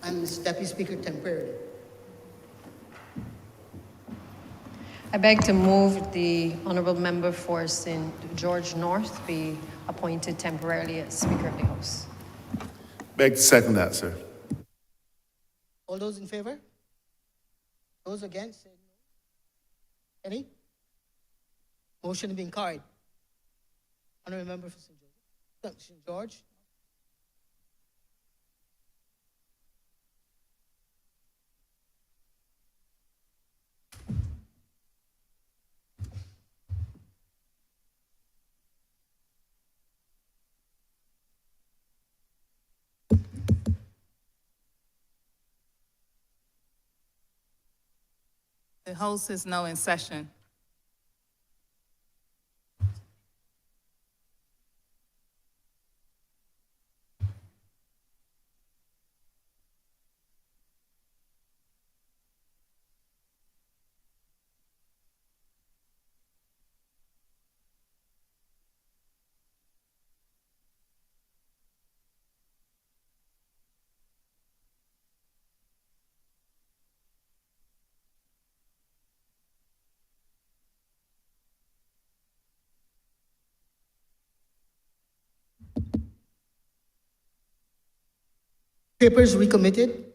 and as Deputy Speaker temporarily. I beg to move the Honourable Member for St. George North be appointed temporarily as Speaker of the House. Beg to second that, sir. All those in favor? Those against? Say no. Any? Motion has been carried. Honourable Member for St. George. St. George. The House is now in session. Papers recommitted.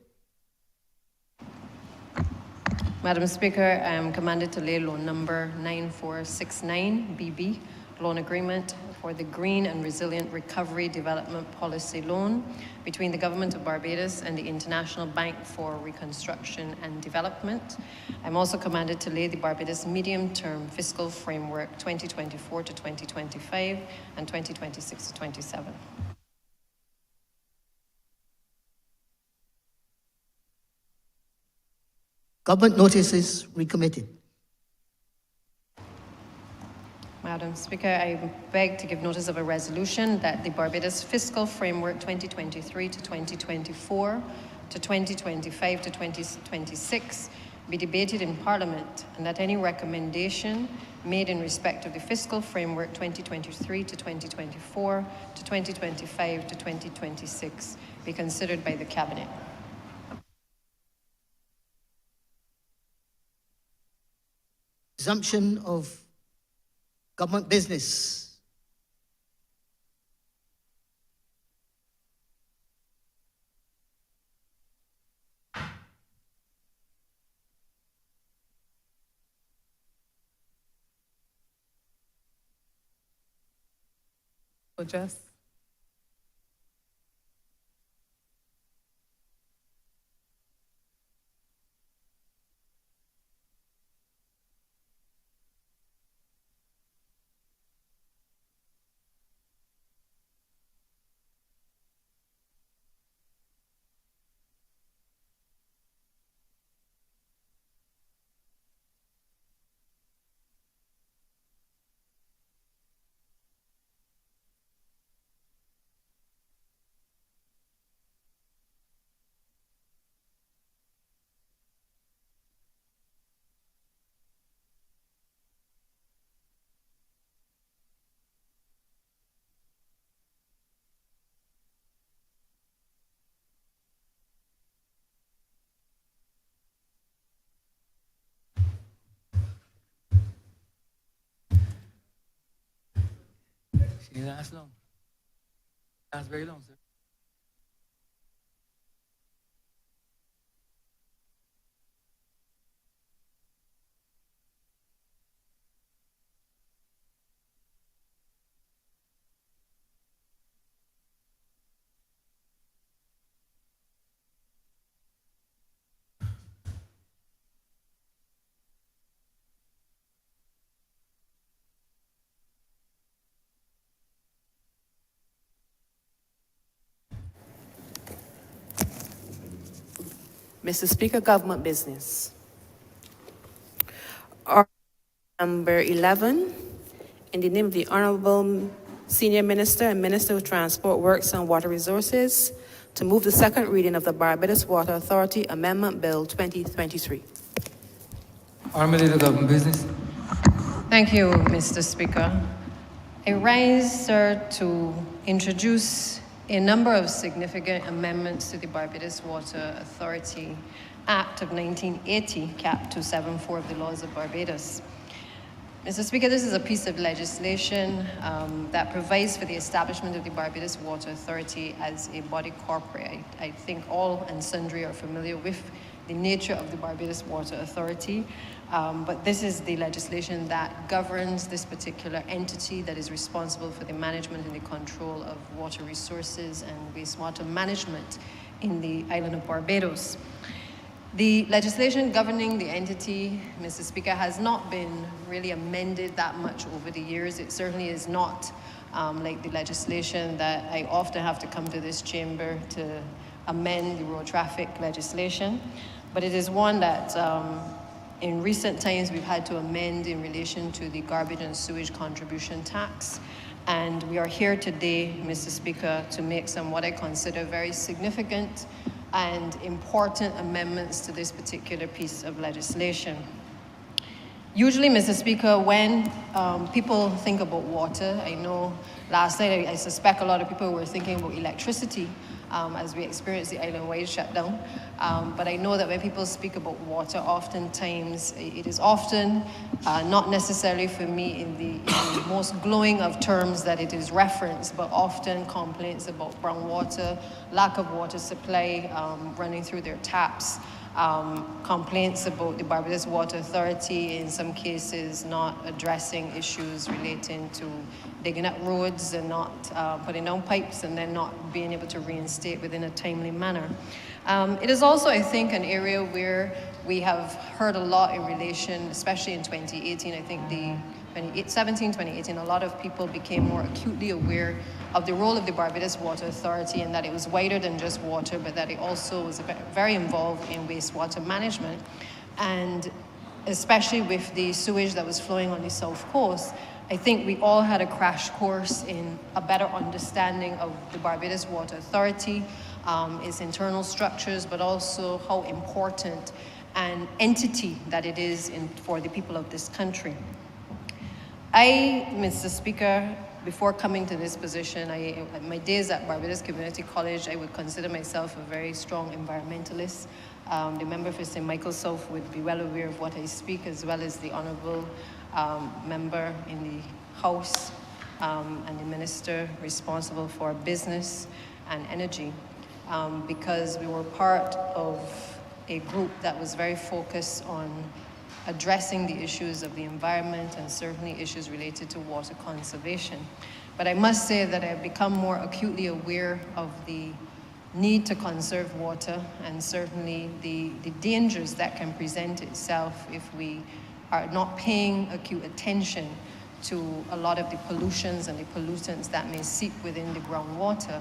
Madam Speaker, I am commanded to lay loan number 9469 BB, loan agreement for the Green and Resilient Recovery Development Policy Loan between the Government of Barbados and the International Bank for Reconstruction and Development. I'm also commanded to lay the Barbados Medium-Term Fiscal Framework 2024 to 2025 and 2026 to 27. Government notices recommitted. Madam Speaker, I beg to give notice of a resolution that the Barbados Fiscal Framework 2023 to 2024 to 2025 to 2026 be debated in Parliament, and that any recommendation made in respect of the Fiscal Framework 2023 to 2024 to 2025 to 2026 be considered by the Cabinet. Resumption of government business. Just. She didn't last long. Last very long, sir. Mr. Speaker, government business. Order number 11, in the name of the Honourable Senior Minister and Minister of Transport, Works and Water Resources, to move the second reading of the Barbados Water Authority Amendment Bill 2023. Honourable Leader, government business. Thank you, Mr. Speaker. I rise, sir, to introduce a number of significant amendments to the Barbados Water Authority Act of 1980, Cap 274 of the laws of Barbados. Mr. Speaker, this is a piece of legislation that provides for the establishment of the Barbados Water Authority as a body corporate. I think all and sundry are familiar with the nature of the Barbados Water Authority, but this is the legislation that governs this particular entity that is responsible for the management and the control of water resources and wastewater management in the island of Barbados. The legislation governing the entity, Mr. Speaker, has not been really amended that much over the years. It certainly is not like the legislation that I often have to come to this chamber to amend the road traffic legislation, but it is one that in recent times we've had to amend in relation to the garbage and sewage contribution tax. And we are here today, Mr. Speaker, to make some what I consider very significant and important amendments to this particular piece of legislation. Usually, Mr. Speaker, when people think about water, I know last night I suspect a lot of people were thinking about electricity as we experienced the island-wide shutdown. But I know that when people speak about water, oftentimes it is often not necessarily for me in the most glowing of terms that it is referenced, but often complaints about brown water, lack of water supply running through their taps, complaints about the Barbados Water Authority in some cases not addressing issues relating to digging up roads and not putting down pipes and then not being able to reinstate within a timely manner. It is also, I think, an area where we have heard a lot in relation, especially in 2018, I think the 2017, 2018, a lot of people became more acutely aware of the role of the Barbados Water Authority and that it was wider than just water, but that it also was very involved in wastewater management. And especially with the sewage that was flowing on the South Coast, I think we all had a crash course in a better understanding of the Barbados Water Authority, its internal structures, but also how important an entity that it is for the people of this country. Mr. Speaker, before coming to this position, my days at Barbados Community College, I would consider myself a very strong environmentalist. The member for St. Michael South would be well aware of what I speak, as well as the Honourable member in the House and the Minister responsible for business and energy, because we were part of a group that was very focused on addressing the issues of the environment and certainly issues related to water conservation. But I must say that I've become more acutely aware of the need to conserve water and certainly the dangers that can present itself if we are not paying acute attention to a lot of the pollutions and the pollutants that may seep within the groundwater.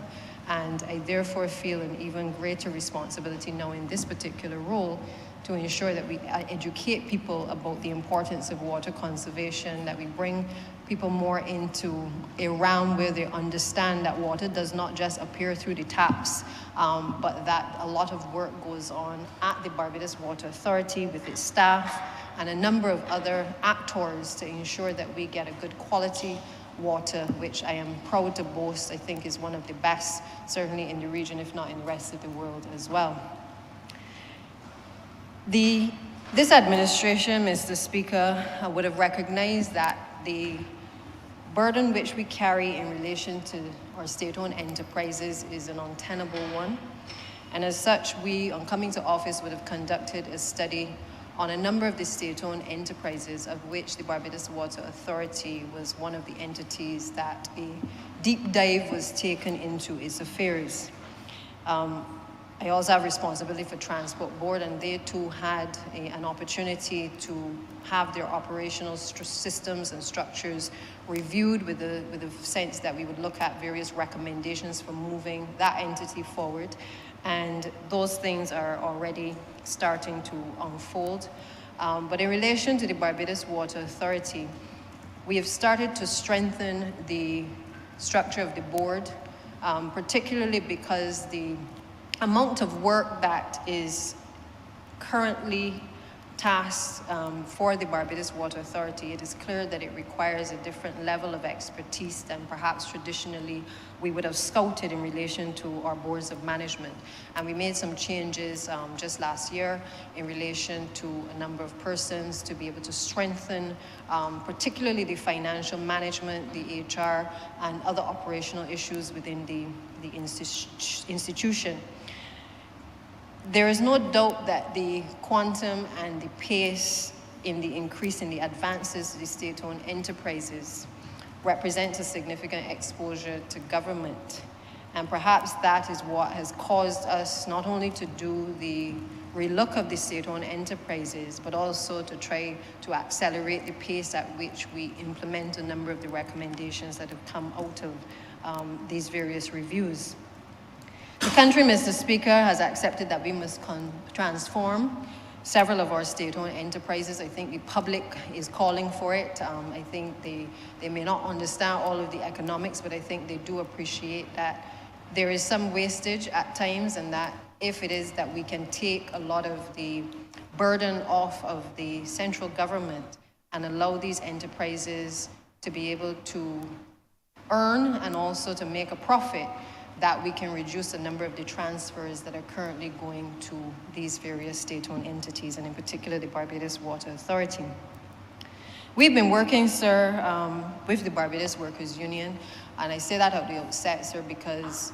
And I therefore feel an even greater responsibility now in this particular role to ensure that we educate people about the importance of water conservation, that we bring people more into a realm where they understand that water does not just appear through the taps, but that a lot of work goes on at the Barbados Water Authority with its staff and a number of other actors to ensure that we get a good quality water, which I am proud to boast, I think is one of the best, certainly in the region, if not in the rest of the world as well. This administration, Mr. Speaker, would have recognized that the burden which we carry in relation to our state-owned enterprises is an untenable one. And as such, we, on coming to office, would have conducted a study on a number of the state-owned enterprises, of which the Barbados Water Authority was one of the entities that a deep dive was taken into its affairs. I also have responsibility for Transport Board, and they too had an opportunity to have their operational systems and structures reviewed with the sense that we would look at various recommendations for moving that entity forward. And those things are already starting to unfold. But in relation to the Barbados Water Authority, we have started to strengthen the structure of the board, particularly because the amount of work that is currently task for the Barbados Water Authority, it is clear that it requires a different level of expertise than perhaps traditionally we would have scouted in relation to our boards of management. And we made some changes just last year in relation to a number of persons to be able to strengthen particularly the financial management, the HR, and other operational issues within the institution. There is no doubt that the quantum and the pace in the increase in the advances to the state-owned enterprises represents a significant exposure to government. And perhaps that is what has caused us not only to do the relook of the state-owned enterprises, but also to try to accelerate the pace at which we implement a number of the recommendations that have come out of these various reviews. The country, Mr. Speaker, has accepted that we must transform several of our state-owned enterprises. I think the public is calling for it. I think they may not understand all of the economics, but I think they do appreciate that there is some wastage at times, and that if it is that we can take a lot of the burden off of the central government and allow these enterprises to be able to earn and also to make a profit, that we can reduce the number of the transfers that are currently going to these various state-owned entities, and in particular the Barbados Water Authority. We've been working, sir, with the Barbados Workers Union, and I say that at the outset, sir, because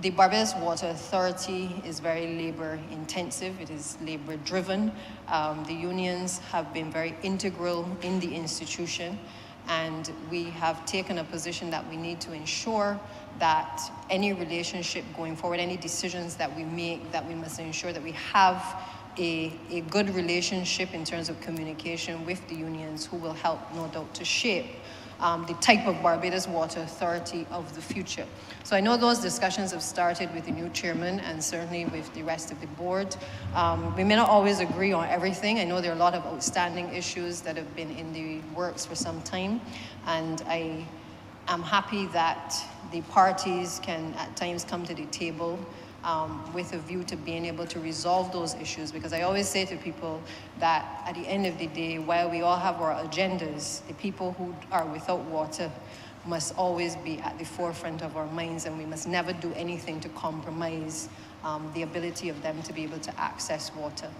the Barbados Water Authority is very labor intensive, it is labor driven. The unions have been very integral in the institution, and we have taken a position that we need to ensure that any relationship going forward, any decisions that we make, that we must ensure that we have a good relationship in terms of communication with the unions, who will help, no doubt, to shape the type of Barbados Water Authority of the future. So I know those discussions have started with the new chairman and certainly with the rest of the board. We may not always agree on everything. I know there are a lot of outstanding issues that have been in the works for some time, and I am happy that the parties can at times come to the table with a view to being able to resolve those issues, because I always say to people that at the end of the day, while we all have our agendas, the people who are without water must always be at the forefront of our minds, and we must never do anything to compromise the ability of them to be able to access water.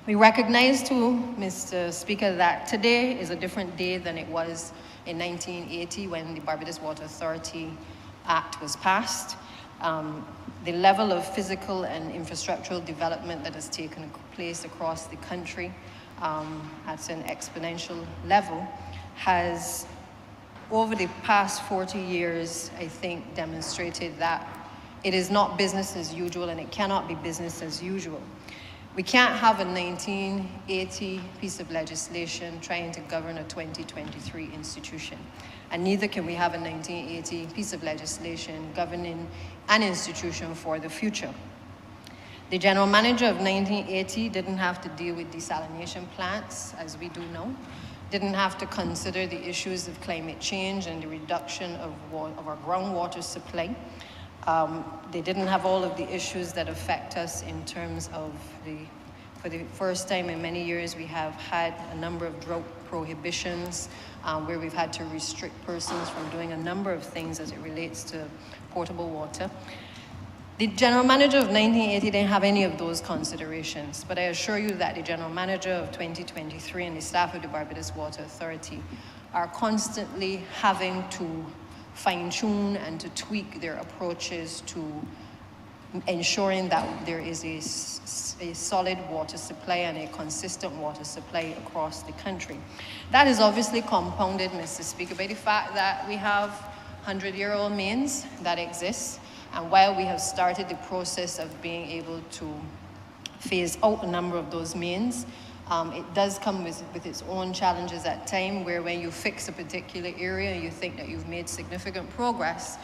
We recognize too, Mr. Speaker, that today is a different day than it was in 1980 when the Barbados Water Authority Act was passed. The level of physical and infrastructural development that has taken place across the country at an exponential level has, over the past 40 years, I think, demonstrated that it is not business as usual, and it cannot be business as usual. We can't have a 1980 piece of legislation trying to govern a 2023 institution. And neither can we have a 1980 piece of legislation governing an institution for the future. The general manager of 1980 didn't have to deal with desalination plants, as we do know, didn't have to consider the issues of climate change and the reduction of our groundwater supply. They didn't have all of the issues that affect us in terms of for the first time in many years, we have had a number of drought prohibitions where we've had to restrict persons from doing a number of things as it relates to potable water. The general manager of 1980 didn't have any of those considerations, but I assure you that the general manager of 2023 and the staff of the Barbados Water Authority are constantly having to fine-tune and to tweak their approaches to ensuring that there is a solid water supply and a consistent water supply across the country. That is obviously compounded, Mr. Speaker, by the fact that we have 100-year-old mains that exist, and while we have started the process of being able to phase out a number of those mains, it does come with its own challenges at times, where when you fix a particular area and you think that you've made significant progress,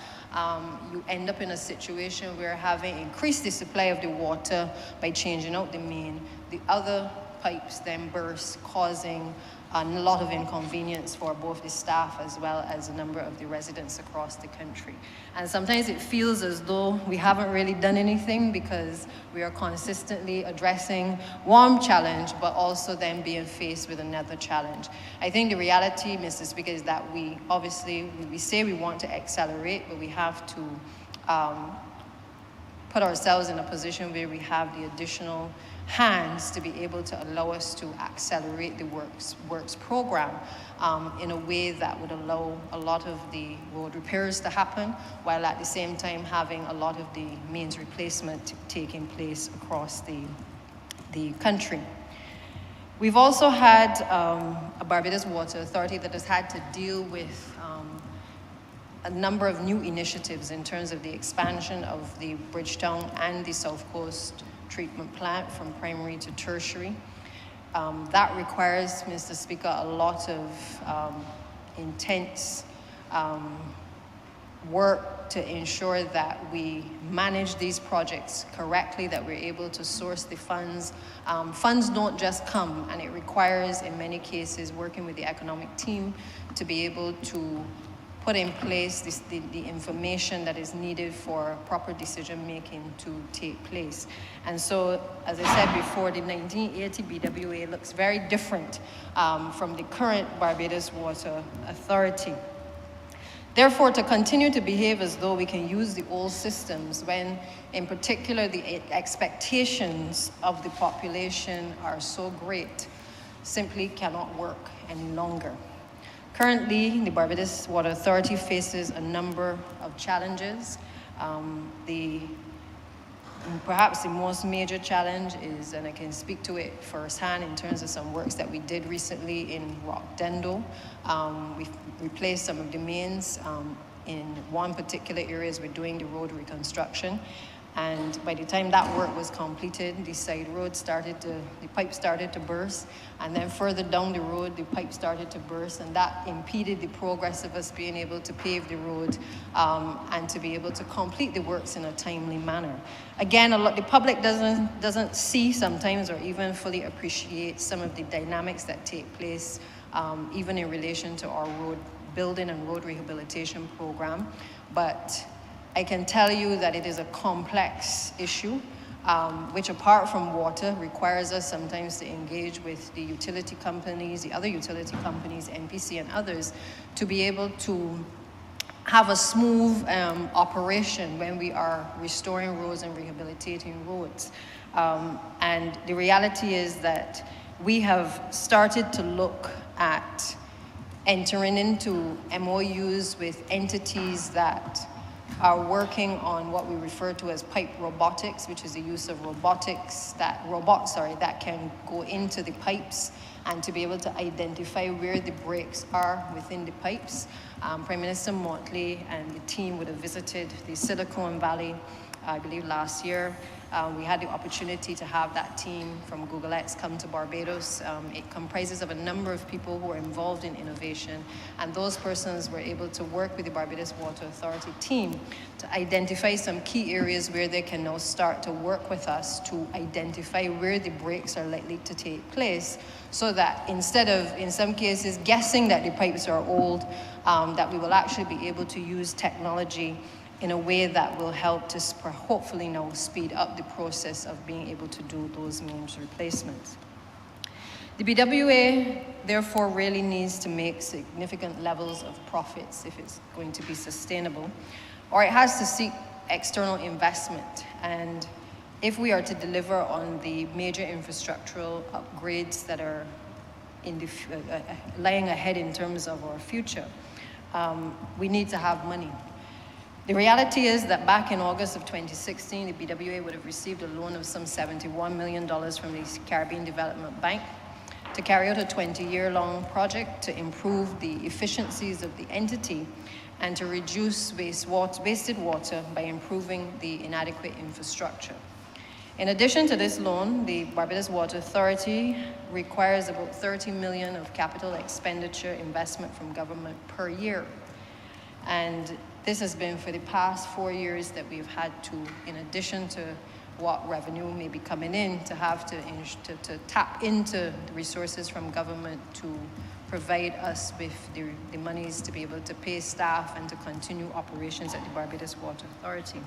you end up in a situation where, having increased the supply of the water by changing out the main, the other pipes then burst, causing a lot of inconvenience for both the staff as well as a number of the residents across the country. And sometimes it feels as though we haven't really done anything because we are consistently addressing one challenge, but also then being faced with another challenge. I think the reality, Mr. Speaker, is that we say we want to accelerate, but we have to put ourselves in a position where we have the additional hands to be able to allow us to accelerate the works program in a way that would allow a lot of the road repairs to happen, while at the same time having a lot of the mains replacement taking place across the country. We've also had a Barbados Water Authority that has had to deal with a number of new initiatives in terms of the expansion of the Bridgetown and the South Coast treatment plant from primary to tertiary. That requires, Mr. Speaker, a lot of intense work to ensure that we manage these projects correctly, that we're able to source the funds. Funds don't just come, and it requires, in many cases, working with the economic team to be able to put in place the information that is needed for proper decision making to take place. And so, as I said before, the 1980 BWA looks very different from the current Barbados Water Authority. Therefore, to continue to behave as though we can use the old systems when, in particular, the expectations of the population are so great, simply cannot work any longer. Currently, the Barbados Water Authority faces a number of challenges. Perhaps the most major challenge is, and I can speak to it firsthand in terms of some works that we did recently in Rockdendo. We've replaced some of the mains in one particular area as we're doing the road reconstruction. And by the time that work was completed, the side road the pipe started to burst. And then further down the road, the pipe started to burst. And that impeded the progress of us being able to pave the road and to be able to complete the works in a timely manner. Again, the public doesn't see sometimes or even fully appreciate some of the dynamics that take place, even in relation to our road building and road rehabilitation program. But I can tell you that it is a complex issue, which apart from water, requires us sometimes to engage with the utility companies, the other utility companies, NPC and others, to be able to have a smooth operation when we are restoring roads and rehabilitating roads. And the reality is that we have started to look at entering into MOUs with entities that are working on what we refer to as pipe robotics, which is the use of robots that can go into the pipes and to be able to identify where the breaks are within the pipes. Prime Minister Motley and the team would have visited the Silicon Valley, I believe last year. We had the opportunity to have that team from Google X come to Barbados. It comprises of a number of people who are involved in innovation, and those persons were able to work with the Barbados Water Authority team to identify some key areas where they can now start to work with us to identify where the breaks are likely to take place, so that instead of, in some cases, guessing that the pipes are old, that we will actually be able to use technology in a way that will help to hopefully now speed up the process of being able to do those mains replacements. The BWA, therefore, really needs to make significant levels of profits if it's going to be sustainable, or it has to seek external investment. And if we are to deliver on the major infrastructural upgrades that are lying ahead in terms of our future, we need to have money. The reality is that back in August of 2016, the BWA would have received a loan of some $71 million from the Caribbean Development Bank to carry out a 20-year-long project to improve the efficiencies of the entity and to reduce wasted water by improving the inadequate infrastructure. In addition to this loan, the Barbados Water Authority requires about $30 million of capital expenditure investment from government per year. And this has been for the past 4 years that we've had to, in addition to what revenue may be coming in, to have to tap into the resources from government to provide us with the monies to be able to pay staff and to continue operations at the Barbados Water Authority.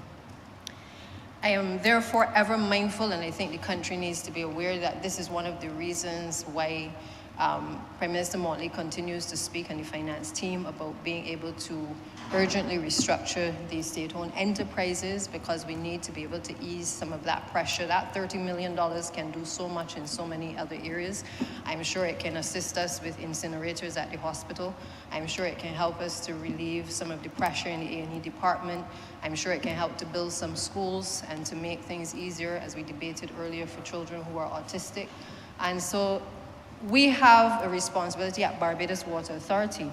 I am therefore ever mindful, and I think the country needs to be aware that this is one of the reasons why Prime Minister Motley continues to speak on the finance team about being able to urgently restructure the state-owned enterprises, because we need to be able to ease some of that pressure. That $30 million can do so much in so many other areas. I'm sure it can assist us with incinerators at the hospital. I'm sure it can help us to relieve some of the pressure in the A&E department. I'm sure it can help to build some schools and to make things easier, as we debated earlier, for children who are autistic. And so we have a responsibility at Barbados Water Authority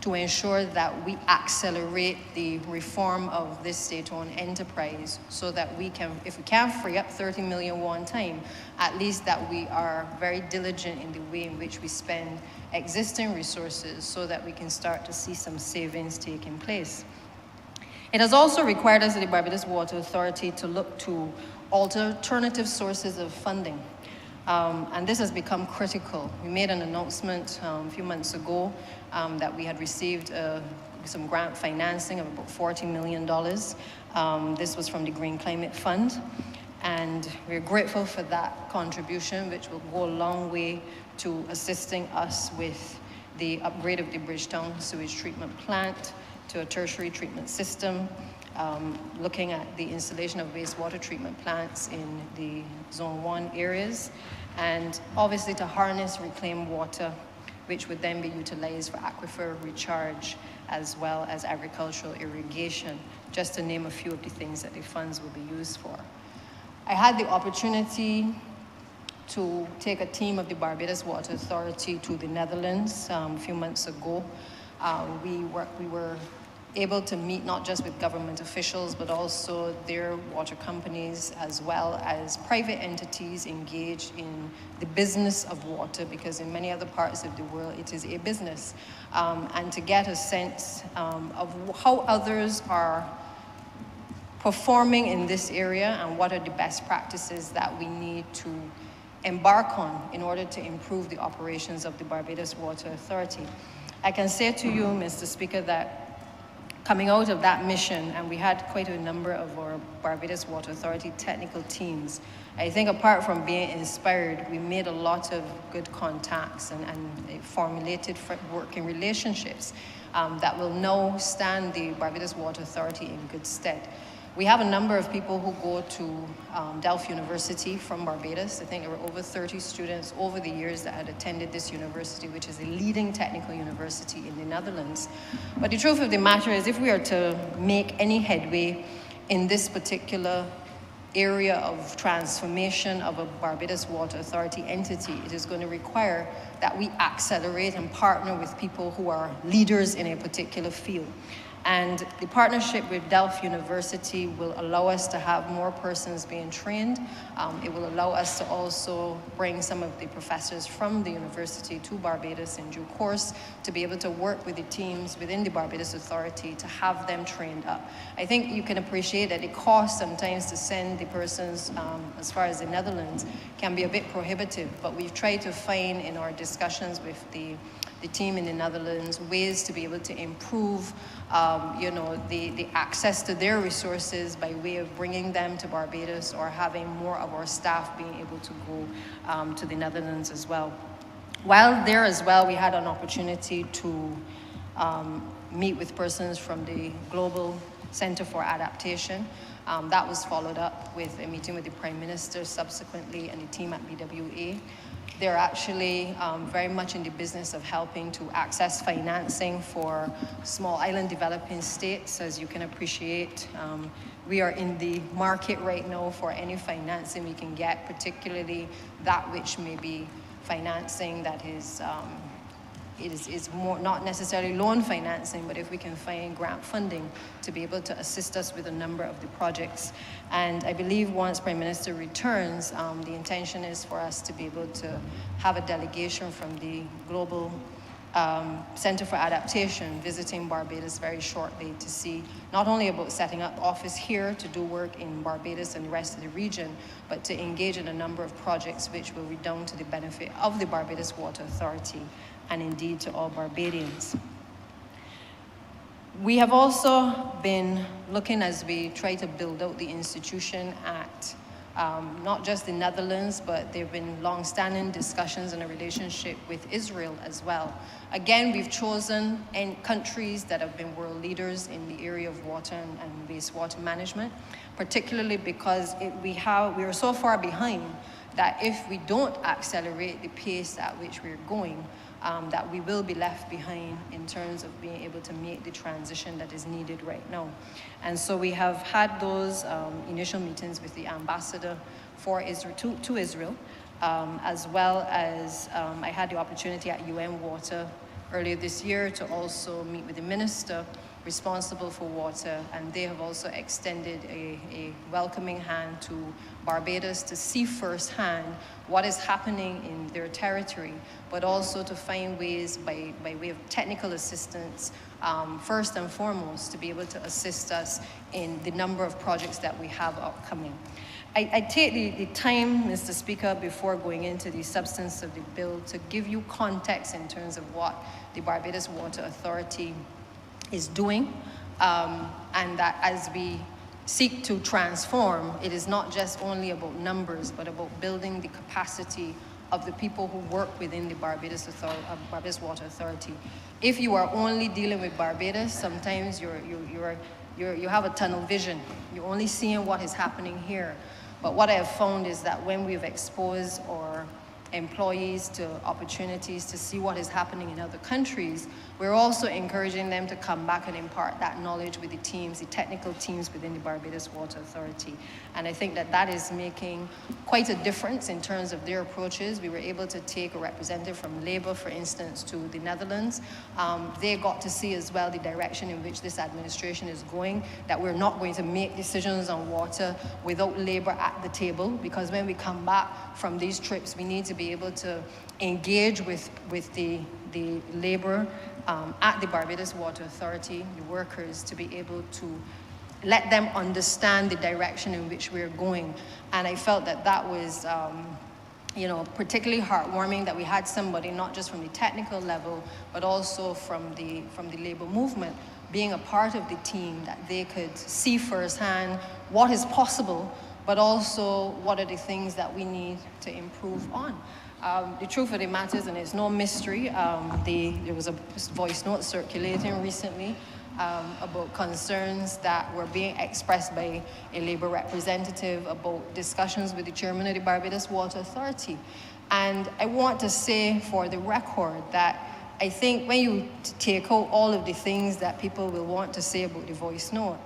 to ensure that we accelerate the reform of this state-owned enterprise, so that we can, if we can't free up 30 million one time, at least that we are very diligent in the way in which we spend existing resources, so that we can start to see some savings taking place. It has also required us at the Barbados Water Authority to look to alternative sources of funding. And this has become critical. We made an announcement a few months ago that we had received some grant financing of about $40 million. This was from the Green Climate Fund. And we're grateful for that contribution, which will go a long way to assisting us with the upgrade of the Bridgetown sewage treatment plant to a tertiary treatment system, looking at the installation of wastewater treatment plants in the Zone 1 areas, and obviously to harness reclaimed water, which would then be utilized for aquifer recharge as well as agricultural irrigation, just to name a few of the things that the funds will be used for. I had the opportunity to take a team of the Barbados Water Authority to the Netherlands a few months ago. We were able to meet not just with government officials, but also their water companies, as well as private entities engaged in the business of water, because in many other parts of the world, it is a business. And to get a sense of how others are performing in this area and what are the best practices that we need to embark on in order to improve the operations of the Barbados Water Authority. I can say to you, Mr. Speaker, that coming out of that mission, and we had quite a number of our Barbados Water Authority technical teams, I think apart from being inspired, we made a lot of good contacts and formulated working relationships that will now stand the Barbados Water Authority in good stead. We have a number of people who go to Delft University from Barbados. I think there were over 30 students over the years that had attended this university, which is a leading technical university in the Netherlands. But the truth of the matter is, if we are to make any headway in this particular area of transformation of a Barbados Water Authority entity, it is going to require that we accelerate and partner with people who are leaders in a particular field. And the partnership with Delft University will allow us to have more persons being trained. It will allow us to also bring some of the professors from the university to Barbados in due course, to be able to work with the teams within the Barbados Authority to have them trained up. I think you can appreciate that the cost sometimes to send the persons as far as the Netherlands can be a bit prohibitive, but we've tried to find in our discussions with the team in the Netherlands ways to be able to improve the access to their resources by way of bringing them to Barbados, or having more of our staff being able to go to the Netherlands as well. While there as well, we had an opportunity to meet with persons from the Global Center for Adaptation. That was followed up with a meeting with the Prime Minister subsequently, and the team at BWA. They're actually very much in the business of helping to access financing for small island developing states. As you can appreciate, we are in the market right now for any financing we can get, particularly that which may be financing that is more not necessarily loan financing, but if we can find grant funding to be able to assist us with a number of the projects. And I believe once Prime Minister returns, the intention is for us to be able to have a delegation from the Global Center for Adaptation visiting Barbados very shortly to see not only about setting up office here to do work in Barbados and the rest of the region, but to engage in a number of projects which will redound to the benefit of the Barbados Water Authority and indeed to all Barbadians. We have also been looking as we try to build out the institution at not just the Netherlands, but there have been long-standing discussions in a relationship with Israel as well. Again, we've chosen countries that have been world leaders in the area of water and wastewater management, particularly because we are so far behind that if we don't accelerate the pace at which we're going, that we will be left behind in terms of being able to make the transition that is needed right now. And so we have had those initial meetings with the ambassador for Israel, to Israel, as well as I had the opportunity at UN Water earlier this year to also meet with the minister responsible for water, and they have also extended a welcoming hand to Barbados to see firsthand what is happening in their territory, but also to find ways by way of technical assistance, first and foremost, to be able to assist us in the number of projects that we have upcoming. I take the time, Mr. Speaker, before going into the substance of the bill to give you context in terms of what the Barbados Water Authority is doing, and that as we seek to transform, it is not just only about numbers, but about building the capacity of the people who work within the Barbados Water Authority. If you are only dealing with Barbados, sometimes you have a tunnel vision. You're only seeing what is happening here. But what I have found is that when we've exposed our employees to opportunities to see what is happening in other countries, we're also encouraging them to come back and impart that knowledge with the teams, the technical teams within the Barbados Water Authority. And I think that that is making quite a difference in terms of their approaches. We were able to take a representative from Labour, for instance, to the Netherlands. They got to see as well the direction in which this administration is going, that we're not going to make decisions on water without Labour at the table, because when we come back from these trips, we need to be able to engage with the Labour at the Barbados Water Authority, the workers, to be able to let them understand the direction in which we're going. And I felt that that was particularly heartwarming, that we had somebody not just from the technical level, but also from the Labour movement being a part of the team, that they could see firsthand what is possible, but also what are the things that we need to improve on. The truth of the matter is, and it's no mystery, there was a voice note circulating recently about concerns that were being expressed by a Labour representative about discussions with the chairman of the Barbados Water Authority. And I want to say for the record that I think when you take out all of the things that people will want to say about the voice note,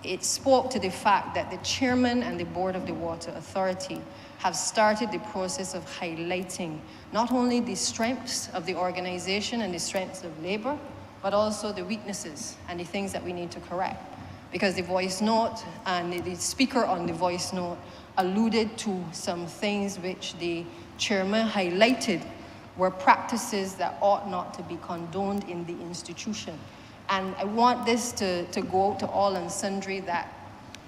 it spoke to the fact that the chairman and the board of the Water Authority have started the process of highlighting not only the strengths of the organization and the strengths of Labour, but also the weaknesses and the things that we need to correct. Because the voice note and the speaker on the voice note alluded to some things which the chairman highlighted were practices that ought not to be condoned in the institution. And I want this to go out to all and sundry, that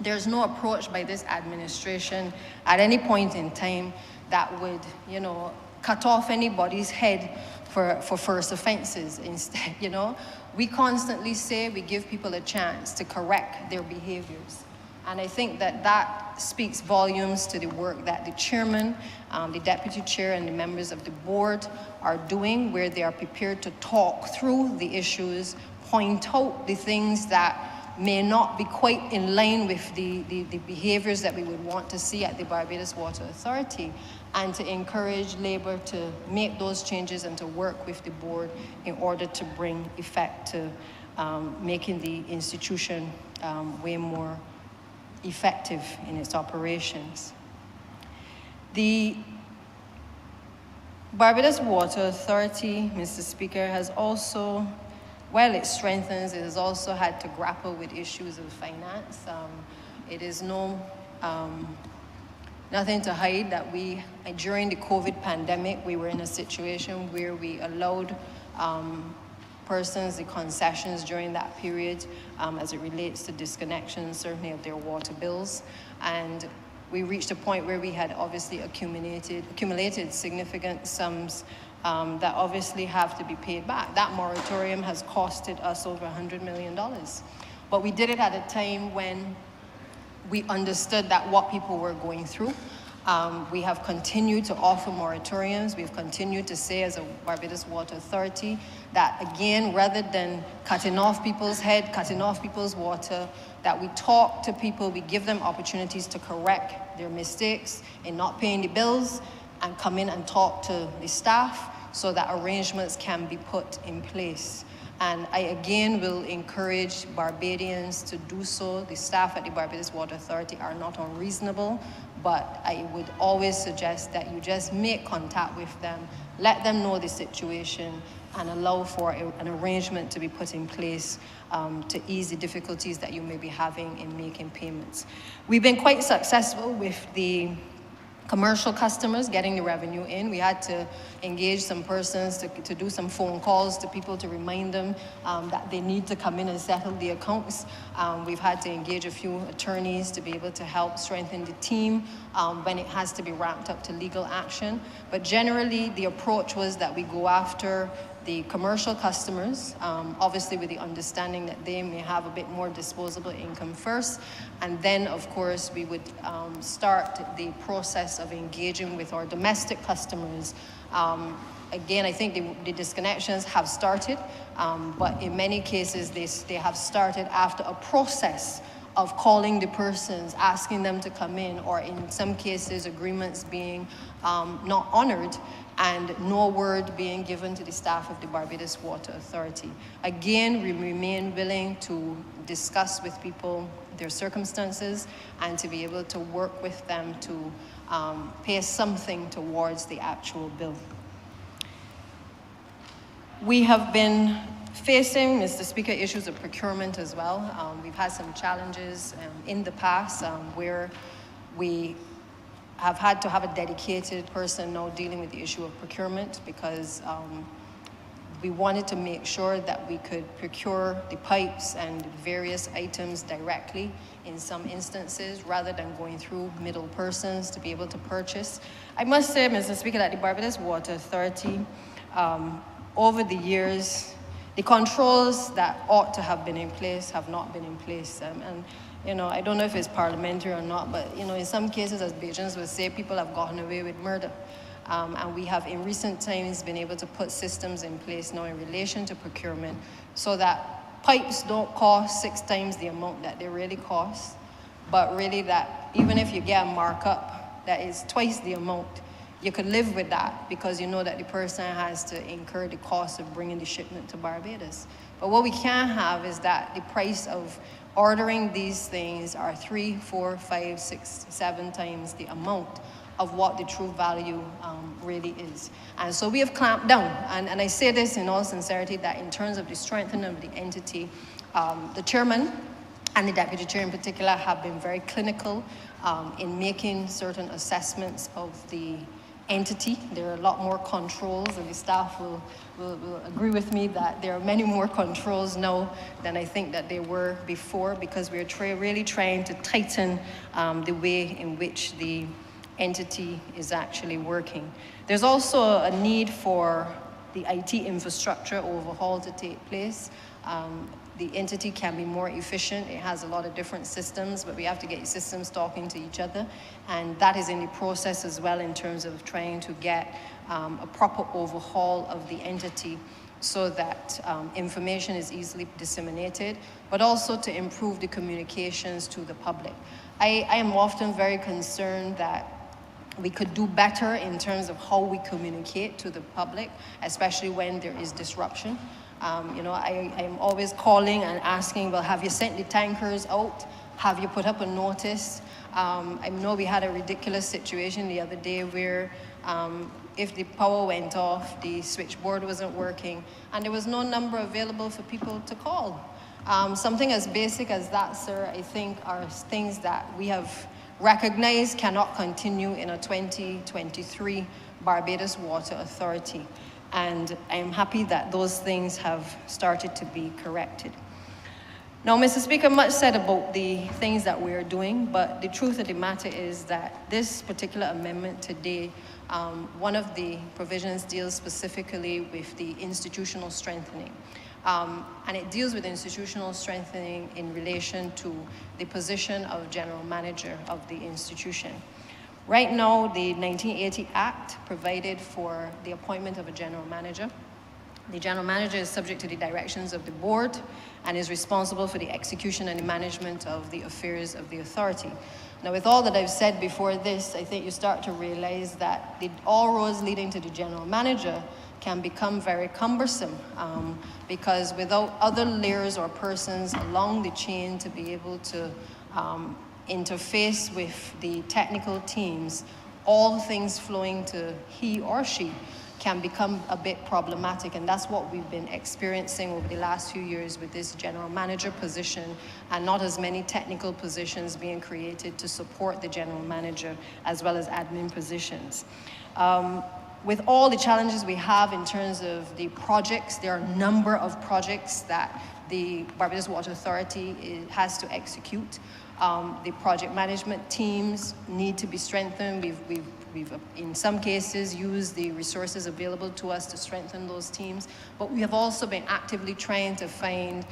there's no approach by this administration at any point in time that would, cut off anybody's head for first offenses. Instead, we constantly say we give people a chance to correct their behaviors. And I think that that speaks volumes to the work that the chairman, the deputy chair, and the members of the board are doing, where they are prepared to talk through the issues, point out the things that may not be quite in line with the behaviors that we would want to see at the Barbados Water Authority, and to encourage Labour to make those changes and to work with the board in order to bring effect to making the institution way more effective in its operations. The Barbados Water Authority, Mr. Speaker, has also, while it strengthens, it has also had to grapple with issues of finance. It is nothing to hide that during the COVID pandemic, we were in a situation where we allowed persons the concessions during that period as it relates to disconnection, certainly of their water bills. And we reached a point where we had obviously accumulated significant sums that obviously have to be paid back. That moratorium has costed us over $100 million. But we did it at a time when we understood that what people were going through. We have continued to offer moratoriums. We've continued to say as a Barbados Water Authority that, again, rather than cutting off people's head, cutting off people's water, that we talk to people, we give them opportunities to correct their mistakes in not paying the bills and come in and talk to the staff so that arrangements can be put in place. And I again will encourage Barbadians to do so. The staff at the Barbados Water Authority are not unreasonable, but I would always suggest that you just make contact with them, let them know the situation, and allow for an arrangement to be put in place to ease the difficulties that you may be having in making payments. We've been quite successful with the commercial customers getting the revenue in. We had to engage some persons to do some phone calls to people to remind them that they need to come in and settle the accounts. We've had to engage a few attorneys to be able to help strengthen the team when it has to be ramped up to legal action. But generally, the approach was that we go after the commercial customers, obviously with the understanding that they may have a bit more disposable income first. And then, of course, we would start the process of engaging with our domestic customers. Again, I think the disconnections have started, but in many cases, they have started after a process of calling the persons, asking them to come in, or in some cases, agreements being not honored, and no word being given to the staff of the Barbados Water Authority. Again, we remain willing to discuss with people their circumstances and to be able to work with them to pay something towards the actual bill. We have been facing, Mr. Speaker, issues of procurement as well. We've had some challenges in the past where we have had to have a dedicated person now dealing with the issue of procurement because we wanted to make sure that we could procure the pipes and various items directly in some instances rather than going through middle persons to be able to purchase. I must say, Mr. Speaker, that the Barbados Water Authority, over the years, the controls that ought to have been in place have not been in place. And you know, I don't know if it's parliamentary or not, but you know, in some cases, as Bajans would say, people have gotten away with murder. And we have in recent times been able to put systems in place now in relation to procurement so that pipes don't cost 6 times the amount that they really cost, but really that even if you get a markup that is twice the amount, you could live with that because you know that the person has to incur the cost of bringing the shipment to Barbados. But what we can't have is that the price of ordering these things are 3, 4, 5, 6, 7 times the amount of what the true value really is. And so we have clamped down. And I say this in all sincerity that in terms of the strengthening of the entity, the chairman and the deputy chair in particular have been very clinical in making certain assessments of the entity. There are a lot more controls, and the staff will agree with me that there are many more controls now than I think that there were before because we're really trying to tighten the way in which the entity is actually working. There's also a need for the IT infrastructure overhaul to take place. The entity can be more efficient. It has a lot of different systems, but we have to get systems talking to each other. And that is in the process as well in terms of trying to get a proper overhaul of the entity so that information is easily disseminated, but also to improve the communications to the public. I am often very concerned that we could do better in terms of how we communicate to the public, especially when there is disruption. You know, I am always calling and asking, well, have you sent the tankers out? Have you put up a notice? I know we had a ridiculous situation the other day where if the power went off, the switchboard wasn't working, and there was no number available for people to call. Something as basic as that, sir, I think are things that we have recognized cannot continue in a 2023 Barbados Water Authority. And I am happy that those things have started to be corrected. Now, Mr. Speaker, much said about the things that we are doing, but the truth of the matter is that this particular amendment today, one of the provisions deals specifically with the institutional strengthening. And it deals with institutional strengthening in relation to the position of general manager of the institution. Right now, the 1980 Act provided for the appointment of a general manager. The general manager is subject to the directions of the board and is responsible for the execution and the management of the affairs of the authority. Now, with all that I've said before this, I think you start to realize that all roads leading to the general manager can become very cumbersome because without other layers or persons along the chain to be able to interface with the technical teams, all things flowing to he or she can become a bit problematic, and that's what we've been experiencing over the last few years with this general manager position and not as many technical positions being created to support the general manager as well as admin positions. With all the challenges we have in terms of the projects, there are a number of projects that the Barbados Water Authority has to execute. The project management teams need to be strengthened. We've in some cases used the resources available to us to strengthen those teams, but we have also been actively trying to find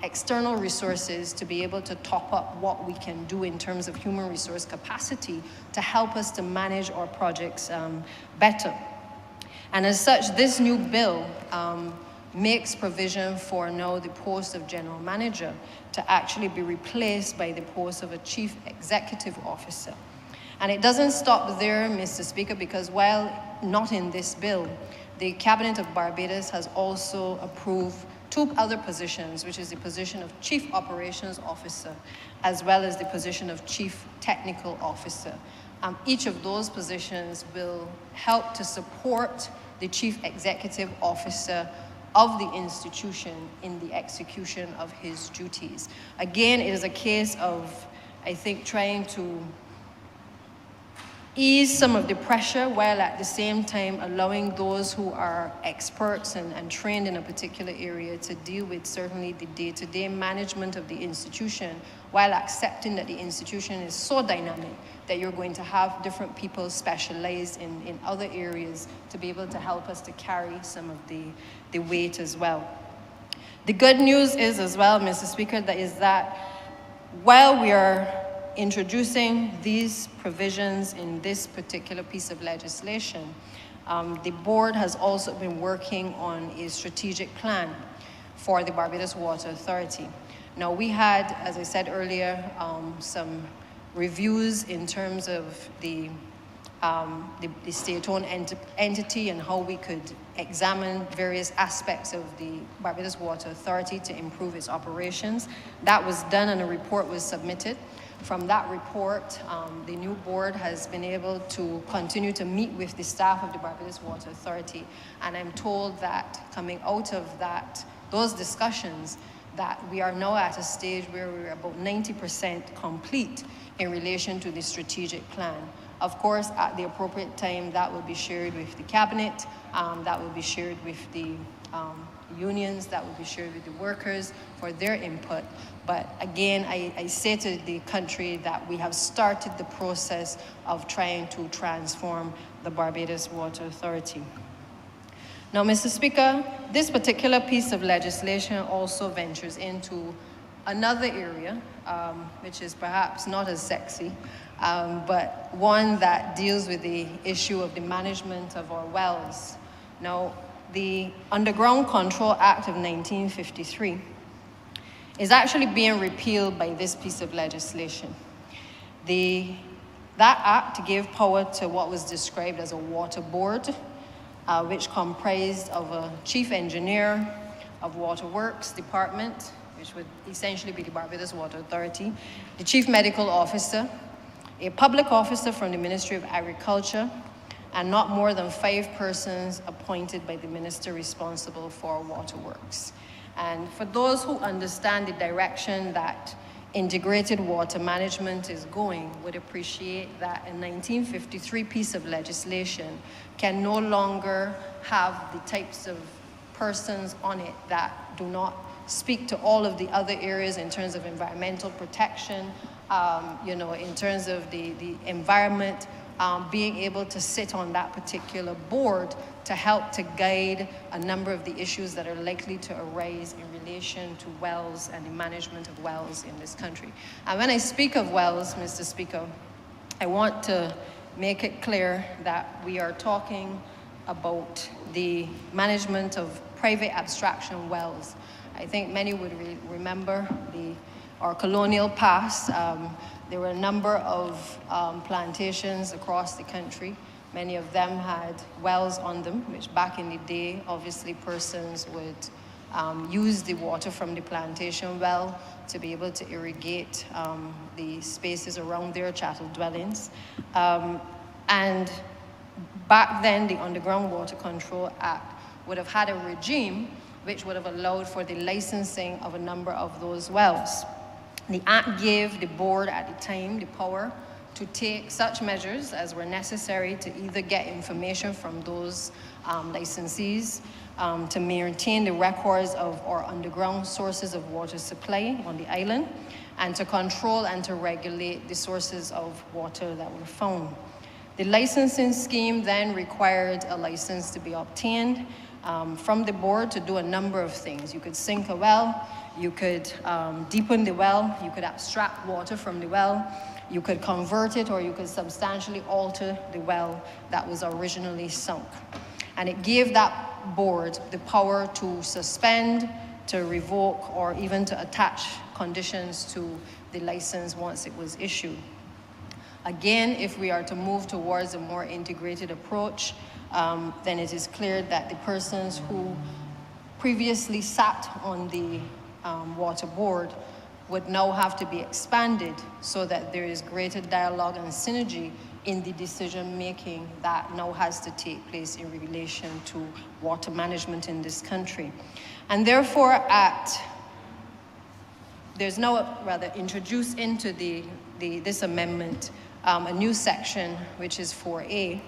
external resources to be able to top up what we can do in terms of human resource capacity to help us to manage our projects better. And as such, this new bill makes provision for now the post of general manager to actually be replaced by the post of a chief executive officer. And it doesn't stop there, Mr. Speaker, because while not in this bill, the Cabinet of Barbados has also approved two other positions, which is the position of Chief Operations Officer, as well as the position of Chief Technical Officer. Each of those positions will help to support the Chief Executive Officer of the institution in the execution of his duties. Again, it is a case of, I think, trying to ease some of the pressure while at the same time allowing those who are experts and trained in a particular area to deal with certainly the day-to-day management of the institution, while accepting that the institution is so dynamic that you're going to have different people specialized in other areas to be able to help us to carry some of the weight as well. The good news is as well, Mr. Speaker, that while we are introducing these provisions in this particular piece of legislation, the board has also been working on a strategic plan for the Barbados Water Authority. Now, we had, as I said earlier, some reviews in terms of the state-owned entity and how we could examine various aspects of the Barbados Water Authority to improve its operations. That was done and a report was submitted. From that report, the new board has been able to continue to meet with the staff of the Barbados Water Authority, and I'm told that coming out of those discussions, that we are now at a stage where we're about 90% complete in relation to the strategic plan. Of course, at the appropriate time, that will be shared with the cabinet, that will be shared with the unions, that will be shared with the workers for their input. But again, I say to the country that we have started the process of trying to transform the Barbados Water Authority. Now, Mr. Speaker, this particular piece of legislation also ventures into another area, which is perhaps not as sexy, but one that deals with the issue of the management of our wells. Now, the Underground Control Act of 1953 is actually being repealed by this piece of legislation. That act gave power to what was described as a water board, which comprised of a chief engineer of Water Works Department, which would essentially be the Barbados Water Authority, the chief medical officer, a public officer from the Ministry of Agriculture, and not more than 5 persons appointed by the minister responsible for water works. And for those who understand the direction that integrated water management is going would appreciate that a 1953 piece of legislation can no longer have the types of persons on it that do not speak to all of the other areas in terms of environmental protection, in terms of the environment, being able to sit on that particular board to help to guide a number of the issues that are likely to arise in relation to wells and the management of wells in this country. And when I speak of wells, Mr. Speaker, I want to make it clear that we are talking about the management of private abstraction wells. I think many would remember our colonial past. There were a number of plantations across the country. Many of them had wells on them, which back in the day, obviously persons would use the water from the plantation well to be able to irrigate the spaces around their chattel dwellings. And back then, the Underground Water Control Act would have had a regime which would have allowed for the licensing of a number of those wells. The Act gave the board at the time the power to take such measures as were necessary to either get information from those licensees, to maintain the records of our underground sources of water supply on the island, and to control and to regulate the sources of water that were found. The licensing scheme then required a license to be obtained from the board to do a number of things. You could sink a well, you could deepen the well, you could abstract water from the well, you could convert it, or you could substantially alter the well that was originally sunk. And it gave that board the power to suspend, to revoke, or even to attach conditions to the license once it was issued. Again, if we are to move towards a more integrated approach, then it is clear that the persons who previously sat on the water board would now have to be expanded so that there is greater dialogue and synergy in the decision making that now has to take place in relation to water management in this country. And therefore, there's now rather introduced into this amendment a new section, which is 4A,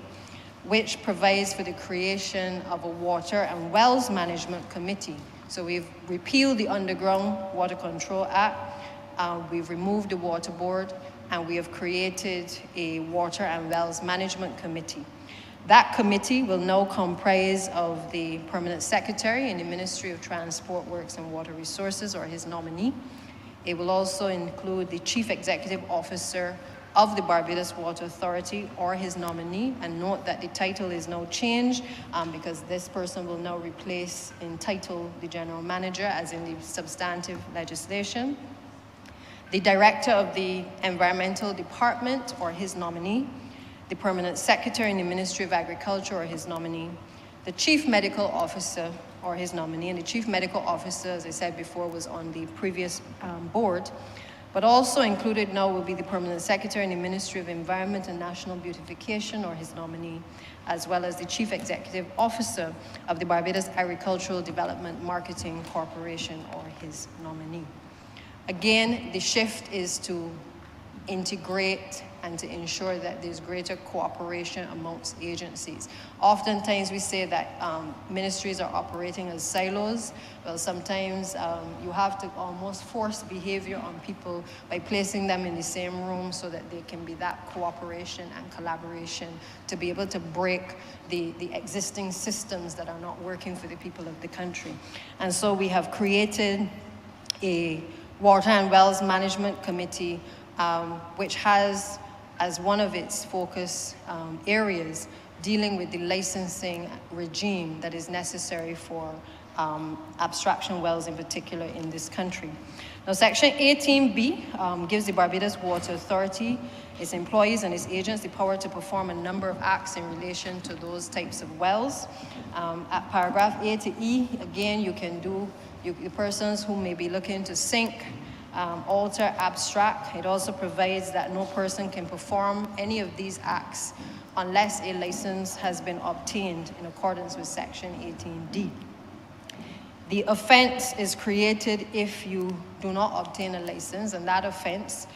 which provides for the creation of a Water and Wells Management Committee. So we've repealed the Underground Water Control Act, we've removed the Water Board, and we have created a Water and Wells Management Committee. That committee will now comprise of the Permanent Secretary in the Ministry of Transport, Works and Water Resources, or his nominee. It will also include the Chief Executive Officer of the Barbados Water Authority or his nominee, and note that the title is now changed because this person will now replace in title the General Manager as in the substantive legislation. The Director of the Environmental Department or his nominee, the Permanent Secretary in the Ministry of Agriculture or his nominee, the Chief Medical Officer or his nominee, and the Chief Medical Officer, as I said before, was on the previous board. But also included now will be the Permanent Secretary in the Ministry of Environment and National Beautification or his nominee, as well as the Chief Executive Officer of the Barbados Agricultural Development Marketing Corporation or his nominee. Again, the shift is to integrate and to ensure that there's greater cooperation amongst agencies. Oftentimes we say that ministries are operating as silos. Well, sometimes you have to almost force behavior on people by placing them in the same room so that there can be that cooperation and collaboration to be able to break the existing systems that are not working for the people of the country. And so we have created a Water and Wells Management Committee which has as one of its focus areas dealing with the licensing regime that is necessary for abstraction wells in particular in this country. Now, Section 18B gives the Barbados Water Authority, its employees and its agents the power to perform a number of acts in relation to those types of wells. At paragraph A to E, again, you can do, the persons who may be looking to sink, alter, abstract. It also provides that no person can perform any of these acts unless a license has been obtained in accordance with Section 18D. The offense is created if you do not obtain a license, and that offense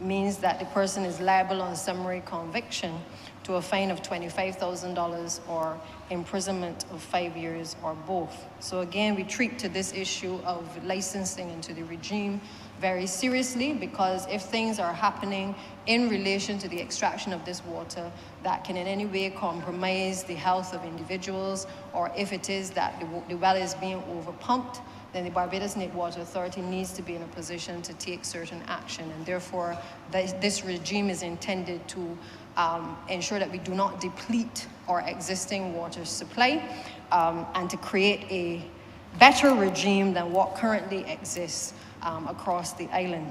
means that the person is liable on summary conviction to a fine of $25,000 or imprisonment of 5 years or both. So again, we treat to this issue of licensing into the regime very seriously, because if things are happening in relation to the extraction of this water that can in any way compromise the health of individuals, or if it is that the well is being overpumped, then the Barbados State Water Authority needs to be in a position to take certain action. And therefore, this regime is intended to ensure that we do not deplete our existing water supply and to create a better regime than what currently exists across the island.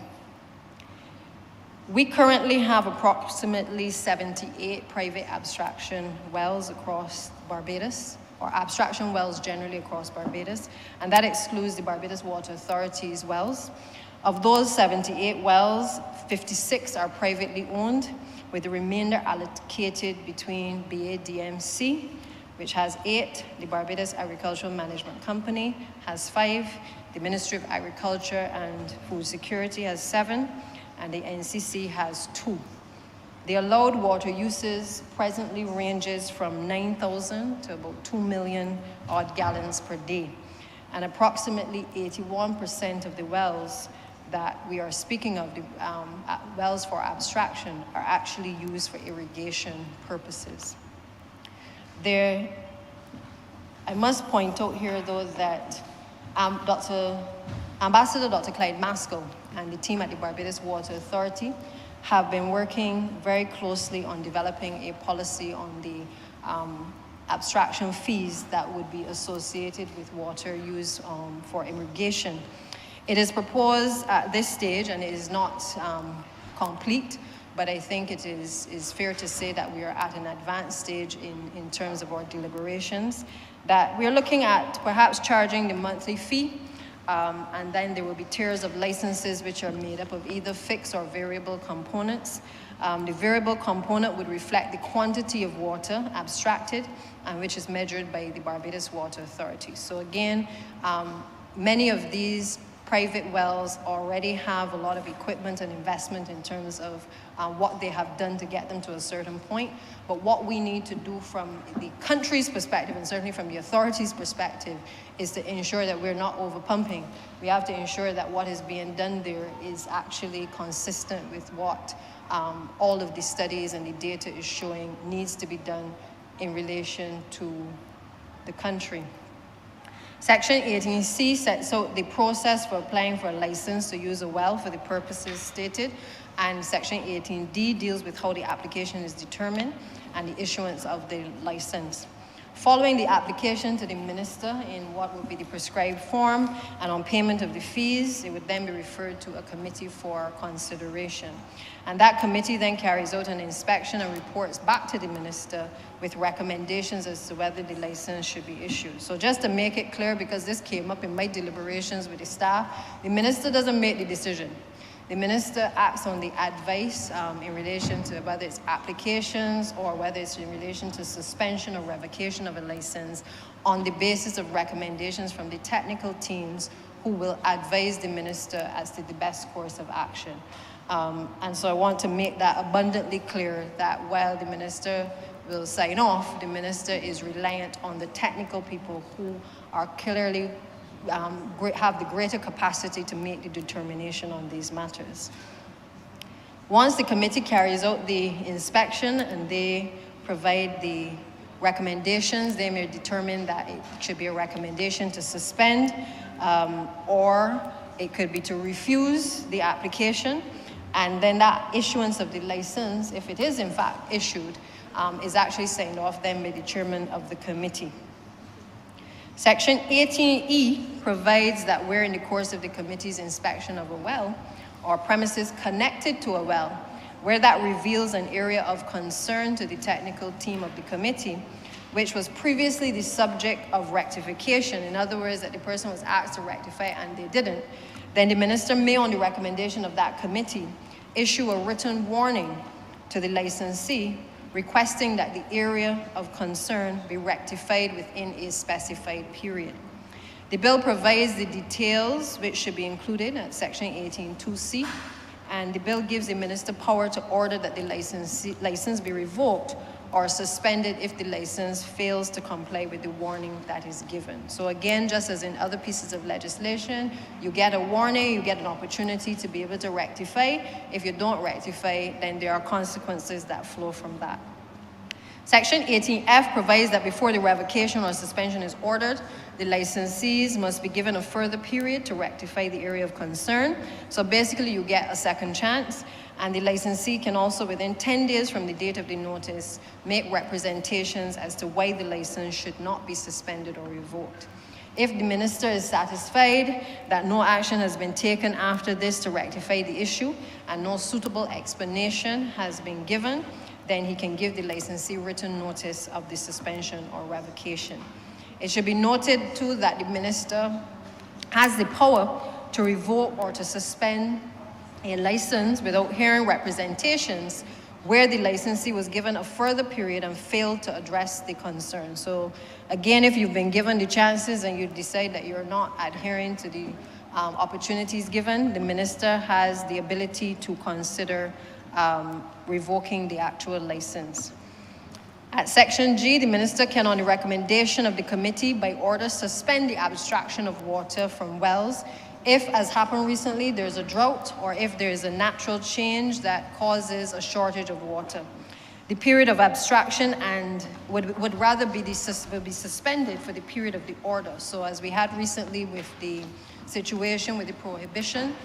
We currently have approximately 78 private abstraction wells across Barbados, or abstraction wells generally across Barbados, and that excludes the Barbados Water Authority's wells. Of those 78 wells, 56 are privately owned, with the remainder allocated between BADMC, which has 8, the Barbados Agricultural Management Company has 5, the Ministry of Agriculture and Food Security has 7, and the NCC has 2. The allowed water uses presently ranges from 9,000 to about 2 million odd gallons per day. And approximately 81% of the wells that we are speaking of, the wells for abstraction, are actually used for irrigation purposes. I must point out here though that Ambassador Dr. Clyde Maskell and the team at the Barbados Water Authority have been working very closely on developing a policy on the abstraction fees that would be associated with water used for irrigation. It is proposed at this stage, and it is not complete, but I think it is fair to say that we are at an advanced stage in terms of our deliberations, that we are looking at perhaps charging the monthly fee, and then there will be tiers of licenses which are made up of either fixed or variable components. The variable component would reflect the quantity of water abstracted, and which is measured by the Barbados Water Authority. So again, many of these private wells already have a lot of equipment and investment in terms of what they have done to get them to a certain point. But what we need to do from the country's perspective, and certainly from the authorities' perspective, is to ensure that we're not overpumping. We have to ensure that what is being done there is actually consistent with what all of the studies and the data is showing needs to be done in relation to the country. Section 18C sets out the process for applying for a license to use a well for the purposes stated, and Section 18D deals with how the application is determined and the issuance of the license. Following the application to the minister in what would be the prescribed form and on payment of the fees, it would then be referred to a committee for consideration. And that committee then carries out an inspection and reports back to the minister with recommendations as to whether the license should be issued. So just to make it clear, because this came up in my deliberations with the staff, the minister doesn't make the decision. The minister acts on the advice in relation to whether it's applications or whether it's in relation to suspension or revocation of a license on the basis of recommendations from the technical teams who will advise the minister as to the best course of action. And so I want to make that abundantly clear that while the minister will sign off, the minister is reliant on the technical people who are clearly have the greater capacity to make the determination on these matters. Once the committee carries out the inspection and they provide the recommendations, they may determine that it should be a recommendation to suspend, or it could be to refuse the application, and then that issuance of the license, if it is in fact issued, is actually signed off then by the chairman of the committee. Section 18E provides that where in the course of the committee's inspection of a well or premises connected to a well, where that reveals an area of concern to the technical team of the committee, which was previously the subject of rectification, in other words, that the person was asked to rectify and they didn't, then the minister may, on the recommendation of that committee, issue a written warning to the licensee requesting that the area of concern be rectified within a specified period. The bill provides the details which should be included at section 18(2)(c), and the bill gives the minister power to order that the license be revoked or suspended if the license fails to comply with the warning that is given. So again, just as in other pieces of legislation, you get a warning, you get an opportunity to be able to rectify. If you don't rectify, then there are consequences that flow from that. Section 18F provides that before the revocation or suspension is ordered, the licensees must be given a further period to rectify the area of concern. So basically, you get a second chance, and the licensee can also, within 10 days from the date of the notice, make representations as to why the license should not be suspended or revoked. If the minister is satisfied that no action has been taken after this to rectify the issue and no suitable explanation has been given, then he can give the licensee written notice of the suspension or revocation. It should be noted too that the minister has the power to revoke or to suspend a license without hearing representations where the licensee was given a further period and failed to address the concern. So again, if you've been given the chances and you decide that you're not adhering to the opportunities given, the minister has the ability to consider revoking the actual license. At section G, the minister can, on the recommendation of the committee, by order, suspend the abstraction of water from wells if, as happened recently, there's a drought or if there's a natural change that causes a shortage of water. The period of abstraction and would rather be suspended for the period of the order. So as we had recently with the situation with the prohibition,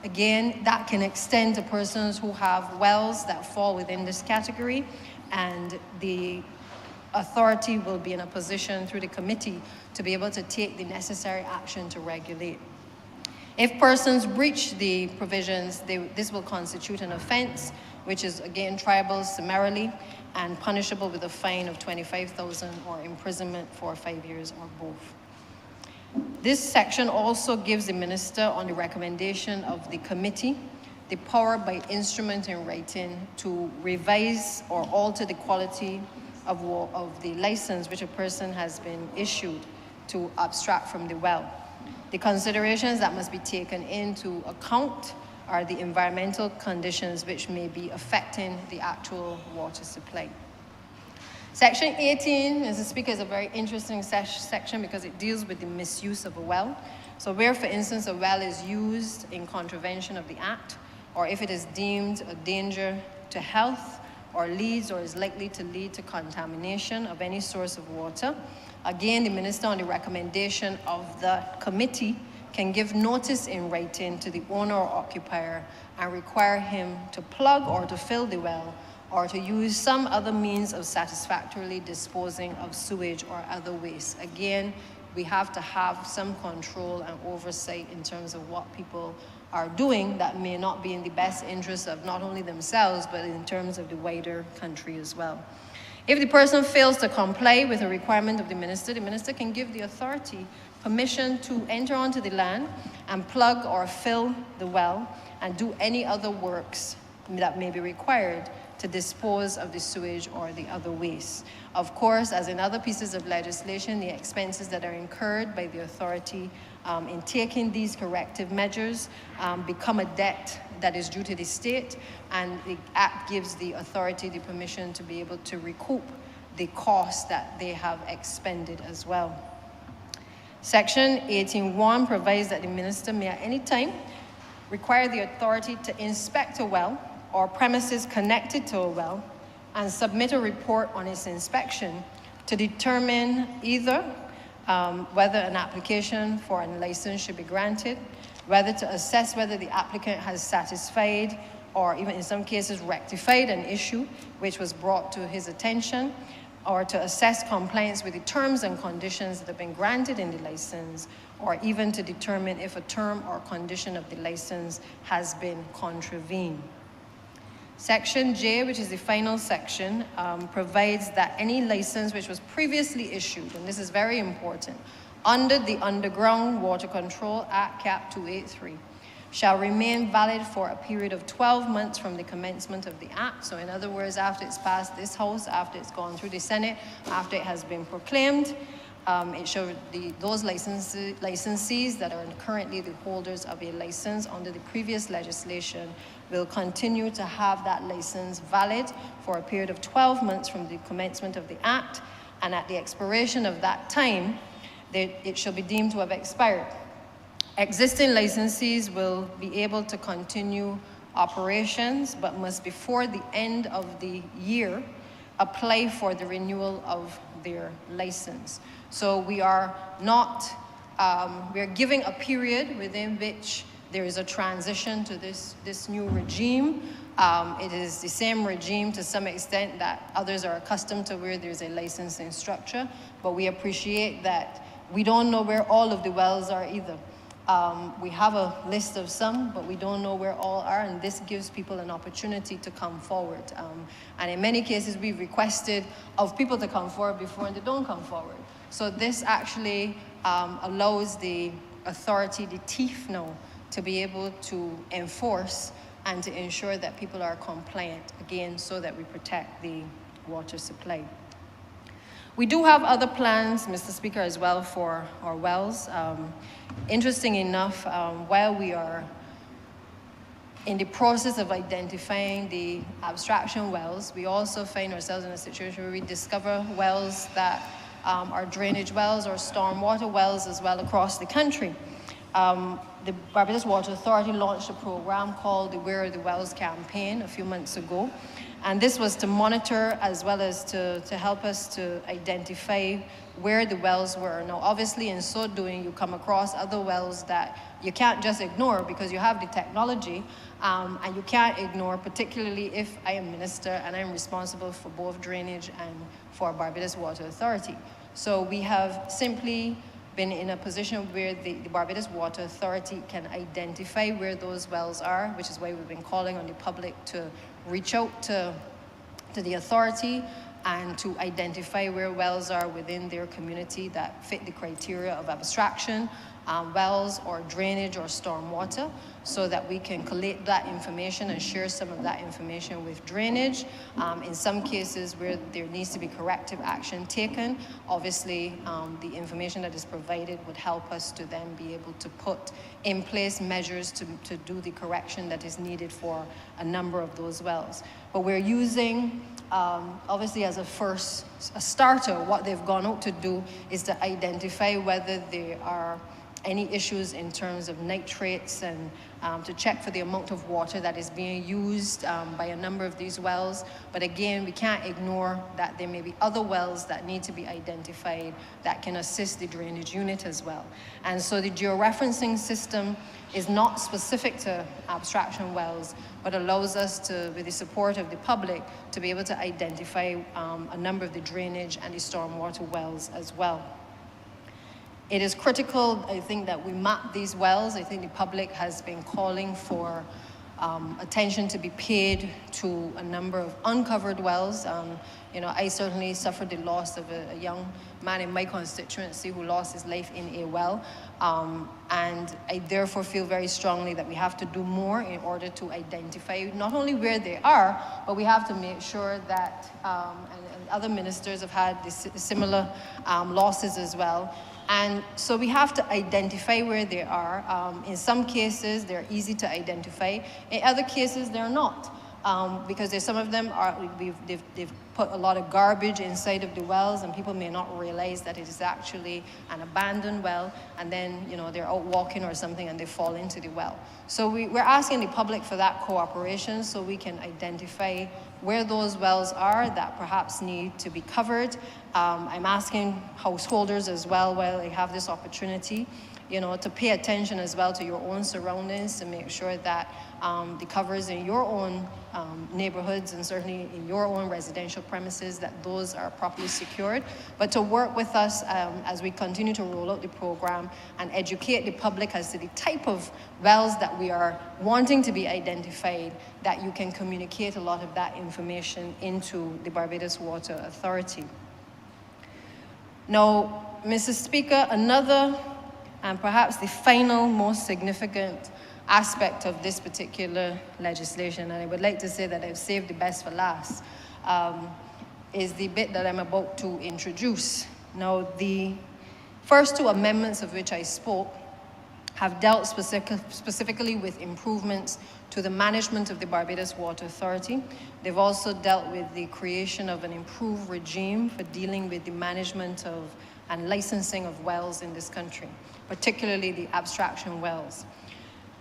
again, that can extend to persons who have wells that fall within this category, and the authority will be in a position through the committee to be able to take the necessary action to regulate. If persons breach the provisions, this will constitute an offense, which is again triable summarily and punishable with a fine of $25,000 or imprisonment for 5 years or both. This section also gives the minister, on the recommendation of the committee, the power by instrument in writing to revise or alter the quality of the license which a person has been issued to abstract from the well. The considerations that must be taken into account are the environmental conditions which may be affecting the actual water supply. Section 18, Mr. Speaker, is a very interesting section because it deals with the misuse of a well. So where, for instance, a well is used in contravention of the Act, or if it is deemed a danger to health, or leads or is likely to lead to contamination of any source of water. Again, the minister, on the recommendation of the committee, can give notice in writing to the owner or occupier and require him to plug or to fill the well or to use some other means of satisfactorily disposing of sewage or other waste. Again, we have to have some control and oversight in terms of what people are doing that may not be in the best interest of not only themselves, but in terms of the wider country as well. If the person fails to comply with a requirement of the minister can give the authority permission to enter onto the land and plug or fill the well and do any other works that may be required to dispose of the sewage or the other waste. Of course, as in other pieces of legislation, the expenses that are incurred by the authority in taking these corrective measures become a debt that is due to the state, and the Act gives the authority the permission to be able to recoup the costs that they have expended as well. Section 18(1) provides that the minister may at any time require the authority to inspect a well or premises connected to a well and submit a report on its inspection to determine either whether an application for a license should be granted, whether to assess whether the applicant has satisfied or even in some cases rectified an issue which was brought to his attention, or to assess compliance with the terms and conditions that have been granted in the license, or even to determine if a term or condition of the license has been contravened. Section J, which is the final section, provides that any license which was previously issued, and this is very important, under the Underground Water Control Act, Cap 283, shall remain valid for a period of 12 months from the commencement of the Act. So in other words, after it's passed this House, after it's gone through the Senate, after it has been proclaimed, It showed those licensees that are currently the holders of a license under the previous legislation will continue to have that license valid for a period of 12 months from the commencement of the Act, and at the expiration of that time, it shall be deemed to have expired. Existing licensees will be able to continue operations, but must before the end of the year apply for the renewal of their license. So we are not, we are giving a period within which there is a transition to this new regime. It is the same regime to some extent that others are accustomed to, where there's a licensing structure, but we appreciate that we don't know where all of the wells are either. We have a list of some, but we don't know where all are, and this gives people an opportunity to come forward. And in many cases, we've requested of people to come forward before, and they don't come forward. So this actually allows the authority, the teeth now, to be able to enforce and to ensure that people are compliant, again, so that we protect the water supply. We do have other plans, Mr. Speaker, as well for our wells. Interesting enough, while we are in the process of identifying the abstraction wells, we also find ourselves in a situation where we discover wells that are drainage wells or stormwater wells as well across the country. The Barbados Water Authority launched a program called the Where Are the Wells campaign a few months ago. And this was to monitor as well as to help us to identify where the wells were. Now, obviously, in so doing, you come across other wells that you can't just ignore because you have the technology, and you can't ignore, particularly if I am minister and I'm responsible for both drainage and for Barbados Water Authority. So we have simply been in a position where the Barbados Water Authority can identify where those wells are, which is why we've been calling on the public to reach out to the authority and to identify where wells are within their community that fit the criteria of abstraction, wells or drainage or stormwater, so that we can collate that information and share some of that information with drainage. In some cases where there needs to be corrective action taken, obviously the information that is provided would help us to then be able to put in place measures to do the correction that is needed for a number of those wells. But we're using, obviously as a starter, what they've gone out to do is to identify whether there are any issues in terms of nitrates and to check for the amount of water that is being used by a number of these wells. But again, we can't ignore that there may be other wells that need to be identified that can assist the drainage unit as well. And so the georeferencing system is not specific to abstraction wells, but allows us to, with the support of the public, to be able to identify a number of the drainage and the stormwater wells as well. It is critical, I think, that we map these wells. I think the public has been calling for attention to be paid to a number of uncovered wells. You know, I certainly suffered the loss of a young man in my constituency who lost his life in a well. And I therefore feel very strongly that we have to do more in order to identify not only where they are, but we have to make sure that, and other ministers have had similar losses as well. And so we have to identify where they are. In some cases, they're easy to identify. In other cases, they're not. Because there's some of them they've put a lot of garbage inside of the wells, and people may not realize that it is actually an abandoned well, and then, you know, they're out walking or something and they fall into the well. So we're asking the public for that cooperation so we can identify where those wells are that perhaps need to be covered. I'm asking householders as well, while I have this opportunity, you know, to pay attention as well to your own surroundings, to make sure that the covers in your own neighborhoods and certainly in your own residential premises, that those are properly secured. But to work with us as we continue to roll out the program and educate the public as to the type of wells that we are wanting to be identified, that you can communicate a lot of that information into the Barbados Water Authority. Now, Mr. Speaker, another and perhaps the final most significant aspect of this particular legislation, and I would like to say that I've saved the best for last, is the bit that I'm about to introduce. Now, the First two amendments of which I spoke have dealt specifically with improvements to the management of the Barbados Water Authority. They've also dealt with the creation of an improved regime for dealing with the management of and licensing of wells in this country, particularly the abstraction wells.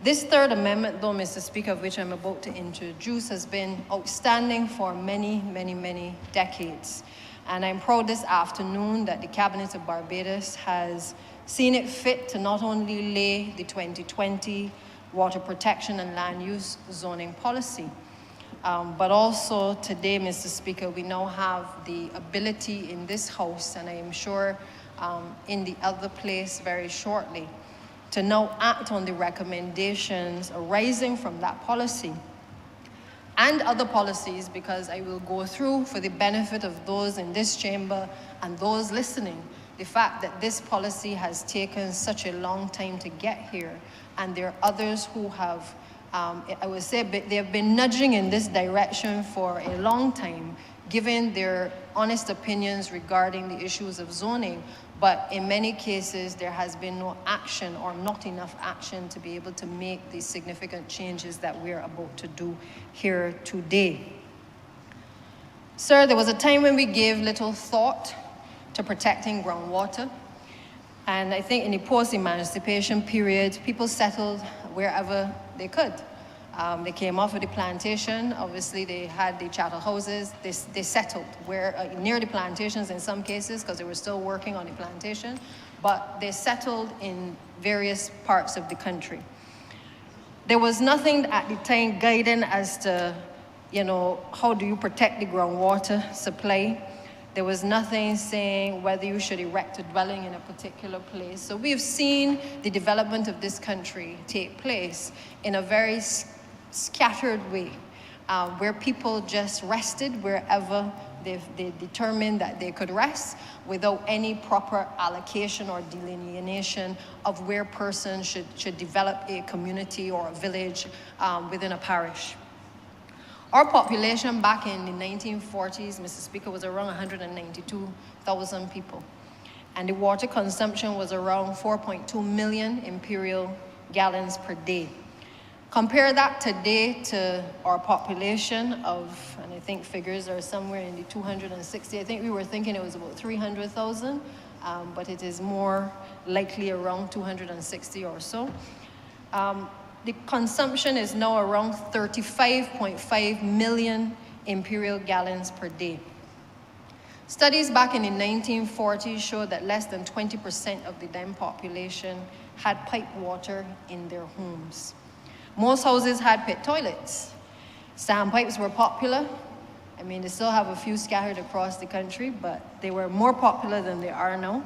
This third amendment, though, Mr. Speaker, of which I'm about to introduce, has been outstanding for many, many, many decades. And I'm proud this afternoon that the Cabinet of Barbados has seen it fit to not only lay the 2020 water protection and land use zoning policy, but also today, Mr. Speaker, we now have the ability in this House, and I am sure in the other place very shortly, to now act on the recommendations arising from that policy and other policies, because I will go through, for the benefit of those in this chamber and those listening, the fact that this policy has taken such a long time to get here, and there are others who have, I would say, they have been nudging in this direction for a long time, giving their honest opinions regarding the issues of zoning, but in many cases there has been no action or not enough action to be able to make the significant changes that we're about to do here today. Sir, there was a time when we gave little thought to protecting groundwater, and I think in the post-emancipation period, people settled wherever they could. They came off of the plantation. Obviously, they had the chattel houses. They settled near the plantations in some cases, because they were still working on the plantation, but they settled in various parts of the country. There was nothing at the time guiding as to, how do you protect the groundwater supply. There was nothing saying whether you should erect a dwelling in a particular place. So we've seen the development of this country take place in a very scattered way, where people just rested wherever they determined that they could rest, without any proper allocation or delineation of where persons should develop a community or a village within a parish. Our population back in the 1940s, Mr. Speaker, was around 192,000 people. And the water consumption was around 4.2 million imperial gallons per day. Compare that today to our population of, and I think figures are somewhere in the 260, I think we were thinking it was about 300,000, but it is more likely around 260 or so. The consumption is now around 35.5 million imperial gallons per day. Studies back in the 1940s showed that less than 20% of the then population had piped water in their homes. Most houses had pit toilets. Standpipes were popular. I mean, they still have a few scattered across the country, but they were more popular than they are now.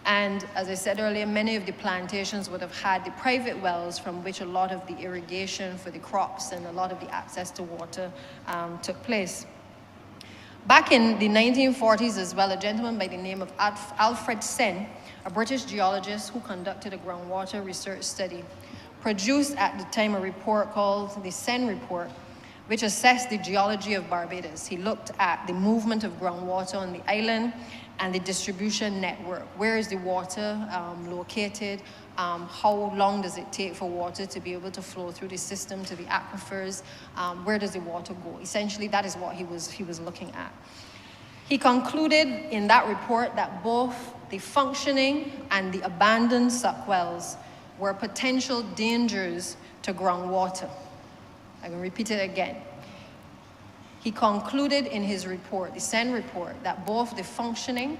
And as I said earlier, many of the plantations would have had the private wells from which a lot of the irrigation for the crops and a lot of the access to water took place. Back in the 1940s as well, a gentleman by the name of Alfred Sen, a British geologist who conducted a groundwater research study, produced at the time a report called the Sen Report, which assessed the geology of Barbados. He looked at the movement of groundwater on the island and the distribution network. Where is the water located? How long does it take for water to be able to flow through the system to the aquifers? Where does the water go? Essentially, that is what he was looking at. He concluded in that report that both the functioning and the abandoned suck wells were potential dangers to groundwater. I can repeat it again. He concluded in his report, the Sen report, that both the functioning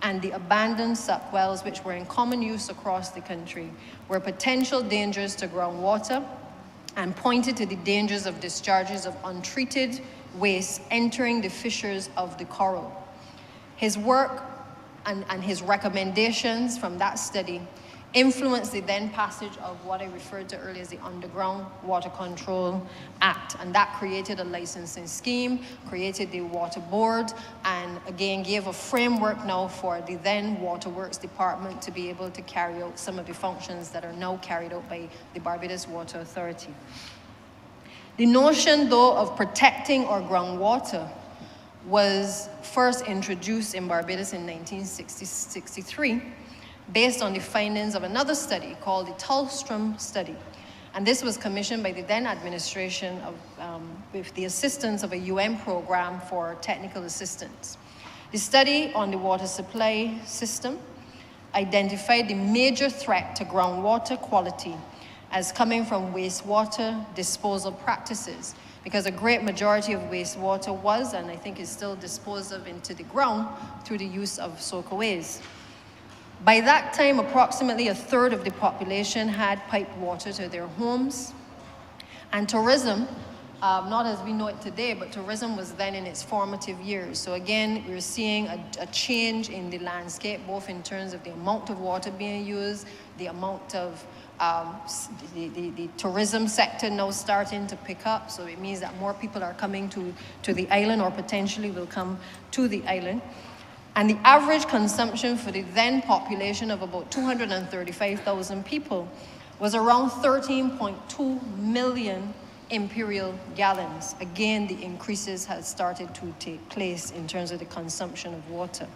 and the abandoned suck wells, which were in common use across the country, were potential dangers to groundwater, and pointed to the dangers of discharges of untreated waste entering the fissures of the coral. His work and his recommendations from that study influenced the then passage of what I referred to earlier as the Underground Water Control Act. And that created a licensing scheme, created the Water Board, and again gave a framework now for the then Waterworks Department to be able to carry out some of the functions that are now carried out by the Barbados Water Authority. The notion, though, of protecting our groundwater was first introduced in Barbados in 1963. based on the findings of another study called the Tolstrom study. And this was commissioned by the then administration with the assistance of a UN program for technical assistance. The study on the water supply system identified the major threat to groundwater quality as coming from wastewater disposal practices, because a great majority of wastewater was, and I think is still, disposed of into the ground through the use of soakaways. By that time, approximately a third of the population had piped water to their homes. And tourism, not as we know it today, but tourism was then in its formative years. So again, we're seeing a change in the landscape, both in terms of the amount of water being used, the amount of the tourism sector now starting to pick up. So it means that more people are coming to the island, or potentially will come to the island. And the average consumption for the then population of about 235,000 people was around 13.2 million imperial gallons. Again, the increases had started to take place in terms of the consumption of water.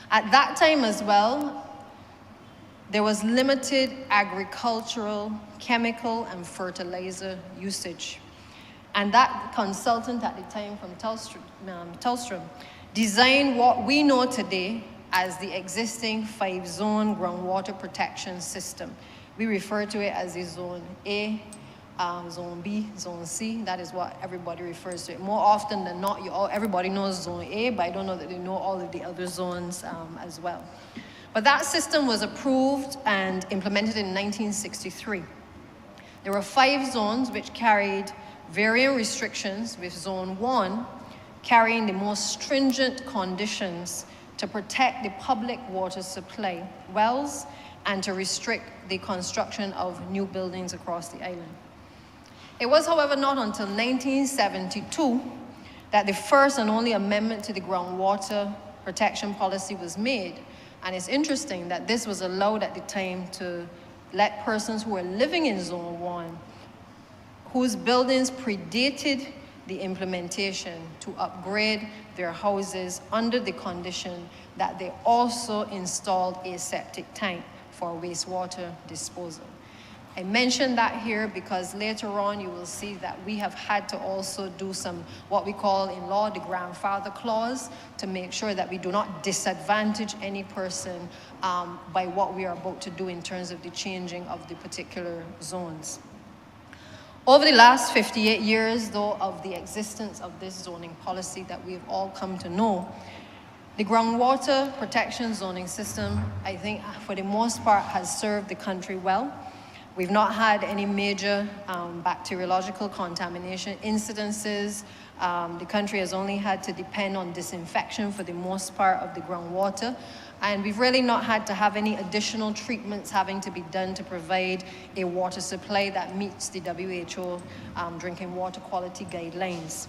At that time as well, there was limited agricultural, chemical, and fertilizer usage. And that consultant at the time from Tolstrom designed what we know today as the existing 5-zone groundwater protection system. We refer to it as the Zone A, Zone B, Zone C. That is what everybody refers to it. More often than not, everybody knows Zone A, but I don't know that they know all of the other zones as well. But that system was approved and implemented in 1963. There were 5 zones which carried varying restrictions, with Zone 1 carrying the most stringent conditions to protect the public water supply wells and to restrict the construction of new buildings across the island. It was, however, not until 1972 that the first and only amendment to the groundwater protection policy was made. And it's interesting that this was allowed at the time to let persons who were living in Zone 1, whose buildings predated the implementation, to upgrade their houses under the condition that they also installed a septic tank for wastewater disposal. I mention that here because later on you will see that we have had to also do some, what we call in law, the grandfather clause, to make sure that we do not disadvantage any person by what we are about to do in terms of the changing of the particular zones. Over the last 58 years, though, of the existence of this zoning policy that we've all come to know, the groundwater protection zoning system, I think, for the most part, has served the country well. We've not had any major bacteriological contamination incidences. The country has only had to depend on disinfection for the most part of the groundwater. And we've really not had to have any additional treatments having to be done to provide a water supply that meets the WHO drinking water quality guidelines.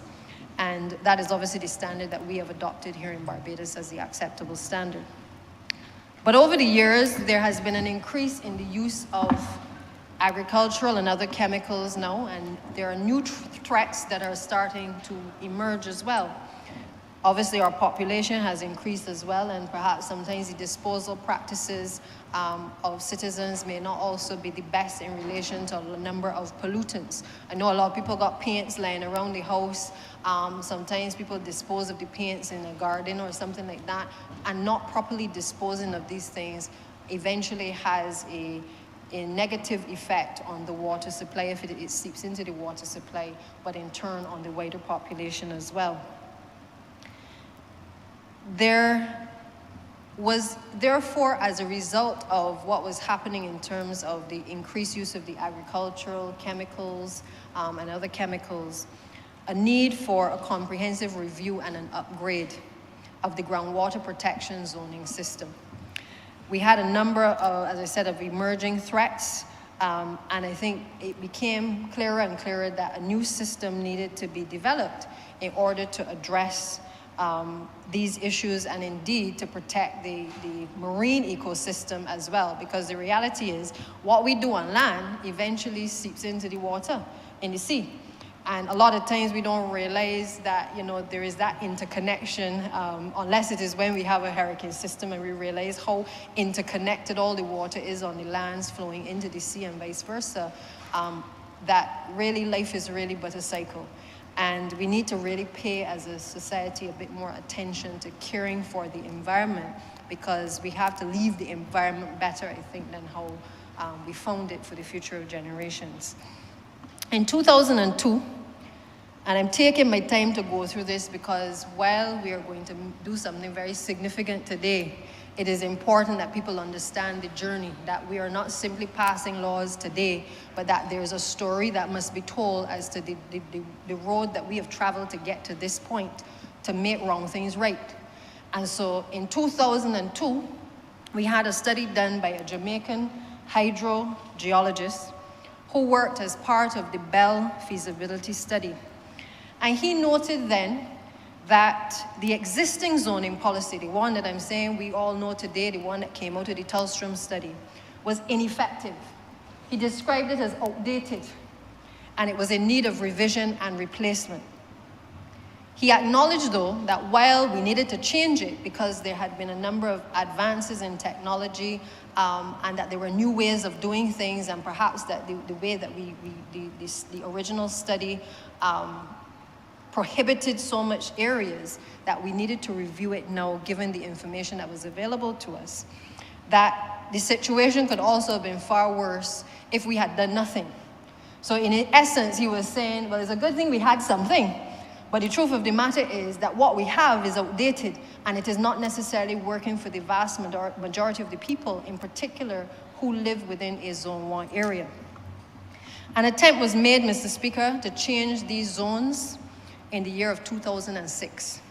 And that is obviously the standard that we have adopted here in Barbados as the acceptable standard. But over the years, there has been an increase in the use of agricultural and other chemicals now, and there are new threats that are starting to emerge as well. Obviously, our population has increased as well, and perhaps sometimes the disposal practices of citizens may not also be the best in relation to the number of pollutants. I know a lot of people got paints lying around the house. Sometimes people dispose of the paints in a garden or something like that, and not properly disposing of these things eventually has a negative effect on the water supply if it seeps into the water supply, but in turn on the wider population as well. There was therefore, as a result of what was happening in terms of the increased use of the agricultural chemicals and other chemicals, a need for a comprehensive review and an upgrade of the groundwater protection zoning system. We had a number of, as I said, of emerging threats, and I think it became clearer and clearer that a new system needed to be developed in order to address these issues and indeed to protect the marine ecosystem as well, because the reality is what we do on land eventually seeps into the water, in the sea. And a lot of times we don't realize that, there is that interconnection, unless it is when we have a hurricane system and we realize how interconnected all the water is on the lands flowing into the sea and vice versa, that really life is really but a cycle. And we need to really pay as a society a bit more attention to caring for the environment, because we have to leave the environment better, I think, than how we found it for the future of generations. In 2002, and I'm taking my time to go through this because while we are going to do something very significant today, it is important that people understand the journey, that we are not simply passing laws today, but that there's a story that must be told as to the road that we have traveled to get to this point, to make wrong things right. And so in 2002, we had a study done by a Jamaican hydrogeologist who worked as part of the Bell feasibility study. And he noted then that the existing zoning policy, the one that I'm saying we all know today, the one that came out of the Tellstrom study, was ineffective. He described it as outdated, and it was in need of revision and replacement. He acknowledged, though, that while we needed to change it because there had been a number of advances in technology and that there were new ways of doing things, and perhaps that the way that the original study prohibited so much areas that we needed to review it now, given the information that was available to us, that the situation could also have been far worse if we had done nothing. So in essence, he was saying, well, it's a good thing we had something, but the truth of the matter is that what we have is outdated, and it is not necessarily working for the vast majority of the people, in particular, who live within a Zone 1 area. An attempt was made, Mr. Speaker, to change these zones in the year of 2006.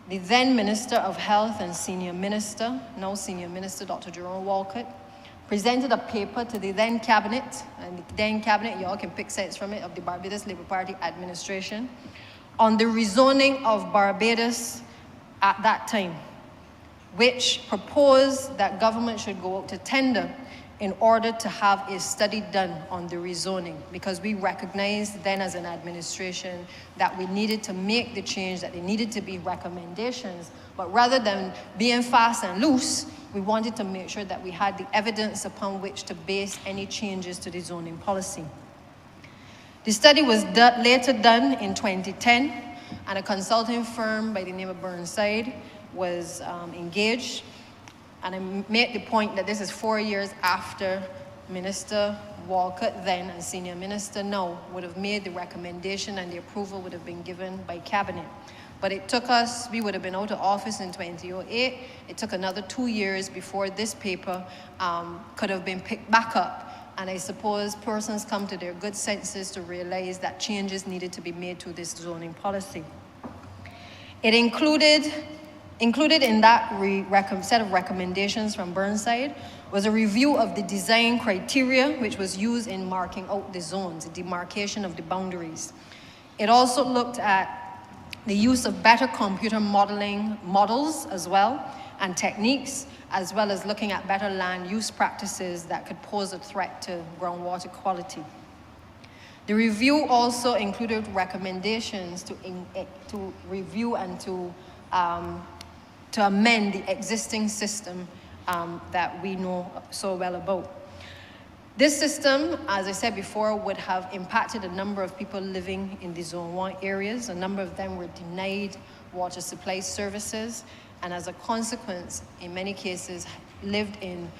The then Minister of Health and Senior Minister, now Senior Minister Dr. Jerome Walcott, presented a paper to the then cabinet, and the then cabinet, y'all can pick sides from it, of the Barbados Labour Party administration, on the rezoning of Barbados at that time, which proposed that government should go out to tender in order to have a study done on the rezoning, because we recognized then as an administration that we needed to make the change, that there needed to be recommendations, but rather than being fast and loose, we wanted to make sure that we had the evidence upon which to base any changes to the zoning policy. The study was later done in 2010, and a consulting firm by the name of Burnside was engaged. And I made the point that this is 4 years after Minister Walcott then and Senior Minister now would have made the recommendation, and the approval would have been given by Cabinet. But it took us, we would have been out of office in 2008. It took another 2 years before this paper could have been picked back up. And I suppose persons come to their good senses to realize that changes needed to be made to this zoning policy. It included in that set of recommendations from Burnside was a review of the design criteria which was used in marking out the zones, the demarcation of the boundaries. It also looked at the use of better computer modeling models as well, and techniques, as well as looking at better land use practices that could pose a threat to groundwater quality. The review also included recommendations to review and to amend the existing system that we know so well about. This system, as I said before, would have impacted a number of people living in the Zone 1 areas. A number of them were denied water supply services, and as a consequence, in many cases, lived in,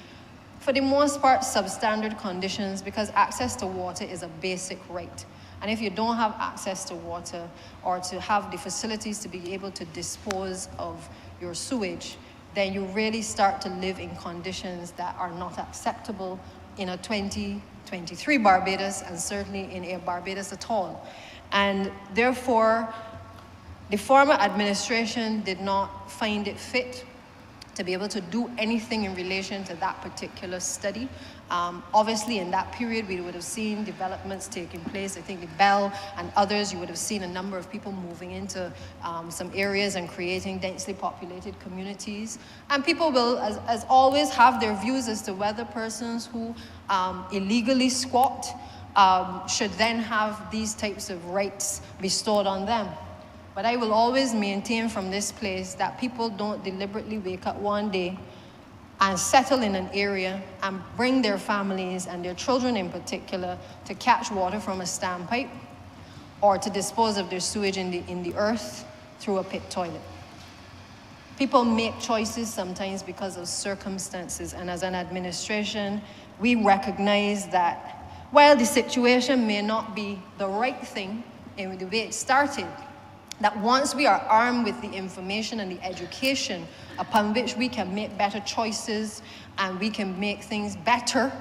for the most part, substandard conditions, because access to water is a basic right. And if you don't have access to water, or to have the facilities to be able to dispose of your sewage, then you really start to live in conditions that are not acceptable in a 2023 Barbados, and certainly in a Barbados at all. And therefore, the former administration did not find it fit to be able to do anything in relation to that particular study. Obviously, in that period, we would have seen developments taking place. I think the Bell and others, you would have seen a number of people moving into some areas and creating densely populated communities. And people will, as always, have their views as to whether persons who illegally squat should then have these types of rights bestowed on them. But I will always maintain from this place that people don't deliberately wake up one day and settle in an area and bring their families and their children in particular to catch water from a standpipe or to dispose of their sewage in the earth through a pit toilet. People make choices sometimes because of circumstances, and as an administration, we recognize that while the situation may not be the right thing in the way it started, that once we are armed with the information and the education upon which we can make better choices and we can make things better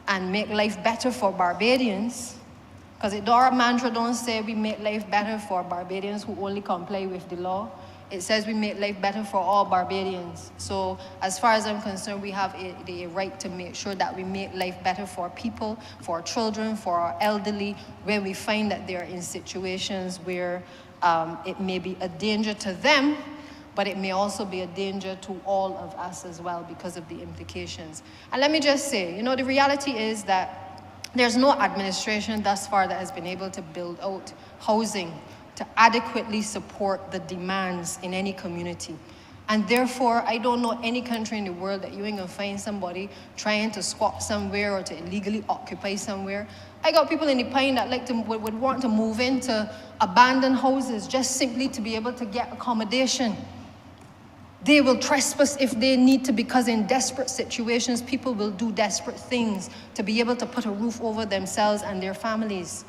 and make life better for Barbadians, because our mantra don't say we make life better for Barbadians who only comply with the law. It says we make life better for all Barbadians. So as far as I'm concerned, we have the right to make sure that we make life better for people, for our children, for our elderly, when we find that they are in situations where it may be a danger to them, but it may also be a danger to all of us as well because of the implications. And let me just say, you know, the reality is that there's no administration thus far that has been able to build out housing to adequately support the demands in any community. And therefore, I don't know any country in the world that you ain't gonna find somebody trying to squat somewhere or to illegally occupy somewhere. I got people in the Pine that would want to move into abandoned houses just simply to be able to get accommodation. They will trespass if they need to, because in desperate situations, people will do desperate things to be able to put a roof over themselves and their families.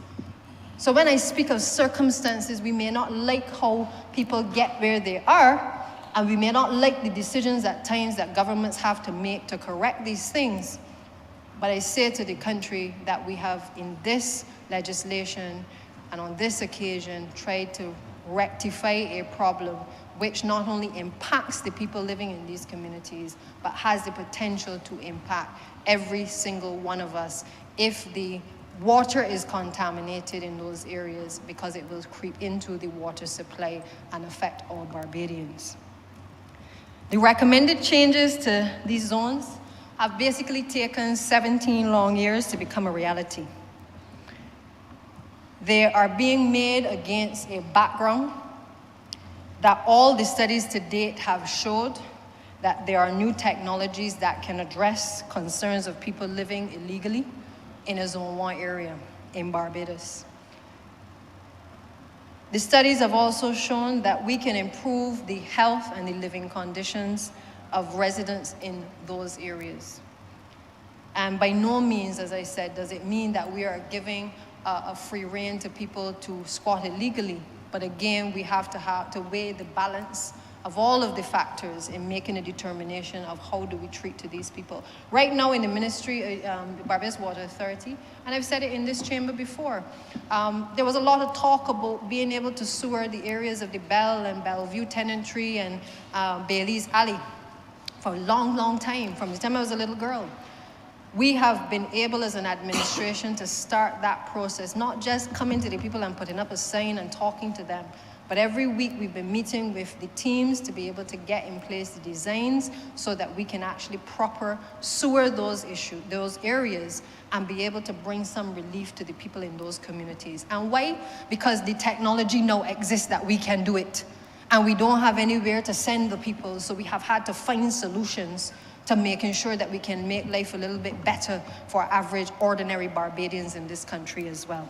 So when I speak of circumstances, we may not like how people get where they are, and we may not like the decisions at times that governments have to make to correct these things. But I say to the country that we have in this legislation and on this occasion tried to rectify a problem which not only impacts the people living in these communities, but has the potential to impact every single one of us if the water is contaminated in those areas, because it will creep into the water supply and affect all Barbadians. The recommended changes to these zones have basically taken 17 long years to become a reality. They are being made against a background that all the studies to date have showed that there are new technologies that can address concerns of people living illegally in a Zone 1 area in Barbados. The studies have also shown that we can improve the health and the living conditions of residents in those areas. And by no means, as I said, does it mean that we are giving a free rein to people to squat illegally. But again, we have to weigh the balance of all of the factors in making a determination of how do we treat to these people. Right now in the ministry, the Barbados Water Authority, and I've said it in this chamber before, there was a lot of talk about being able to sewer the areas of the Bell and Bellevue Tenantry and Bailey's Alley for a long, long time, from the time I was a little girl. We have been able as an administration to start that process, not just coming to the people and putting up a sign and talking to them, but every week we've been meeting with the teams to be able to get in place the designs so that we can actually proper sewer those areas and be able to bring some relief to the people in those communities. And why? Because the technology now exists that we can do it. And we don't have anywhere to send the people, so we have had to find solutions to making sure that we can make life a little bit better for average, ordinary Barbadians in this country as well.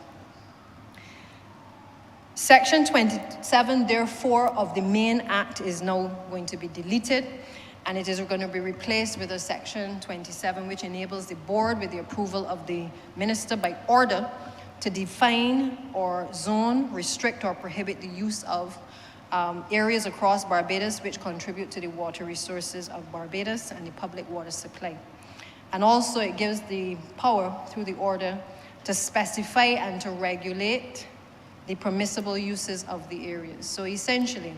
Section 27, therefore, of the main act is now going to be deleted, and it is going to be replaced with a section 27, which enables the board, with the approval of the minister by order, to define or zone, restrict, or prohibit the use of areas across Barbados which contribute to the water resources of Barbados and the public water supply. And also it gives the power through the order to specify and to regulate the permissible uses of the areas. So essentially,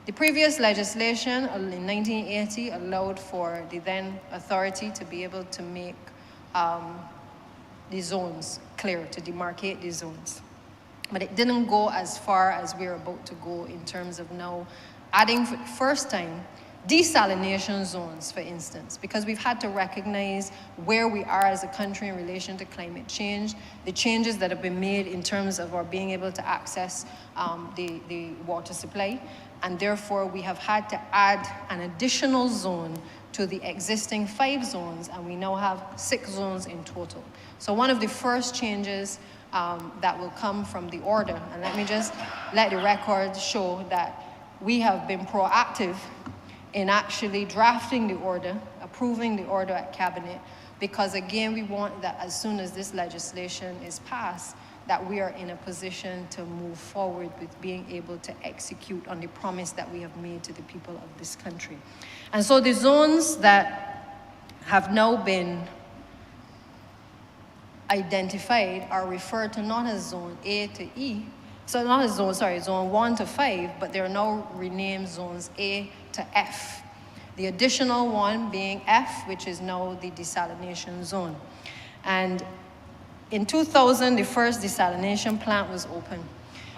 the previous legislation in 1980 allowed for the then authority to be able to make the zones clear, to demarcate the zones. But it didn't go as far as we're about to go in terms of now adding for the first time desalination zones, for instance, because we've had to recognize where we are as a country in relation to climate change, the changes that have been made in terms of our being able to access the water supply, and therefore we have had to add an additional zone to the existing 5 zones, and we now have 6 zones in total. So one of the first changes that will come from the order, and let me just let the record show that we have been proactive in actually drafting the order, approving the order at Cabinet, because again, we want that as soon as this legislation is passed, that we are in a position to move forward with being able to execute on the promise that we have made to the people of this country. And so the zones that have now been identified are referred to not as Zone A to E, so not as Zone 1 to 5, but they're now renamed Zones A to F. The additional one being F, which is now the desalination zone. And in 2000, the first desalination plant was opened,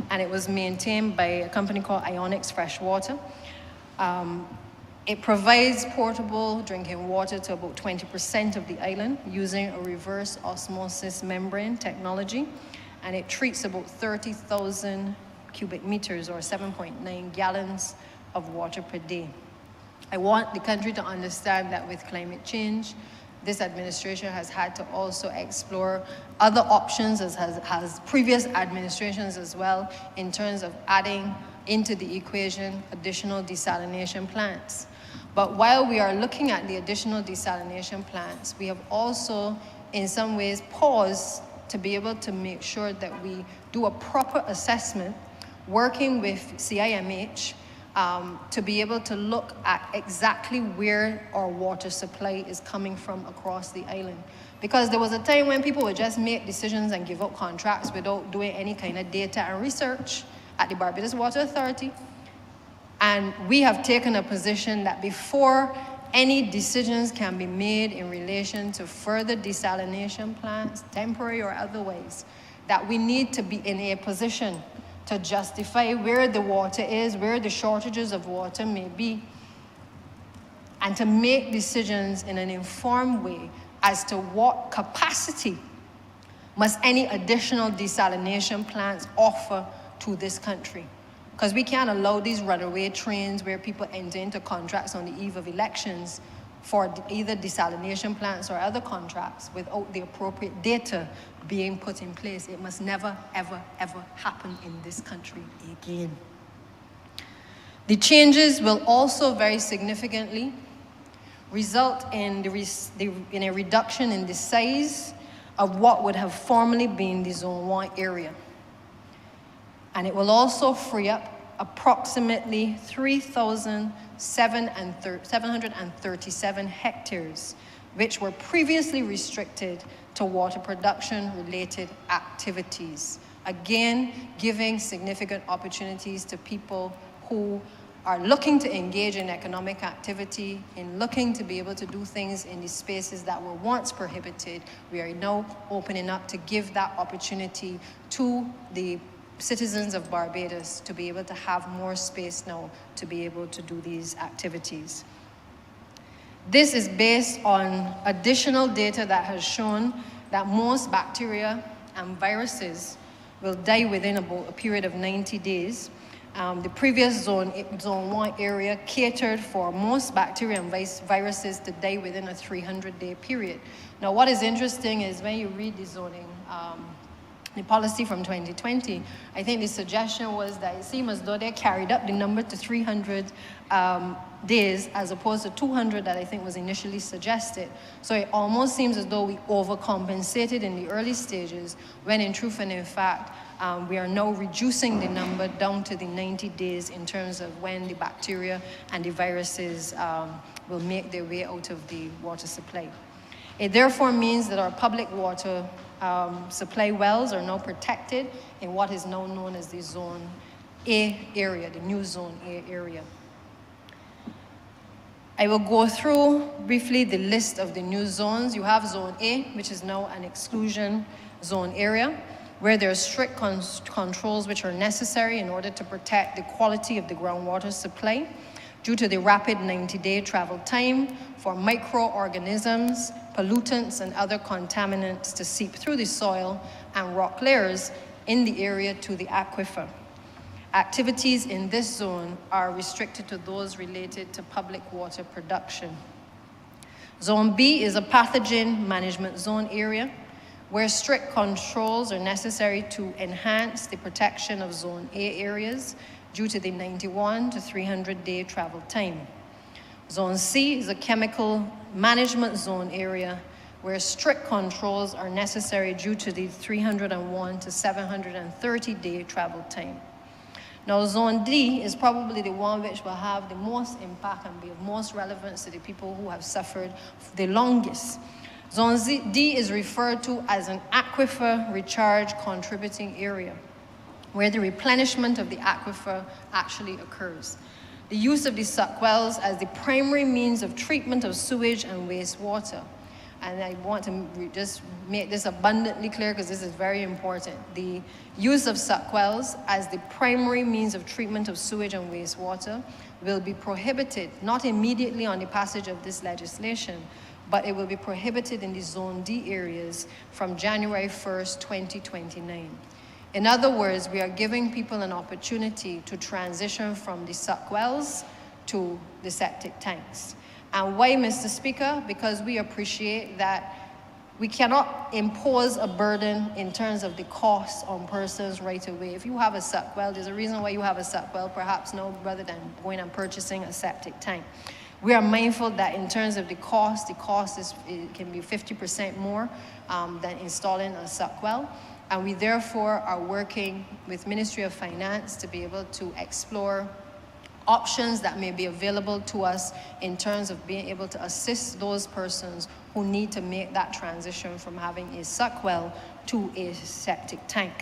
and it was maintained by a company called Ionics Freshwater. It provides portable drinking water to about 20% of the island using a reverse osmosis membrane technology, and it treats about 30,000 cubic meters or 7.9 gallons of water per day. I want the country to understand that with climate change, this administration has had to also explore other options, as has previous administrations as well, in terms of adding into the equation additional desalination plants. But while we are looking at the additional desalination plants, we have also, in some ways, paused to be able to make sure that we do a proper assessment, working with CIMH, to be able to look at exactly where our water supply is coming from across the island. Because there was a time when people would just make decisions and give out contracts without doing any kind of data and research at the Barbados Water Authority. And we have taken a position that before any decisions can be made in relation to further desalination plants, temporary or otherwise, that we need to be in a position to justify where the water is, where the shortages of water may be, and to make decisions in an informed way as to what capacity must any additional desalination plants offer to this country. Because we can't allow these runaway trains where people enter into contracts on the eve of elections for either desalination plants or other contracts without the appropriate data being put in place. It must never, ever, ever happen in this country again. The changes will also very significantly result in a reduction in the size of what would have formerly been the Zone 1 area. And it will also free up approximately 3,737 hectares, which were previously restricted to water production-related activities. Again, giving significant opportunities to people who are looking to engage in economic activity, in looking to be able to do things in the spaces that were once prohibited. We are now opening up to give that opportunity to the citizens of Barbados to be able to have more space now to be able to do these activities. This is based on additional data that has shown that most bacteria and viruses will die within about a period of 90 days. The previous Zone 1 area catered for most bacteria and viruses to die within a 300-day period. Now, what is interesting is when you read the zoning, the policy from 2020, I think the suggestion was that it seemed as though they carried up the number to 300 days as opposed to 200 that I think was initially suggested. So it almost seems as though we overcompensated in the early stages, when in truth and in fact, we are now reducing the number down to the 90 days in terms of when the bacteria and the viruses will make their way out of the water supply. It therefore means that our public water supply wells are now protected in what is now known as the Zone A area, the new Zone A area. I will go through briefly the list of the new zones. You have Zone A, which is now an exclusion zone area, where there are strict controls which are necessary in order to protect the quality of the groundwater supply. due to the rapid 90-day travel time for microorganisms, pollutants, and other contaminants to seep through the soil and rock layers in the area to the aquifer. Activities in this zone are restricted to those related to public water production. Zone B is a pathogen management zone area where strict controls are necessary to enhance the protection of Zone A areas due to the 91 to 300-day travel time. Zone C is a chemical management zone area where strict controls are necessary due to the 301 to 730-day travel time. Now, Zone D is probably the one which will have the most impact and be of most relevance to the people who have suffered the longest. Zone D is referred to as an aquifer recharge contributing area, where the replenishment of the aquifer actually occurs. The use of the suck wells as the primary means of treatment of sewage and wastewater. And I want to just make this abundantly clear because this is very important. The use of suck wells as the primary means of treatment of sewage and wastewater will be prohibited, not immediately on the passage of this legislation, but it will be prohibited in the Zone D areas from January 1st, 2029. In other words, we are giving people an opportunity to transition from the suck wells to the septic tanks. And why, Mr. Speaker? Because we appreciate that we cannot impose a burden in terms of the cost on persons right away. If you have a suck well, there's a reason why you have a suck well, perhaps no, rather than going and purchasing a septic tank. We are mindful that in terms of the cost it can be 50% more than installing a suck well. And we therefore are working with Ministry of Finance to be able to explore options that may be available to us in terms of being able to assist those persons who need to make that transition from having a suck well to a septic tank.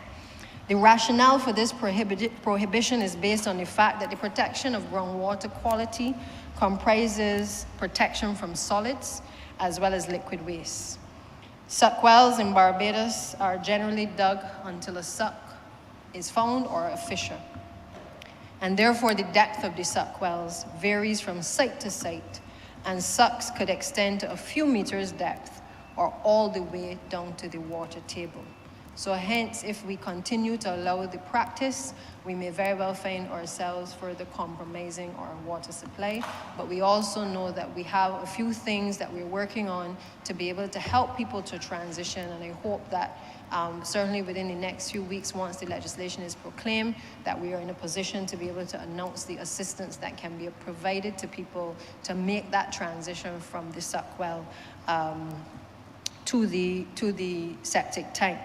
The rationale for this prohibition is based on the fact that the protection of groundwater quality comprises protection from solids as well as liquid waste. Suck wells in Barbados are generally dug until a suck is found or a fissure. And therefore the depth of the suck wells varies from site to site, and sucks could extend to a few meters depth or all the way down to the water table. So hence, if we continue to allow the practice, we may very well find ourselves further compromising our water supply. But we also know that we have a few things that we're working on to be able to help people to transition, and I hope that certainly within the next few weeks, once the legislation is proclaimed, that we are in a position to be able to announce the assistance that can be provided to people to make that transition from the suck well to the septic tank.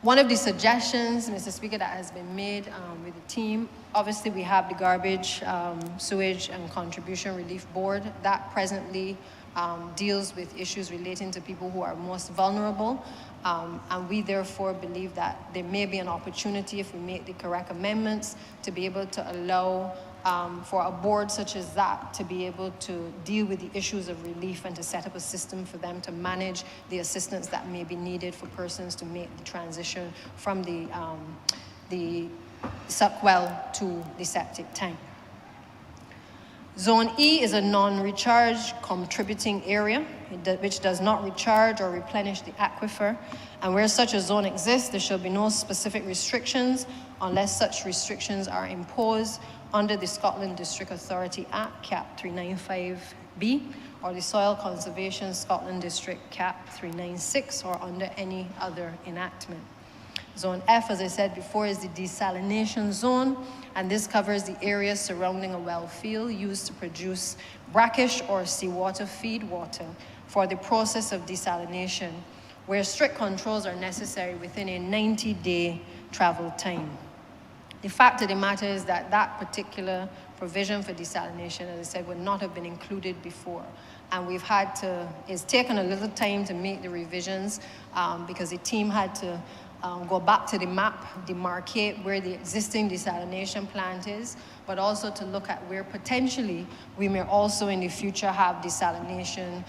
One of the suggestions, Mr. Speaker, that has been made with the team, obviously we have the Garbage, Sewage and Contribution Relief Board that presently deals with issues relating to people who are most vulnerable. And we therefore believe that there may be an opportunity, if we make the correct amendments, to be able to allow for a board such as that to be able to deal with the issues of relief and to set up a system for them to manage the assistance that may be needed for persons to make the transition from the suck well to the septic tank. Zone E is a non-recharge contributing area which does not recharge or replenish the aquifer. And where such a zone exists, there shall be no specific restrictions unless such restrictions are imposed under the Scotland District Authority Act, Cap 395B, or the Soil Conservation Scotland District Cap 396, or under any other enactment. Zone F, as I said before, is the desalination zone, and this covers the area surrounding a well field used to produce brackish or seawater feed water for the process of desalination, where strict controls are necessary within a 90-day travel time. The fact of the matter is that that particular provision for desalination, as I said, would not have been included before. And we've had to, it's taken a little time to make the revisions because the team had to go back to the map, demarcate where the existing desalination plant is, but also to look at where potentially we may also in the future have desalination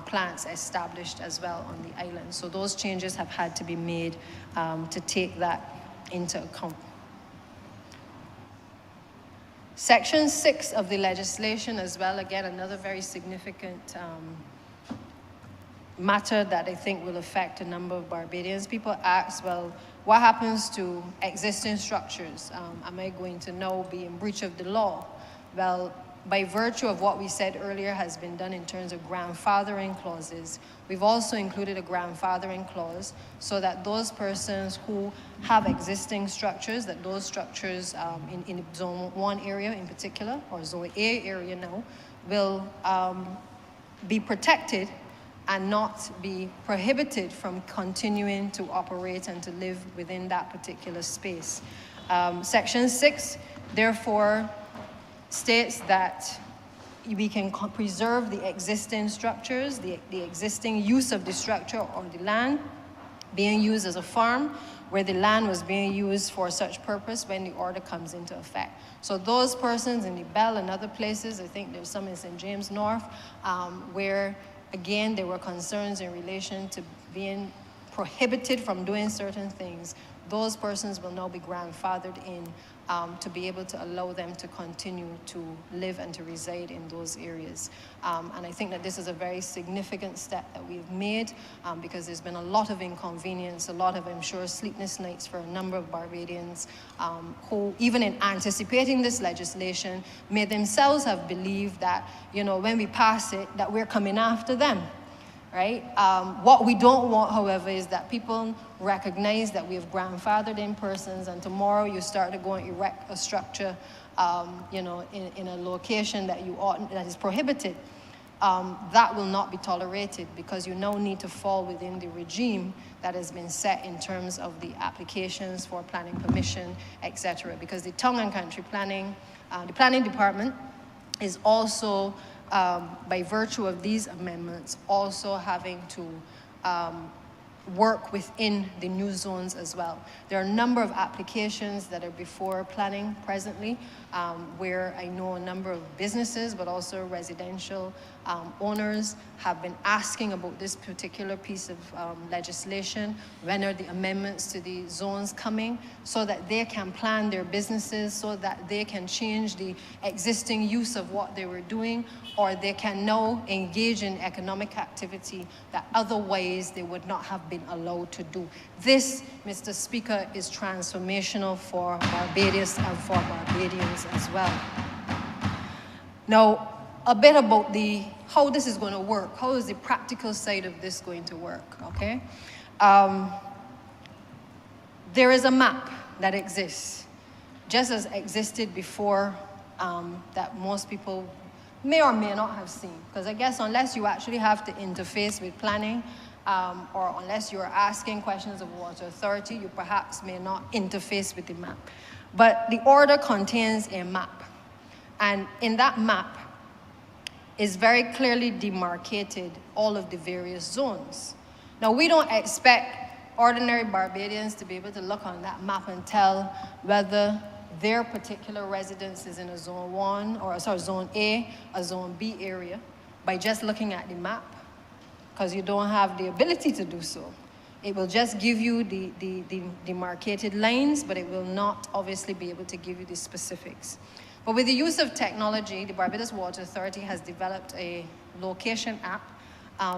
plants established as well on the island. So those changes have had to be made to take that into account. Section 6 of the legislation as well, again, another very significant matter that I think will affect a number of Barbadians. People ask, well, what happens to existing structures? Am I going to now be in breach of the law? Well, by virtue of what we said earlier has been done in terms of grandfathering clauses, we've also included a grandfathering clause so that those persons who have existing structures, that those structures in Zone 1 area in particular, or Zone A area now, will be protected and not be prohibited from continuing to operate and to live within that particular space. Section 6, therefore, states that we can preserve the existing structures, the existing use of the structure or the land being used as a farm, where the land was being used for such purpose when the order comes into effect. So those persons in the Bell and other places, I think there's some in St. James North, where again, there were concerns in relation to being prohibited from doing certain things. Those persons will now be grandfathered in to be able to allow them to continue to live and to reside in those areas. And I think that this is a very significant step that we've made because there's been a lot of inconvenience, a lot of, I'm sure, sleepless nights for a number of Barbadians who, even in anticipating this legislation, may themselves have believed that, you know, when we pass it, that we're coming after them. Right? What we don't want, however, is that people recognize that we have grandfathered in persons, and tomorrow you start to go and erect a structure, you know, in a location that that is prohibited. That will not be tolerated because you now need to fall within the regime that has been set in terms of the applications for planning permission, etc. Because the Tongue and Country Planning, the Planning Department is also by virtue of these amendments, also having to work within the new zones as well. There are a number of applications that are before planning presently, where I know a number of businesses, but also residential owners have been asking about this particular piece of legislation. When are the amendments to the zones coming, so that they can plan their businesses, so that they can change the existing use of what they were doing, or they can now engage in economic activity that otherwise they would not have been allowed to do. This, Mr. Speaker, is transformational for Barbados and for Barbadians as well. Now, a bit about how this is going to work. How is the practical side of this going to work, okay? There is a map that exists, just as existed before, that most people may or may not have seen. Because I guess unless you actually have to interface with planning, or unless you're asking questions of Water Authority, you perhaps may not interface with the map. But the order contains a map. And in that map is very clearly demarcated all of the various zones. Now, we don't expect ordinary Barbadians to be able to look on that map and tell whether their particular residence is in a Zone 1, or sorry, Zone A, a Zone B area, by just looking at the map, because you don't have the ability to do so. It will just give you the demarcated lines, but it will not obviously be able to give you the specifics. But with the use of technology, the Barbados Water Authority has developed a location app,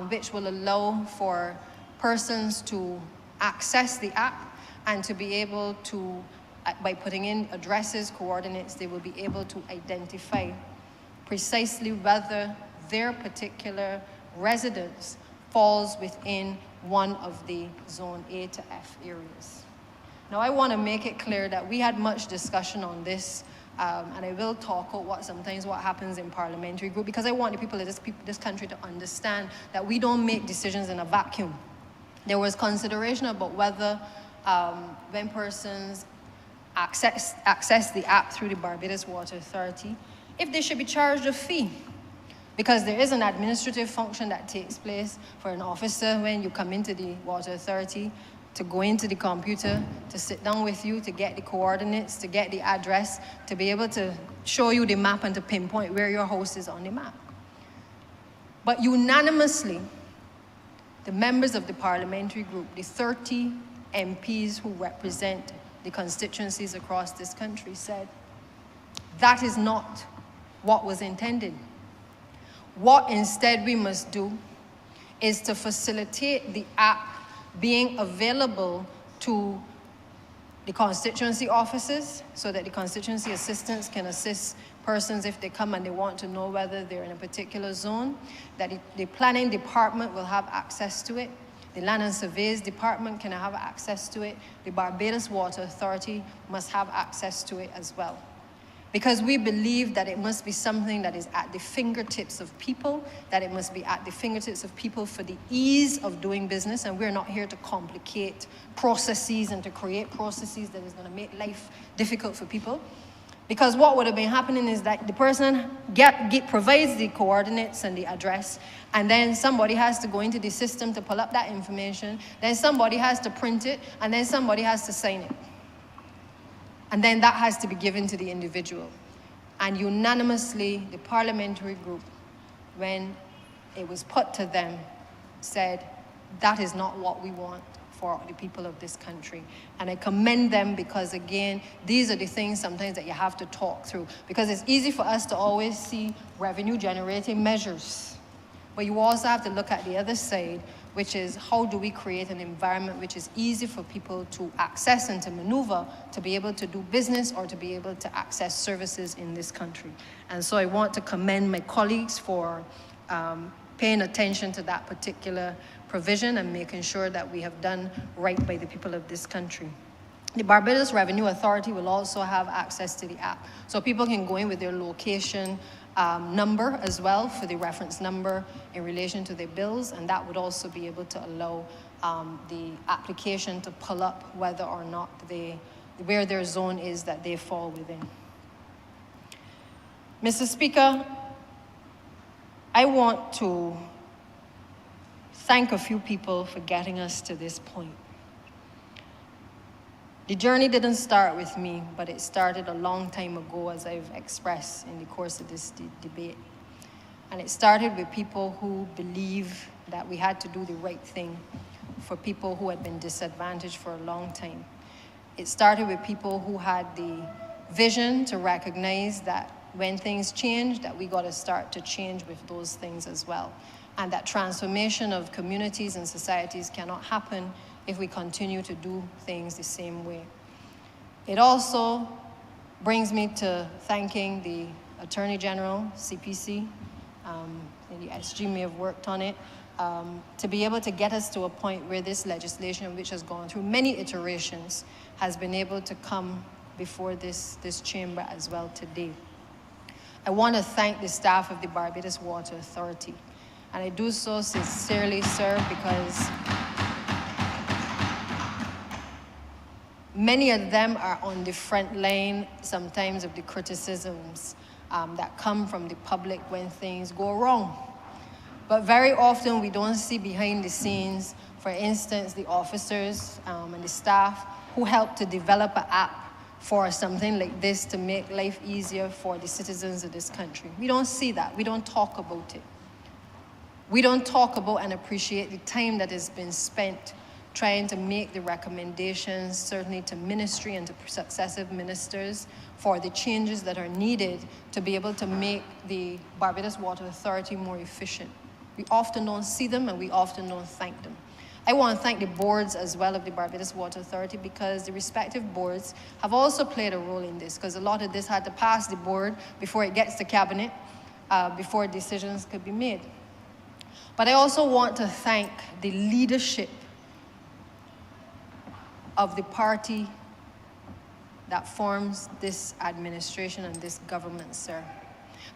which will allow for persons to access the app and to be able to, by putting in addresses, coordinates, they will be able to identify precisely whether their particular residence falls within one of the Zone A to F areas. Now, I want to make it clear that we had much discussion on this, and I will talk about sometimes what happens in parliamentary group, because I want the people of this country to understand that we don't make decisions in a vacuum. There was consideration about whether when persons access the app through the Barbados Water Authority, if they should be charged a fee. Because there is an administrative function that takes place for an officer when you come into the Water Authority to go into the computer, to sit down with you, to get the coordinates, to get the address, to be able to show you the map and to pinpoint where your house is on the map. But unanimously, the members of the parliamentary group, the 30 MPs who represent the constituencies across this country, said That is not what was intended. What instead we must do is to facilitate the app being available to the constituency offices so that the constituency assistants can assist persons if they come and they want to know whether they're in a particular zone, that the planning department will have access to it, the land and surveys department can have access to it, the Barbados Water Authority must have access to it as well. Because we believe that it must be something that is at the fingertips of people, that it must be at the fingertips of people for the ease of doing business, and we're not here to complicate processes and to create processes that is going to make life difficult for people. Because what would have been happening is that the person provides the coordinates and the address, and then somebody has to go into the system to pull up that information, then somebody has to print it, and then somebody has to sign it. And then that has to be given to the individual. And unanimously, the parliamentary group, when it was put to them, said, that is not what we want for the people of this country. And I commend them because, again, these are the things sometimes that you have to talk through. Because it's easy for us to always see revenue-generating measures. But you also have to look at the other side, which is how do we create an environment which is easy for people to access and to maneuver to be able to do business or to be able to access services in this country. And so I want to commend my colleagues for paying attention to that particular provision and making sure that we have done right by the people of this country. The Barbados Revenue Authority will also have access to the app. So people can go in with their location number as well for the reference number in relation to their bills, and that would also be able to allow the application to pull up whether or not where their zone is that they fall within. Mr. Speaker, I want to thank a few people for getting us to this point. The journey didn't start with me, but it started a long time ago, as I've expressed in the course of this debate. And it started with people who believe that we had to do the right thing for people who had been disadvantaged for a long time. It started with people who had the vision to recognize that when things change, that we got to start to change with those things as well. And that transformation of communities and societies cannot happen if we continue to do things the same way. It also brings me to thanking the Attorney General, CPC, and the SG may have worked on it, to be able to get us to a point where this legislation, which has gone through many iterations, has been able to come before this chamber as well today. I want to thank the staff of the Barbados Water Authority. And I do so sincerely, sir, because many of them are on the front line sometimes of the criticisms that come from the public when things go wrong. But very often we don't see behind the scenes, for instance, the officers and the staff who help to develop an app for something like this to make life easier for the citizens of this country. We don't see that. We don't talk about it. We don't talk about and appreciate the time that has been spent trying to make the recommendations, certainly to ministry and to successive ministers, for the changes that are needed to be able to make the Barbados Water Authority more efficient. We often don't see them and we often don't thank them. I want to thank the boards as well of the Barbados Water Authority, because the respective boards have also played a role in this, because a lot of this had to pass the board before it gets to cabinet, before decisions could be made. But I also want to thank the leadership of the party that forms this administration and this government, sir.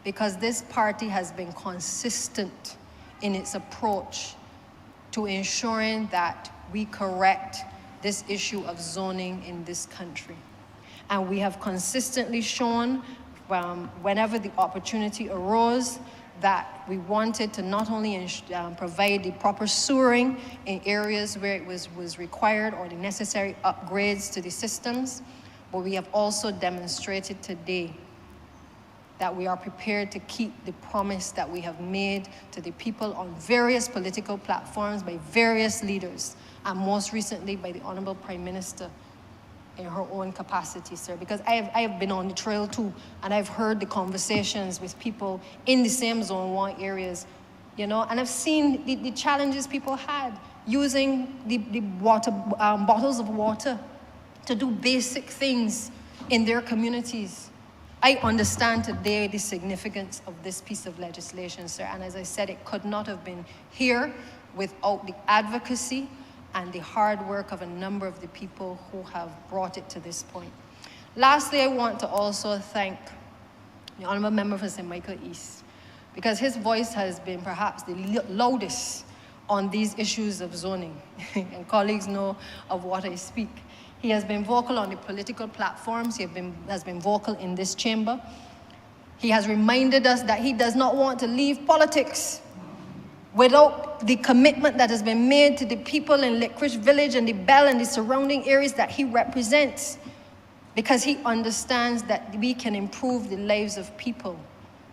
Because this party has been consistent in its approach to ensuring that we correct this issue of zoning in this country. And we have consistently shown, whenever the opportunity arose, that we wanted to not only provide the proper sewering in areas where it was required or the necessary upgrades to the systems, but we have also demonstrated today that we are prepared to keep the promise that we have made to the people on various political platforms by various leaders, and most recently by the Honourable Prime Minister, in her own capacity, sir, because I have been on the trail too, and I've heard the conversations with people in the same Zone 1 areas, you know, and I've seen the challenges people had using the water, bottles of water to do basic things in their communities. I understand today the significance of this piece of legislation, sir, and as I said, it could not have been here without the advocacy and the hard work of a number of the people who have brought it to this point. Lastly, I want to also thank the Honourable Member for St. Michael East, because his voice has been perhaps the loudest on these issues of zoning, and colleagues know of what I speak. He has been vocal on the political platforms, has been vocal in this chamber. He has reminded us that he does not want to leave politics without the commitment that has been made to the people in Licorice Village and the Bell and the surrounding areas that he represents, because he understands that we can improve the lives of people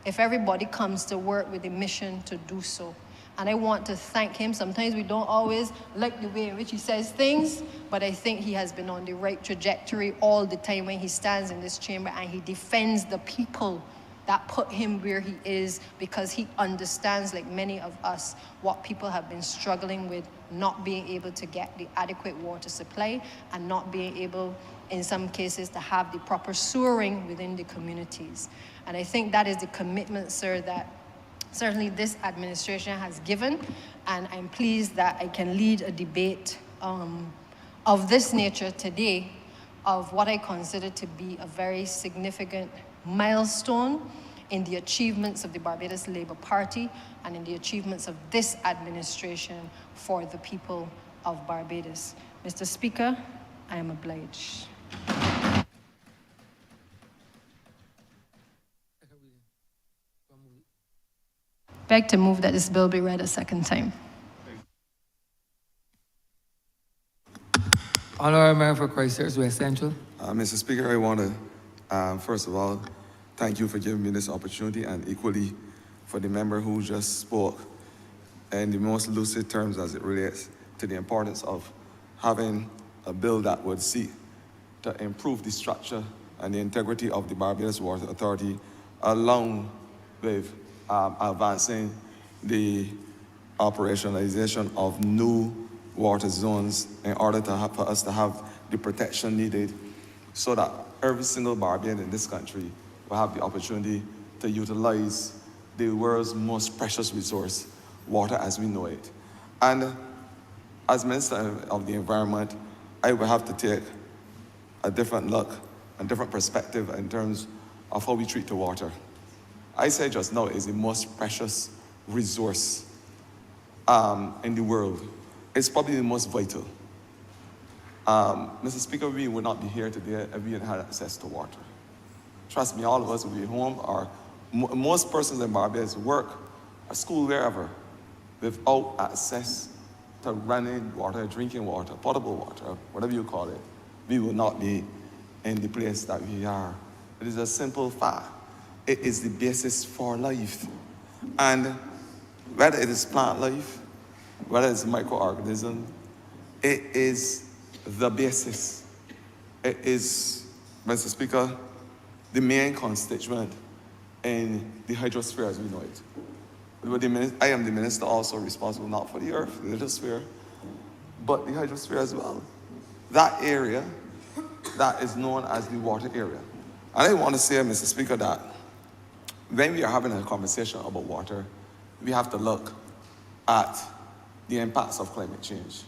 if everybody comes to work with a mission to do so. And I want to thank him. Sometimes we don't always like the way in which he says things, but I think he has been on the right trajectory all the time when he stands in this chamber and he defends the people that put him where he is, because he understands, like many of us, what people have been struggling with, not being able to get the adequate water supply and not being able, in some cases, to have the proper sewering within the communities. And I think that is the commitment, sir, that certainly this administration has given, and I'm pleased that I can lead a debate of this nature today, of what I consider to be a very significant milestone in the achievements of the Barbados Labour Party and in the achievements of this administration for the people of Barbados. Mr. Speaker, I am obliged. Beg to move that this bill be read a second time. Honourable Member for Christchurch West Central. Mr. Speaker, I want to, first of all, thank you for giving me this opportunity, and equally for the member who just spoke in the most lucid terms as it relates to the importance of having a bill that would seek to improve the structure and the integrity of the Barbados Water Authority, along with advancing the operationalization of new water zones in order for us to have the protection needed so that every single Barbadian in this country will have the opportunity to utilize the world's most precious resource, water as we know it. And as Minister of the Environment, I will have to take a different look, a different perspective in terms of how we treat the water. I said just now is the most precious resource in the world. It's probably the most vital. Mr. Speaker, we would not be here today if we didn't have access to water. Trust me, all of us would be home, or most persons in Barbados work or school wherever without access to running water, drinking water, potable water, whatever you call it. We will not be in the place that we are. It is a simple fact. It is the basis for life. And whether it is plant life, whether it's microorganism, it is the basis. It is, Mr. Speaker, the main constituent in the hydrosphere as we know it. I am the minister also responsible not for the earth, the hydrosphere, but the hydrosphere as well. That area that is known as the water area. And I want to say, Mr. Speaker, that when we are having a conversation about water, we have to look at the impacts of climate change.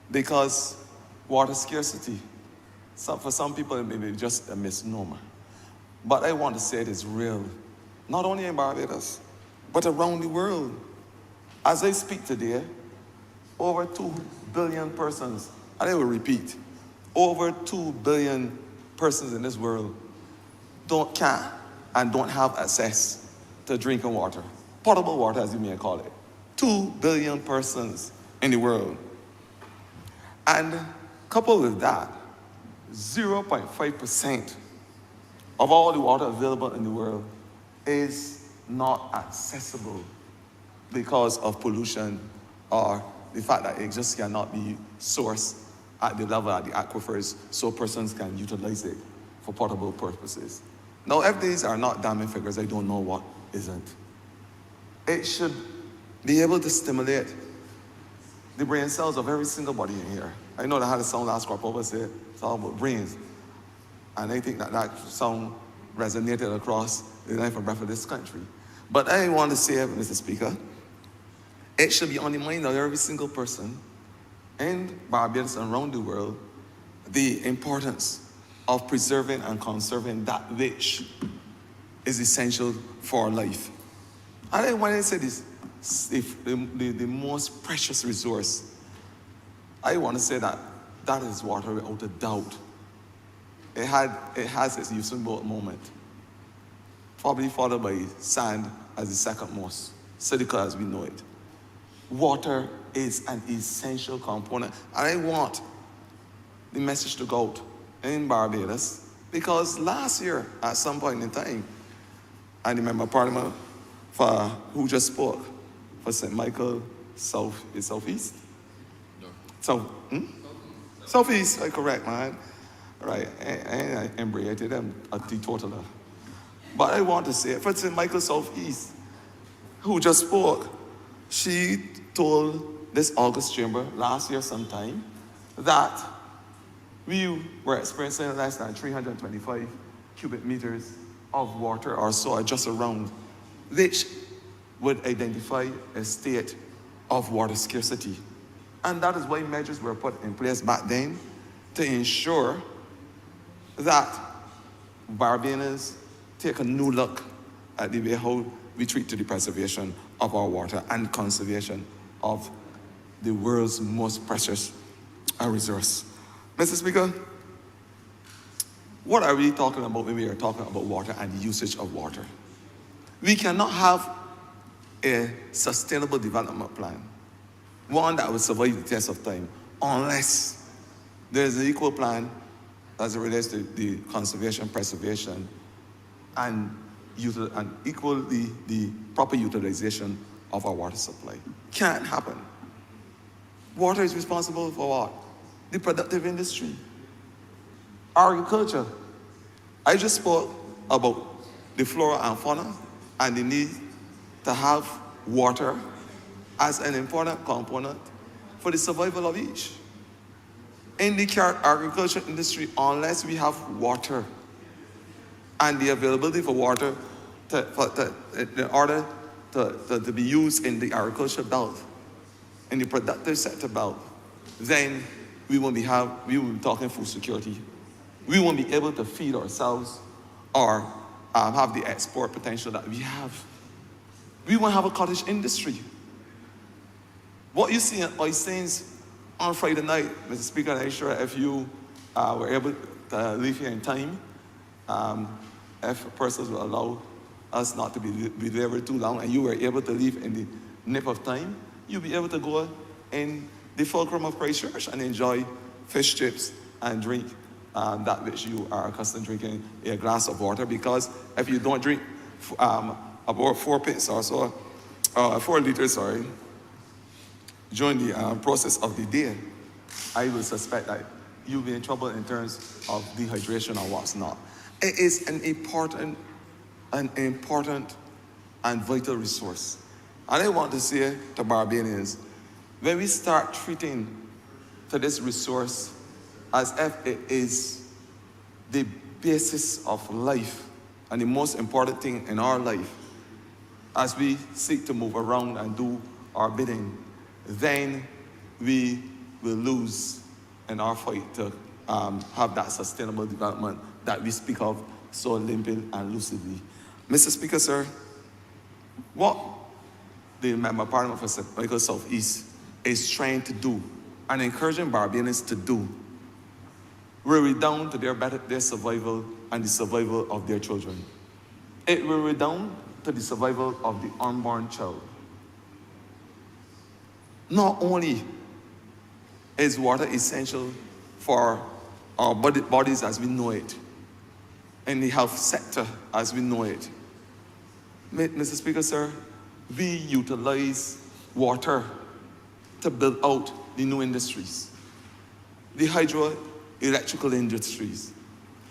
Because water scarcity, for some people it may be just a misnomer. But I want to say it is real, not only in Barbados, but around the world. As I speak today, over 2 billion persons, and I will repeat, over 2 billion persons in this world can't and don't have access to drinking water, potable water as you may call it. 2 billion persons in the world. And coupled with that, 0.5% of all the water available in the world is not accessible because of pollution or the fact that it just cannot be sourced at the level of the aquifers so persons can utilize it for potable purposes. Now, if these are not damning figures, I don't know what isn't. It should be able to stimulate the brain cells of every single body in here. I know that had a sound last crop over said it's all about brains. And I think that sound resonated across the life and breath of this country. But I want to say, Mr. Speaker, it should be on the mind of every single person in Barbados and around the world the importance of preserving and conserving that which is essential for life. And when I say this, the most precious resource, I want to say that is water without a doubt. It has its Usain Bolt moment, probably followed by sand as the second most, cyclical as we know it. Water is an essential component. And I want the message to go out in Barbados, because last year, at some point in time, I remember Parliament who just spoke for St. Michael Southeast? Southeast, correct, man. Right, and I embrated them a teetotaler. But I want to say, for St. Michael Southeast, who just spoke, she told this August chamber last year sometime that we were experiencing less than 325 cubic meters of water or so, just around, which would identify a state of water scarcity. And that is why measures were put in place back then to ensure that Barbadians take a new look at the way how we treat to the preservation of our water and conservation of the world's most precious resource. Mr. Speaker, what are we talking about when we are talking about water and the usage of water? We cannot have a sustainable development plan, one that will survive the test of time, unless there's an equal plan as it relates to the conservation, preservation, and equally the proper utilization of our water supply. Can't happen. Water is responsible for what? The productive industry. Agriculture. I just spoke about the flora and fauna and the need to have water as an important component for the survival of each. In the agriculture industry, unless we have water and the availability for water in order to be used in the agriculture belt, in the productive sector belt, then we won't be talking food security. We won't be able to feed ourselves or have the export potential that we have. We won't have a cottage industry. What you see in Oistins on Friday night, Mr. Speaker, I'm sure if you were able to leave here in time, if persons will allow us not to be there too long, and you were able to leave in the nip of time, you'll be able to go in the fulcrum of Christchurch and enjoy fish chips and drink that which you are accustomed drinking, a glass of water. Because if you don't drink about 4 pints or so, 4 liters, sorry, during the process of the day, I will suspect that you'll be in trouble in terms of dehydration or what's not. It is an important and vital resource. And I want to say to Barbadians, when we start treating to this resource as if it is the basis of life and the most important thing in our life, as we seek to move around and do our bidding, then we will lose in our fight to have that sustainable development that we speak of so limpid and lucidly. Mr. Speaker, sir, what the Member of Parliament for St. Michael Southeast is trying to do and encouraging Barbadians to do will redound to their survival and the survival of their children. It will redound to the survival of the unborn child. Not only is water essential for our bodies as we know it, in the health sector as we know it, Mr. Speaker, sir, we utilize water to build out the new industries. the hydroelectrical industries,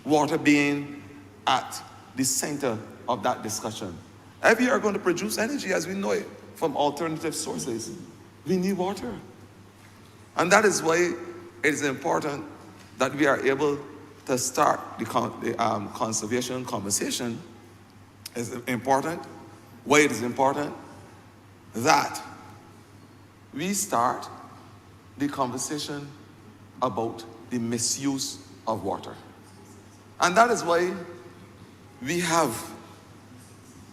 water being at the center of that discussion. If we are going to produce energy as we know it from alternative sources, we need water. And that is why it is important that we are able to start the conservation conversation. It's important. Why it is important? That we start the conversation about the misuse of water. And that is why we have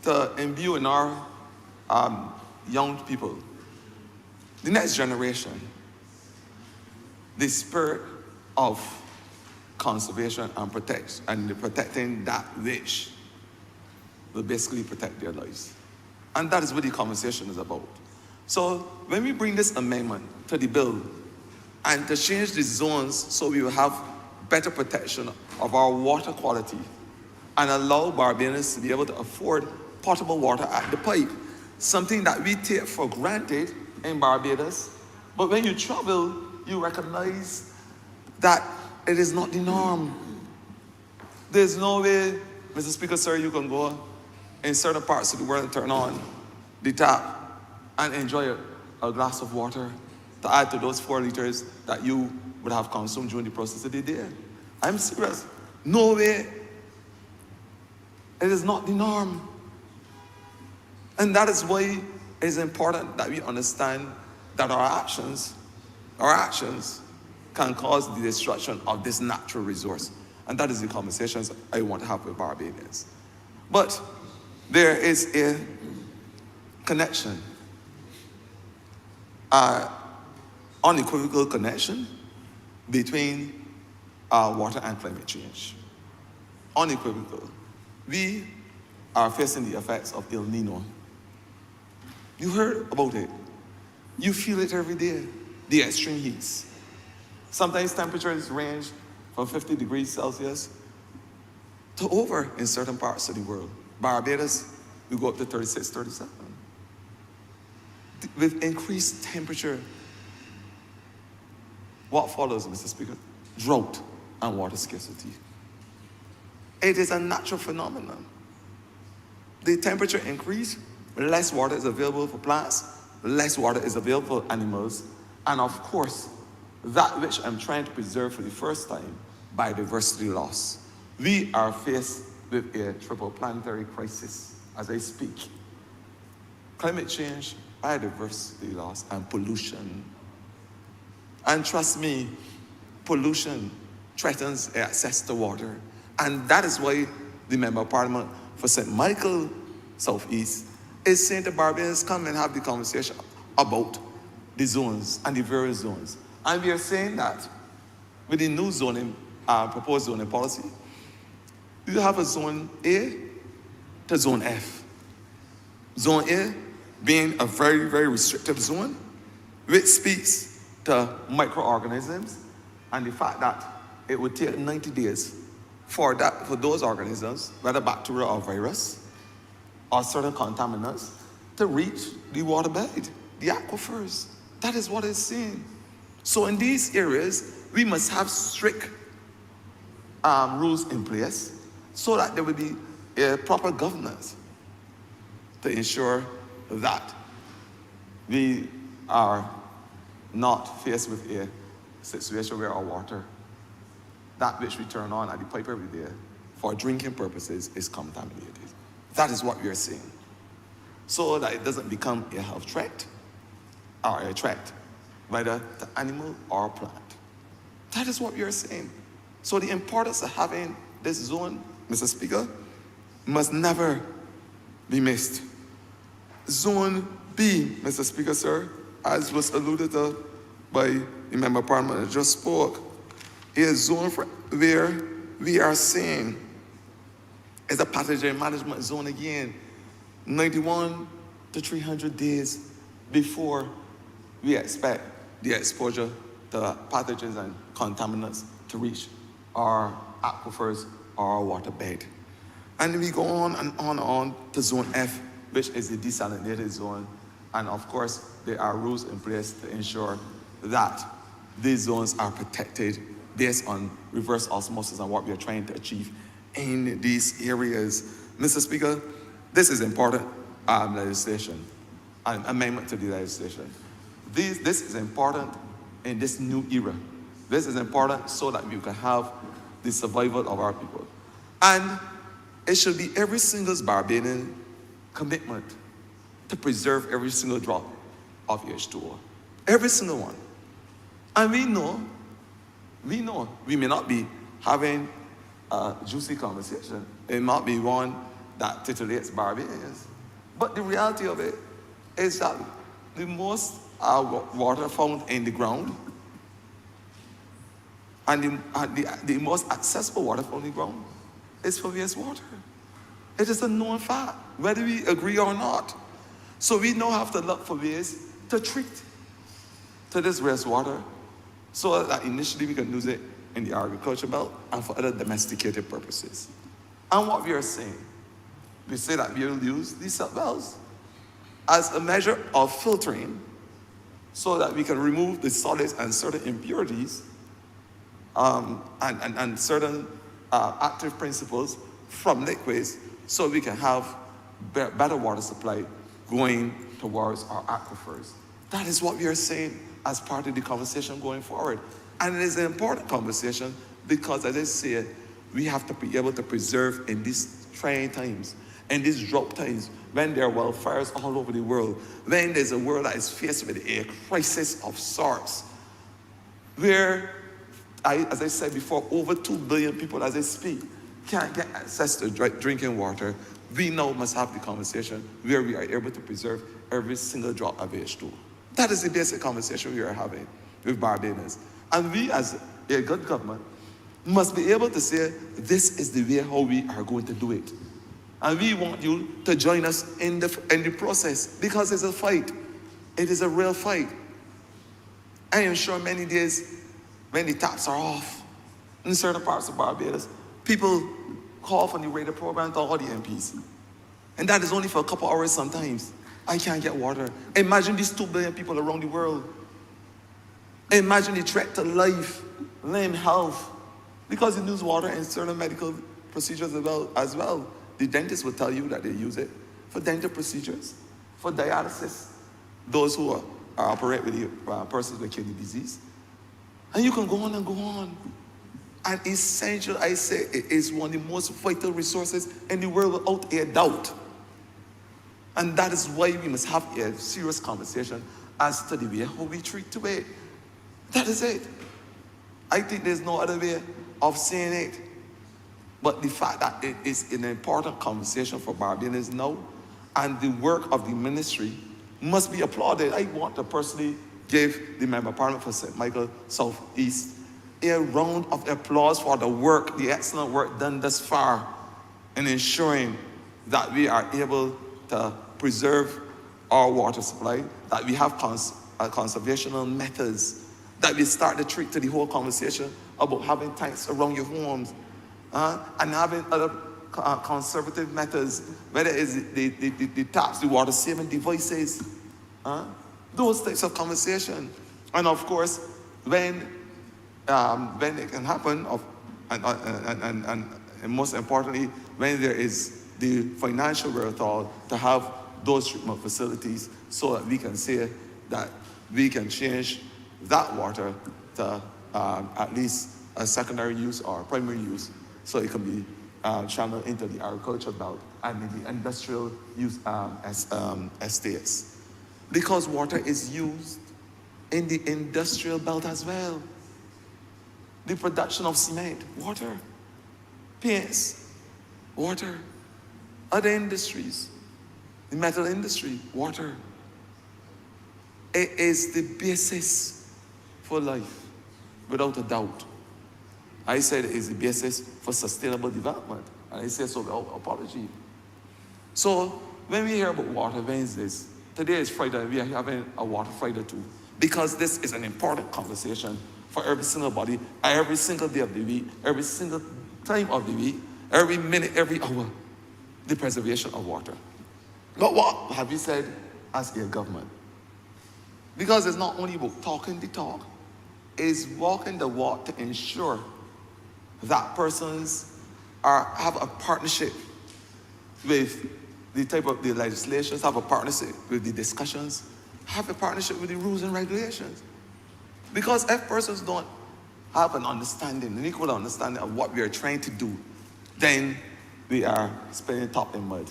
to imbue in our young people, the next generation, the spirit of conservation and protecting that which will basically protect their lives. And that is what the conversation is about. So when we bring this amendment to the bill and to change the zones so we will have better protection of our water quality and allow Barbadians to be able to afford potable water at the pipe, something that we take for granted in Barbados, but when you travel, you recognize that it is not the norm. There's no way, Mr. Speaker, sir, you can go in certain parts of the world and turn on the tap and enjoy a glass of water to add to those 4 liters that you would have consumed during the process of the day. I'm serious. No way. It is not the norm. And that is why it is important that we understand that our actions can cause the destruction of this natural resource. And that is the conversations I want to have with Barbadians. But there is a connection, unequivocal connection between water and climate change. Unequivocal. We are facing the effects of El Nino. You heard about it. You feel it every day, the extreme heats. Sometimes temperatures range from 50 degrees Celsius to over in certain parts of the world. Barbados, we go up to 36, 37. With increased temperature, what follows, Mr. Speaker? Drought and water scarcity. It is a natural phenomenon. The temperature increase, less water is available for plants, less water is available for animals, and of course, that which I'm trying to preserve for the first time, biodiversity loss. We are faced with a triple planetary crisis as I speak. Climate change, biodiversity loss, and pollution. And trust me, pollution threatens access to water. And that is why the Member of Parliament for St. Michael Southeast is saying to Barbadians, come and have the conversation about the zones and the various zones. And we are saying that with the new zoning, proposed zoning policy, you have a zone A to zone F. Zone A being a very, very restrictive zone, which speaks to microorganisms and the fact that it would take 90 days for those organisms, whether bacteria or virus, or certain contaminants, to reach the waterbed, the aquifers. That is what it's saying. So in these areas, we must have strict rules in place so that there will be a proper governance to ensure that we are not faced with a situation where our water, that which we turn on at the pipe every day for drinking purposes, is contaminated. That is what we are saying. So that it doesn't become a health threat or a threat, whether to animal or plant. That is what we are saying. So the importance of having this zone, Mr. Speaker, must never be missed. Zone B, Mr. Speaker, sir, as was alluded to by the Member of Parliament that just spoke, is a zone where we are saying is a pathogen management zone again, 91 to 300 days before we expect the exposure to pathogens and contaminants to reach our aquifers or our waterbed. And we go on and on to zone F, which is the desalinated zone. And of course, there are rules in place to ensure that these zones are protected based on reverse osmosis and what we are trying to achieve in these areas. Mr. Speaker, this is important legislation, an amendment to the legislation. This is important in this new era. This is important so that we can have the survival of our people. And it should be every single Barbadian commitment to preserve every single drop of H2O. Every single one. And we know, we may not be having a juicy conversation. It might be one that titillates Barbadians. But the reality of it is that the most water found in the ground and the most accessible water found in the ground is for wastewater. It is a known fact, whether we agree or not. So we now have to look for ways to treat to this wastewater so that initially we can use it in the agriculture belt and for other domesticated purposes. And what we are saying, we say that we will use these silt wells as a measure of filtering so that we can remove the solids and certain impurities and certain active principles from liquids so we can have better water supply going towards our aquifers. That is what we are saying as part of the conversation going forward. And it is an important conversation because, as I said, we have to be able to preserve in these trying times, in these drought times, when there are wildfires all over the world, when there's a world that is faced with a crisis of sorts, where, as I said before, over 2 billion people as I speak can't get access to drinking water. We now must have the conversation where we are able to preserve every single drop of H2. That is the basic conversation we are having with Barbadians. And we, as a good government, must be able to say, this is the way how we are going to do it. And we want you to join us in the process because it's a fight. It is a real fight. I am sure many days when the taps are off in certain parts of Barbados, people call for the radio program to all the MPs. And that is only for a couple hours sometimes. I can't get water. Imagine these 2 billion people around the world. Imagine the threat to life, limb health. Because you use water in certain medical procedures as well. The dentist will tell you that they use it for dental procedures, for dialysis, those who operate with the persons with kidney disease. And you can go on and go on. And essential, I say, it is one of the most vital resources in the world without a doubt. And that is why we must have a serious conversation as to the way how we treat to it. That is it. I think there's no other way of saying it. But the fact that it is an important conversation for Barbadians now, and the work of the ministry must be applauded. I want to personally give the Member of Parliament for St. Michael South East a round of applause for the work, the excellent work done thus far in ensuring that we are able to preserve our water supply, that we have conservational methods, that we start to treat to the whole conversation about having tanks around your homes, and having other conservative methods, whether it's the taps, the water saving devices, those types of conversation. And of course, when it can happen, and most importantly, when there is the financial wherewithal to have those treatment facilities so that we can say that we can change that water to at least a secondary use or primary use so it can be channeled into the agricultural belt and in the industrial use estates. Because water is used in the industrial belt as well. The production of cement, water. Paints, water. Other industries, the metal industry, water. It is the basis for life, without a doubt. I said it is the basis for sustainable development. And I say so without apology. So when we hear about water, when is this? Today is Friday, we are having a water Friday too. Because this is an important conversation for every single body, every single day of the week, every single time of the week, every minute, every hour, the preservation of water. But what have you said as a government? Because it's not only about talking the talk, is walking the walk to ensure that persons have a partnership with the type of the legislations, have a partnership with the discussions, have a partnership with the rules and regulations. Because if persons don't have an understanding, an equal understanding of what we are trying to do, then we are spinning top in mud.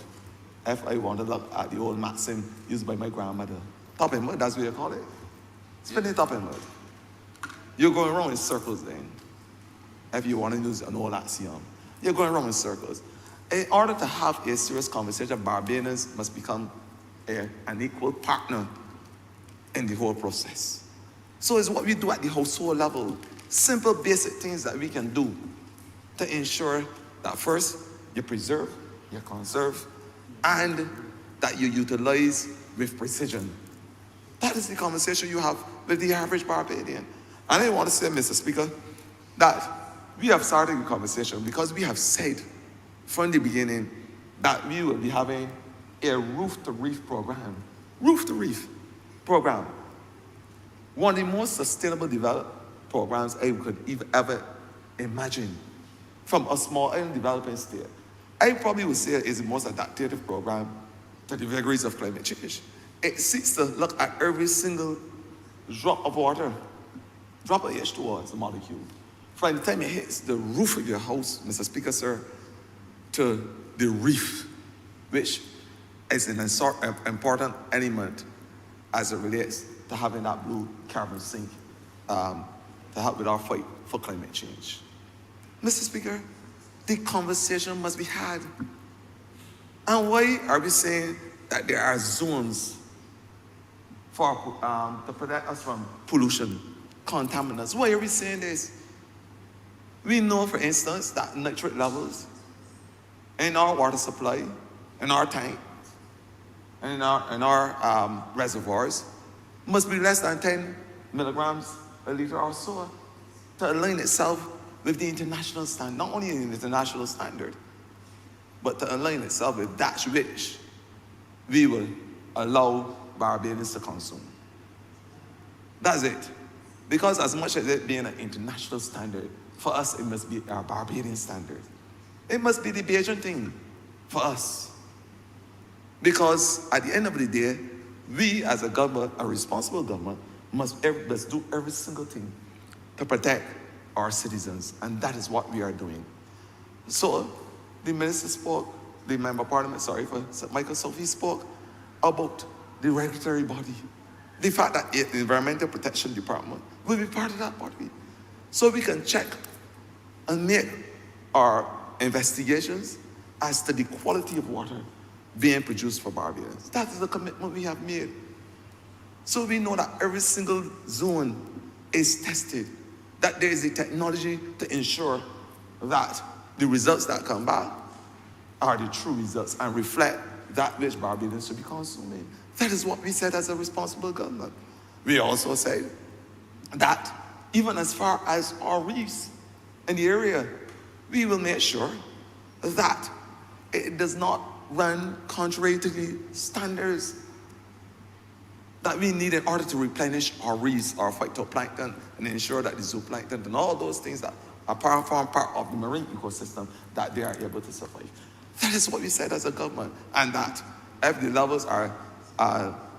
If I want to look at the old maxim used by my grandmother, top in mud, that's what you call it. Spinning top in mud. You're going around in circles then. If you want to use an old axiom, you're going around in circles. In order to have a serious conversation, Barbadians must become an equal partner in the whole process. So it's what we do at the household level. Simple, basic things that we can do to ensure that first, you preserve, you conserve, and that you utilize with precision. That is the conversation you have with the average Barbadian. And I want to say, Mr. Speaker, that we have started the conversation because we have said from the beginning that we will be having a roof-to-reef program. Roof-to-reef program. One of the most sustainable development programs I could ever imagine from a small and developing state. I probably would say it is the most adaptive program to the vagaries of climate change. It seeks to look at every single drop of water, drop of H2O as a molecule. From the time it hits the roof of your house, Mr. Speaker, sir, to the reef, which is an important element as it relates to having that blue carbon sink to help with our fight for climate change. Mr. Speaker, the conversation must be had. And why are we saying that there are zones for to protect us from pollution, contaminants? Why are we saying this? We know, for instance, that nitrate levels in our water supply, in our tank, and in our reservoirs must be less than 10 milligrams a liter or so to align itself with the international standard, not only the international standard, but to align itself with that which we will allow Barbadians to consume. That's it. Because as much as it being an international standard, for us it must be our Barbadian standard. It must be the Bajan thing for us. Because at the end of the day, we as a government, a responsible government, must do every single thing to protect our citizens, and that is what we are doing. So, the minister spoke, the member of parliament, sorry for St. Michael Sophie spoke about the regulatory body. The fact that the Environmental Protection Department will be part of that body. So we can check and make our investigations as to the quality of water being produced for Barbadians. That is the commitment we have made. So we know that every single zone is tested, that there is the technology to ensure that the results that come back are the true results and reflect that which Barbadians should be consuming. That is what we said as a responsible government. We also said that even as far as our reefs in the area, we will make sure that it does not run contrary to the standards that we need in order to replenish our reefs, our phytoplankton, and ensure that the zooplankton and all those things that form part of the marine ecosystem, that they are able to survive. That is what we said as a government, and that if the levels are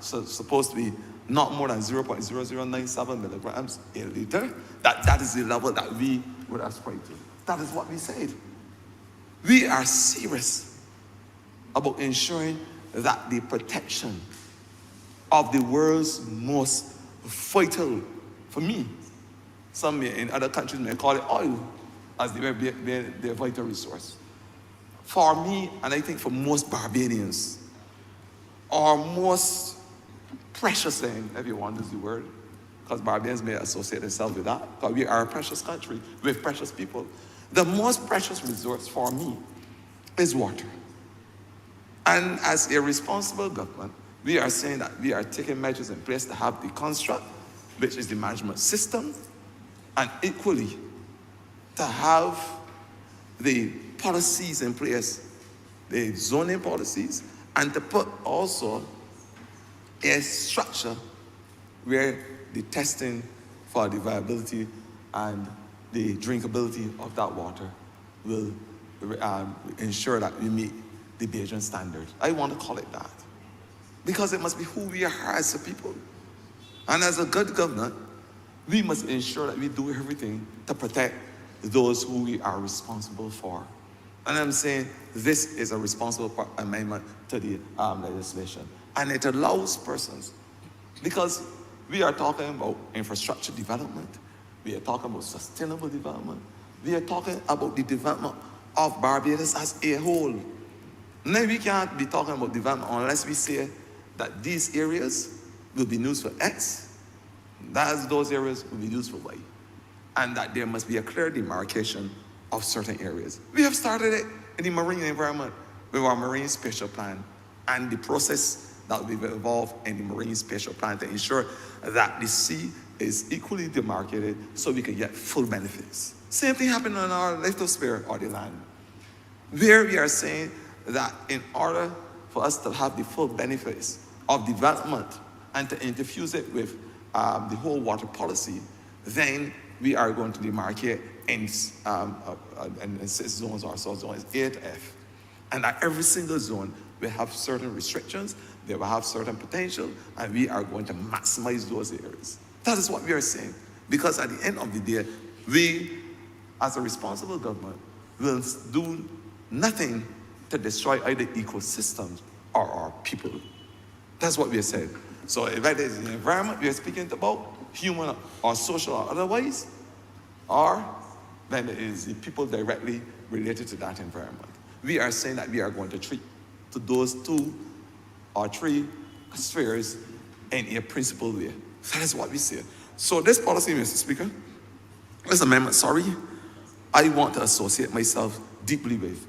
supposed to be not more than 0.0097 milligrams a liter, that is the level that we would aspire to. That is what we said. We are serious about ensuring that the protection of the world's most vital, for me, some in other countries may call it oil as their vital resource. For me, and I think for most Barbadians, our most precious thing, if you want to use the word, because Barbadians may associate themselves with that, because we are a precious country with precious people. The most precious resource for me is water. And as a responsible government, we are saying that we are taking measures in place to have the construct, which is the management system, and equally to have the policies in place, the zoning policies, and to put also a structure where the testing for the viability and the drinkability of that water will ensure that we meet the Bajan standard. I want to call it that. Because it must be who we are as a people. And as a good governor, we must ensure that we do everything to protect those who we are responsible for. And I'm saying this is a responsible amendment to the legislation. And it allows persons, because we are talking about infrastructure development, we are talking about sustainable development, we are talking about the development of Barbados as a whole. Now we can't be talking about development unless we say that these areas will be used for X, that those areas will be used for Y, and that there must be a clear demarcation of certain areas. We have started it in the marine environment with our marine spatial plan and the process that we've evolved in the marine spatial plan to ensure that the sea is equally demarcated so we can get full benefits. Same thing happened on our lithosphere or the land, where we are saying that in order for us to have the full benefits of development and to interfuse it with the whole water policy, then we are going to demarcate in 6 zones or so, zones A to F. And at every single zone, we have certain restrictions, they will have certain potential, and we are going to maximize those areas. That is what we are saying. Because at the end of the day, we, as a responsible government, will do nothing to destroy either ecosystems or our people. That's what we have said. So if that is the environment we are speaking about, human or social or otherwise, or then it is the people directly related to that environment. We are saying that we are going to treat to those 2 or 3 spheres in a principled way. That is what we say. So this policy, Mr. Speaker, this amendment, sorry, I want to associate myself deeply with.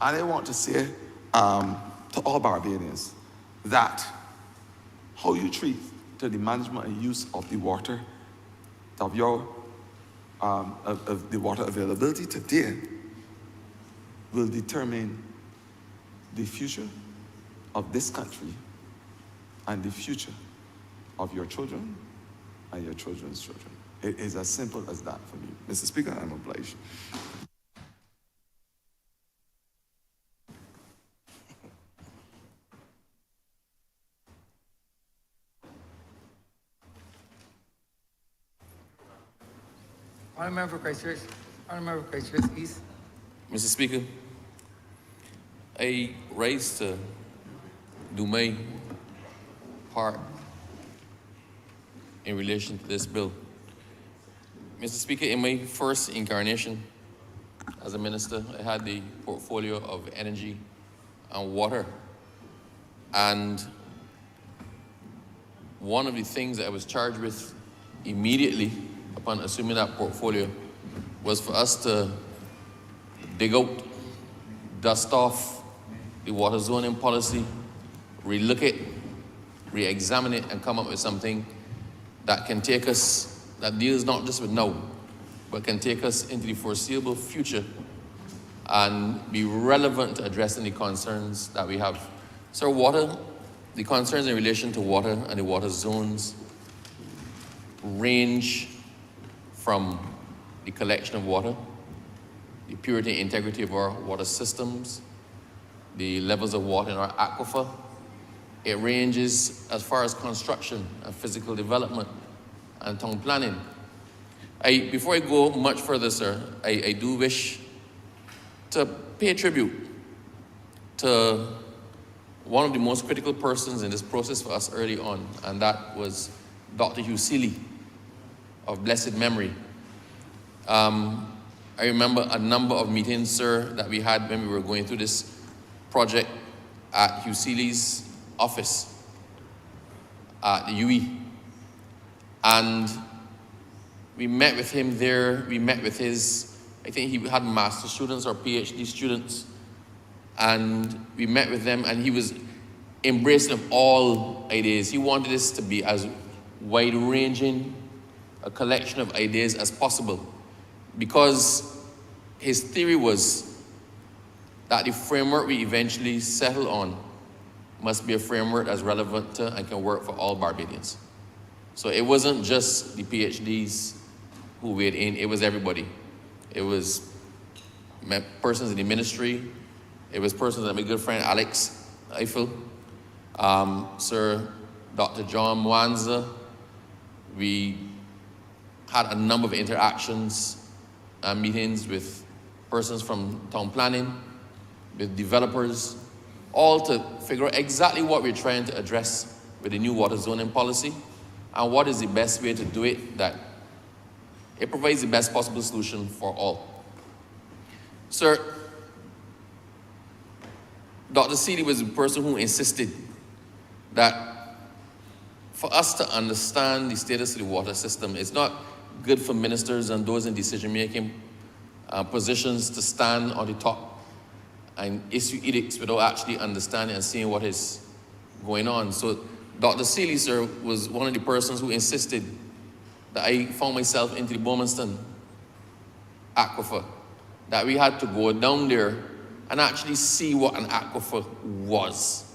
And I want to say to all Barbadians that how you treat to the management and use of the water, of your of the water availability today will determine the future of this country and the future of your children and your children's children. It is as simple as that for me. Mr. Speaker, I'm obliged. Honourable Christchurch. Honourable Christchurch East. Mr. Speaker, I rise to do my part in relation to this bill. Mr. Speaker, in my first incarnation as a minister, I had the portfolio of energy and water. And one of the things that I was charged with immediately upon assuming that portfolio was for us to dig out, dust off the water zoning policy, relook it, re-examine it, and come up with something that can take us, that deals not just with now, but can take us into the foreseeable future and be relevant to addressing the concerns that we have. So water, the concerns in relation to water and the water zones range from the collection of water, the purity and integrity of our water systems, the levels of water in our aquifer. It ranges as far as construction and physical development and town planning. Before I go much further, sir, I do wish to pay tribute to one of the most critical persons in this process for us early on, and that was Dr. Hugh Seeley of blessed memory. I remember a number of meetings, sir, that we had when we were going through this project at Hugh Seeley's office at the UE. And we met with him there, we met with his, I think he had master students or PhD students, and we met with them, and he was embracing of all ideas. He wanted this to be as wide-ranging a collection of ideas as possible, because his theory was that the framework we eventually settle on must be a framework that's relevant to and can work for all Barbadians. So it wasn't just the PhDs who weighed in, it was everybody. It was persons in the ministry, it was persons like my good friend Alex Eiffel, Sir Dr. John Mwanza. We had a number of interactions and meetings with persons from town planning, with developers, all to figure out exactly what we're trying to address with the new water zoning policy and what is the best way to do it that it provides the best possible solution for all. Sir, Dr. Seeley was the person who insisted that for us to understand the status of the water system, it's not good for ministers and those in decision-making positions to stand on the top and issue edicts without actually understanding and seeing what is going on. So Dr. Seeley, sir, was one of the persons who insisted that I found myself into the Bowmanston aquifer, that we had to go down there and actually see what an aquifer was.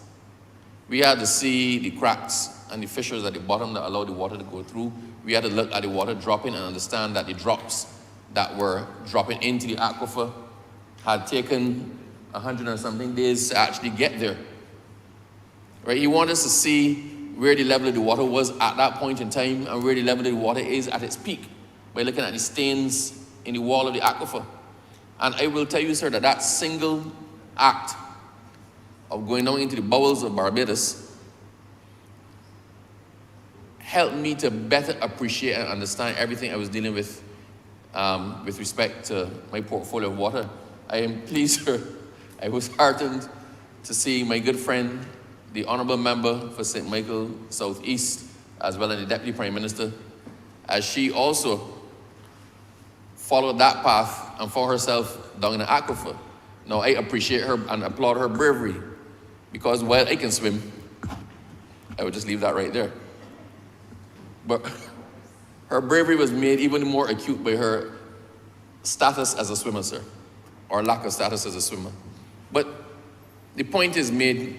We had to see the cracks and the fissures at the bottom that allowed the water to go through. We had to look at the water dropping and understand that the drops that were dropping into the aquifer had taken 100 or something days to actually get there. Right? He wanted us to see where the level of the water was at that point in time and where the level of the water is at its peak by looking at the stains in the wall of the aquifer. And I will tell you, sir, that that single act of going down into the bowels of Barbados helped me to better appreciate and understand everything I was dealing with respect to my portfolio of water. I am pleased, sir, I was heartened to see my good friend, the Honourable Member for St. Michael Southeast, as well as the Deputy Prime Minister, as she also followed that path and found herself down in the aquifer. Now, I appreciate her and applaud her bravery, because while I can swim, I would just leave that right there. But her bravery was made even more acute by her status as a swimmer, sir, or lack of status as a swimmer. But the point is made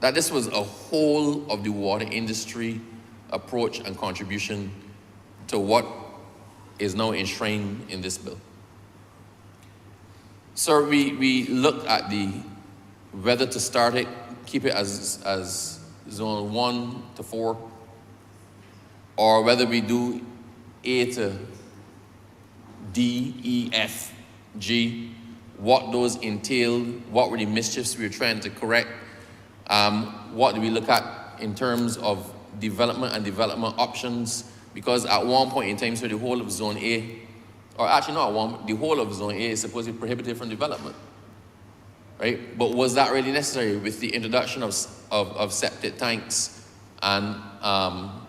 that this was a whole of the water industry approach and contribution to what is now enshrined in this bill. Sir, we looked at whether to start it, keep it as zone 1 to 4, or whether we do A to D, E, F, G, what those entailed, what were the mischiefs we were trying to correct, what do we look at in terms of development and development options, because at one point in time, so the whole of Zone A, or actually not the whole of Zone A is supposed to be prohibited from development, right? But was that really necessary with the introduction of septic tanks and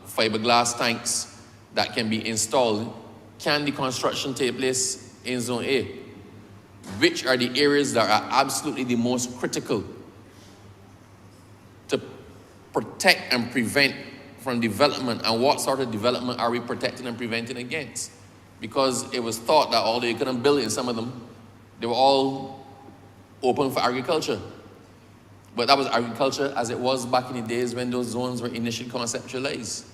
fiberglass tanks that can be installed? Can the construction take place in Zone A? Which are the areas that are absolutely the most critical to protect and prevent from development, and what sort of development are we protecting and preventing against? Because it was thought that although you couldn't build in some of them, they were all open for agriculture. But that was agriculture as it was back in the days when those zones were initially conceptualized.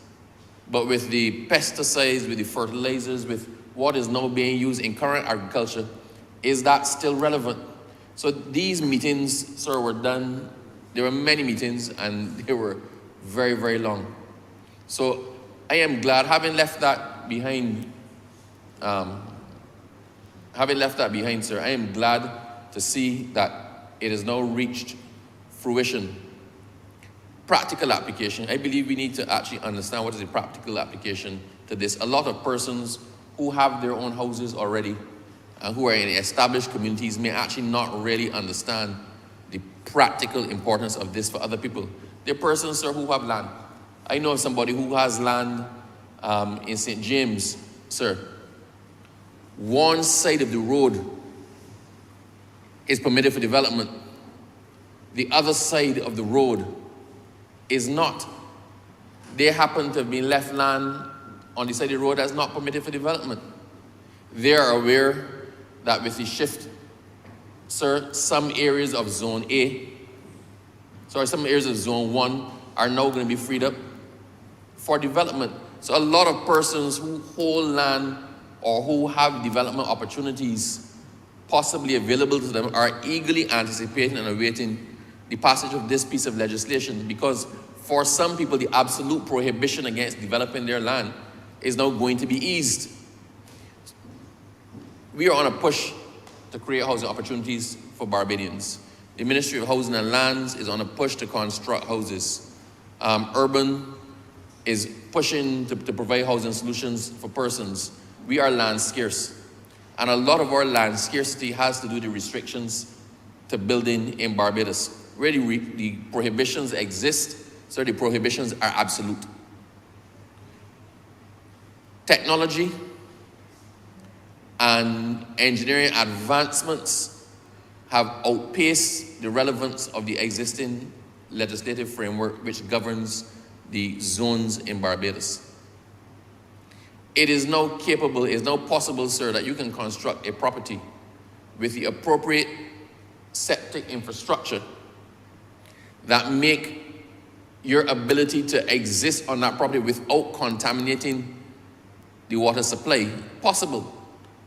But with the pesticides, with the fertilizers, with what is now being used in current agriculture, is that still relevant? So these meetings, sir, were done. There were many meetings and they were very, very long. So I am glad, having left that behind, sir, I am glad to see that it has now reached fruition. Practical application. I believe we need to actually understand what is the practical application to this. A lot of persons who have their own houses already and who are in established communities may actually not really understand the practical importance of this for other people. There are persons, sir, who have land. I know somebody who has land in St. James, sir. One side of the road is permitted for development. The other side of the road is not. They happen to have been left land on the side of the road that's not permitted for development. They are aware that with the shift, sir, some areas of Zone A, some areas of Zone 1 are now going to be freed up for development. So a lot of persons who hold land or who have development opportunities possibly available to them are eagerly anticipating and awaiting the passage of this piece of legislation, because for some people the absolute prohibition against developing their land is now going to be eased. We are on a push to create housing opportunities for Barbadians. The Ministry of Housing and Lands is on a push to construct houses. Urban is pushing to provide housing solutions for persons. We are land scarce. And a lot of our land scarcity has to do with the restrictions to building in Barbados. Where the prohibitions exist, so the prohibitions are absolute. Technology and engineering advancements have outpaced the relevance of the existing legislative framework which governs the zones in Barbados. It is now capable, it is now possible, sir, that you can construct a property with the appropriate septic infrastructure that make your ability to exist on that property without contaminating the water supply possible,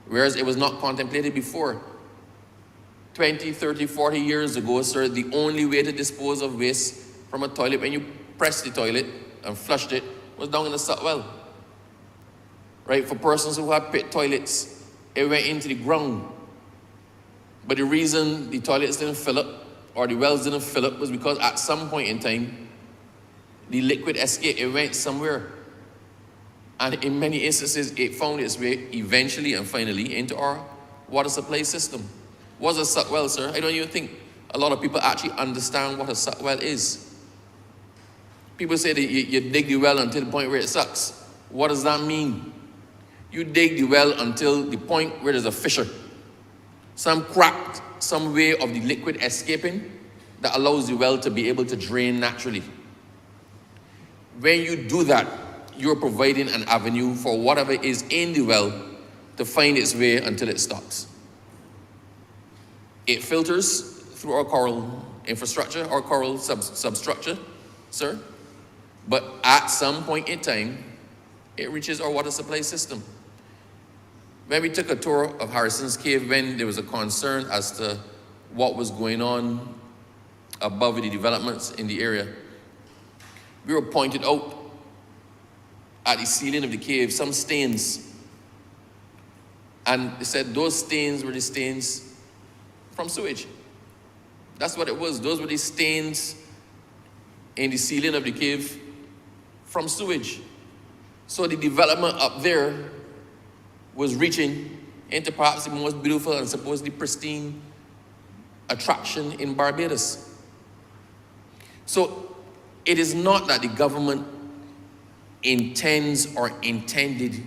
whereas it was not contemplated before. 20, 30, 40 years ago, sir, the only way to dispose of waste from a toilet when you pressed the toilet and flushed it was down in the suck well. Right? For persons who had pit toilets, it went into the ground. But the reason the toilets didn't fill up or the wells didn't fill up was because at some point in time, the liquid escaped, it went somewhere. And in many instances, it found its way eventually and finally into our water supply system. What's a suck well, sir? I don't even think a lot of people actually understand what a suck well is. People say that you dig the well until the point where it sucks. What does that mean? You dig the well until the point where there's a fissure. Some crack, some way of the liquid escaping that allows the well to be able to drain naturally. When you do that, you're providing an avenue for whatever is in the well to find its way until it stops. It filters through our coral infrastructure, our coral substructure, sir. But at some point in time, it reaches our water supply system. When we took a tour of Harrison's Cave, when there was a concern as to what was going on above the developments in the area, we were pointed out at the ceiling of the cave some stains. And they said those stains were the stains from sewage. That's what it was. Those were the stains in the ceiling of the cave from sewage. So the development up there was reaching into perhaps the most beautiful and supposedly pristine attraction in Barbados. So it is not that the government intends or intended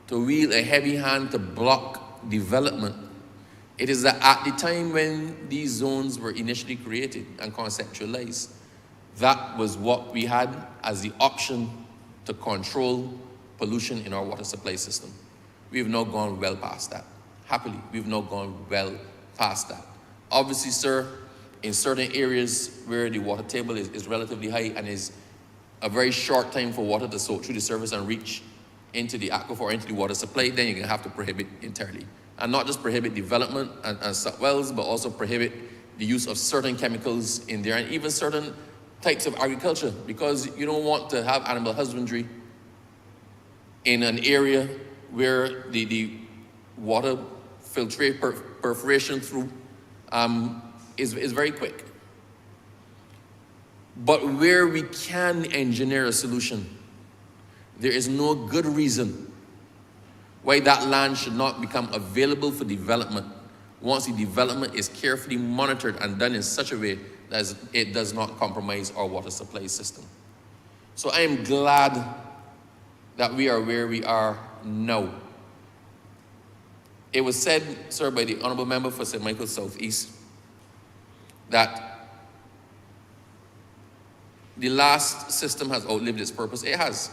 to wield a heavy hand to block development. It is that at the time when these zones were initially created and conceptualized, that was what we had as the option to control pollution in our water supply system. We have now gone well past that. Happily, we've now gone well past that. Obviously, sir, in certain areas where the water table is relatively high and is a very short time for water to soak through the surface and reach into the aquifer or into the water supply, then you're going to have to prohibit entirely. And not just prohibit development and suck wells, but also prohibit the use of certain chemicals in there and even certain types of agriculture, because you don't want to have animal husbandry in an area where the water filtrate perforation through is very quick. But where we can engineer a solution, there is no good reason why that land should not become available for development once the development is carefully monitored and done in such a way that it does not compromise our water supply system. So I am glad that we are where we are now. It was said, sir, by the Honourable Member for St. Michael Southeast that the last system has outlived its purpose. It has.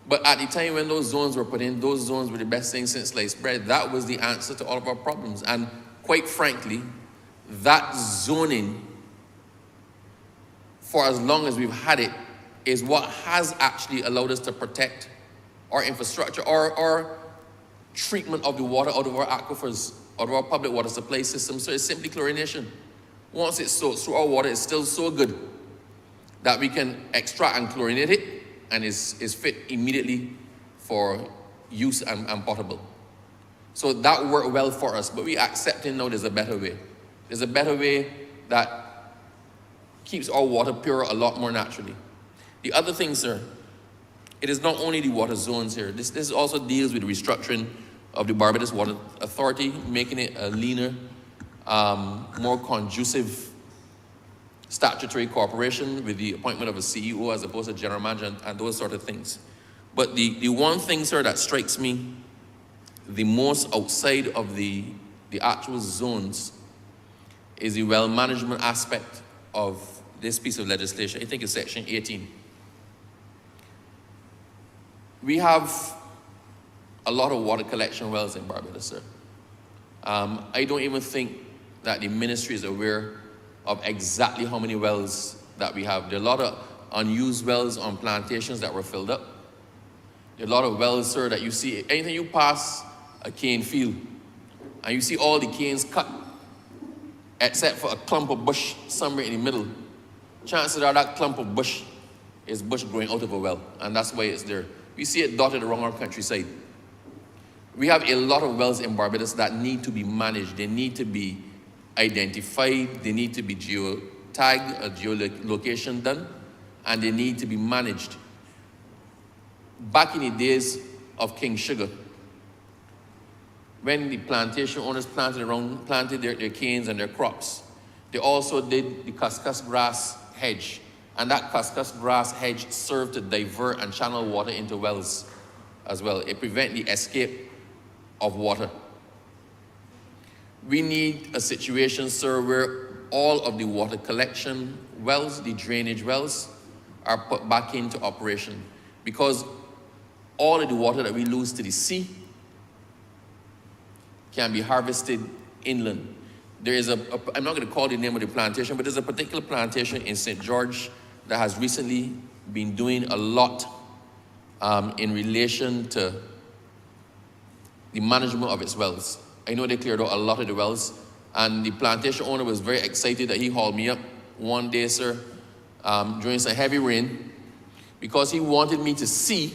But at the time when those zones were put in, those zones were the best thing since sliced bread. That was the answer to all of our problems. And quite frankly, that zoning, for as long as we've had it, is what has actually allowed us to protect our infrastructure, our treatment of the water out of our aquifers, out of our public water supply system. So it's simply chlorination. Once it's soaked through our water, it's still so good that we can extract and chlorinate it, and is fit immediately for use and potable. So that worked well for us, but we accepting now there's a better way. There's a better way that keeps our water pure a lot more naturally. The other thing, sir, it is not only the water zones here. This also deals with the restructuring of the Barbados Water Authority, making it a leaner, more conducive statutory corporation with the appointment of a CEO as opposed to general manager and those sort of things. But the one thing, sir, that strikes me the most outside of the actual zones is the well management aspect of this piece of legislation. I think it's section 18. We have a lot of water collection wells in Barbados, sir. I don't even think that the ministry is aware of exactly how many wells that we have. There are a lot of unused wells on plantations that were filled up. There are a lot of wells, sir, that you see, anything you pass a cane field, and you see all the canes cut, except for a clump of bush somewhere in the middle. Chances are that clump of bush is bush growing out of a well, and that's why it's there. We see it dotted around our countryside. We have a lot of wells in Barbados that need to be managed. They need to be identified, they need to be geotagged, a geolocation done, and they need to be managed. Back in the days of King Sugar, when the plantation owners planted their canes and their crops, they also did the cuscus grass hedge. And that cuscus grass hedge served to divert and channel water into wells as well. It prevents the escape of water. We need a situation, sir, where all of the water collection wells, the drainage wells, are put back into operation, because all of the water that we lose to the sea can be harvested inland. There is I'm not going to call the name of the plantation, but there's a particular plantation in St. George that has recently been doing a lot in relation to the management of its wells. I know they cleared out a lot of the wells, and the plantation owner was very excited that he hauled me up one day, sir, during some heavy rain, because he wanted me to see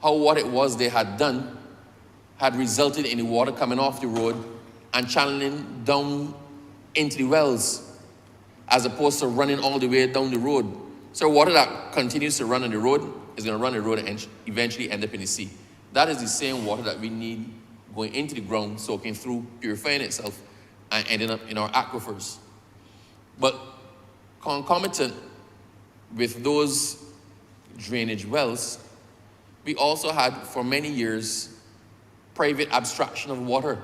how what it was they had done had resulted in the water coming off the road and channeling down into the wells, as opposed to running all the way down the road. So water that continues to run on the road is going to run the road and eventually end up in the sea. That is the same water that we need going into the ground, soaking through, purifying itself, and ending up in our aquifers. But concomitant with those drainage wells, we also had, for many years, private abstraction of water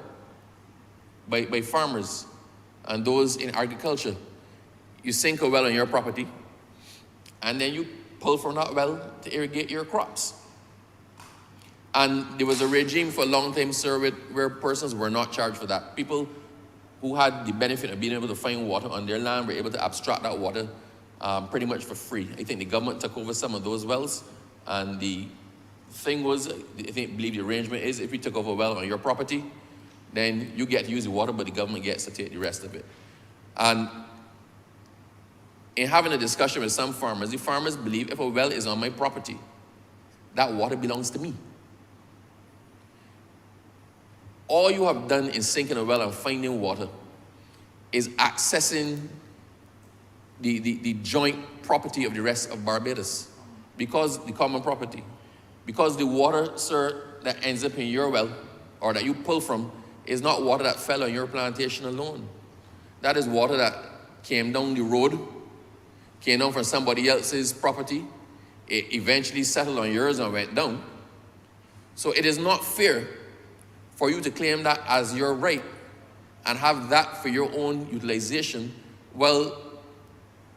by farmers and those in agriculture. You sink a well on your property, and then you pull from that well to irrigate your crops. And there was a regime for a long time, sir, where persons were not charged for that. People who had the benefit of being able to find water on their land were able to abstract that water pretty much for free. I think the government took over some of those wells, and the thing was, I believe the arrangement is, if you took over a well on your property, then you get to use the water, but the government gets to take the rest of it. And in having a discussion with some farmers, the farmers believe if a well is on my property, that water belongs to me. All you have done in sinking a well and finding water is accessing the joint property of the rest of Barbados, because the common property. Because the water, sir, that ends up in your well, or that you pull from, is not water that fell on your plantation alone. That is water that came down the road, came down from somebody else's property. It eventually settled on yours and went down. So it is not fair for you to claim that as your right and have that for your own utilization, while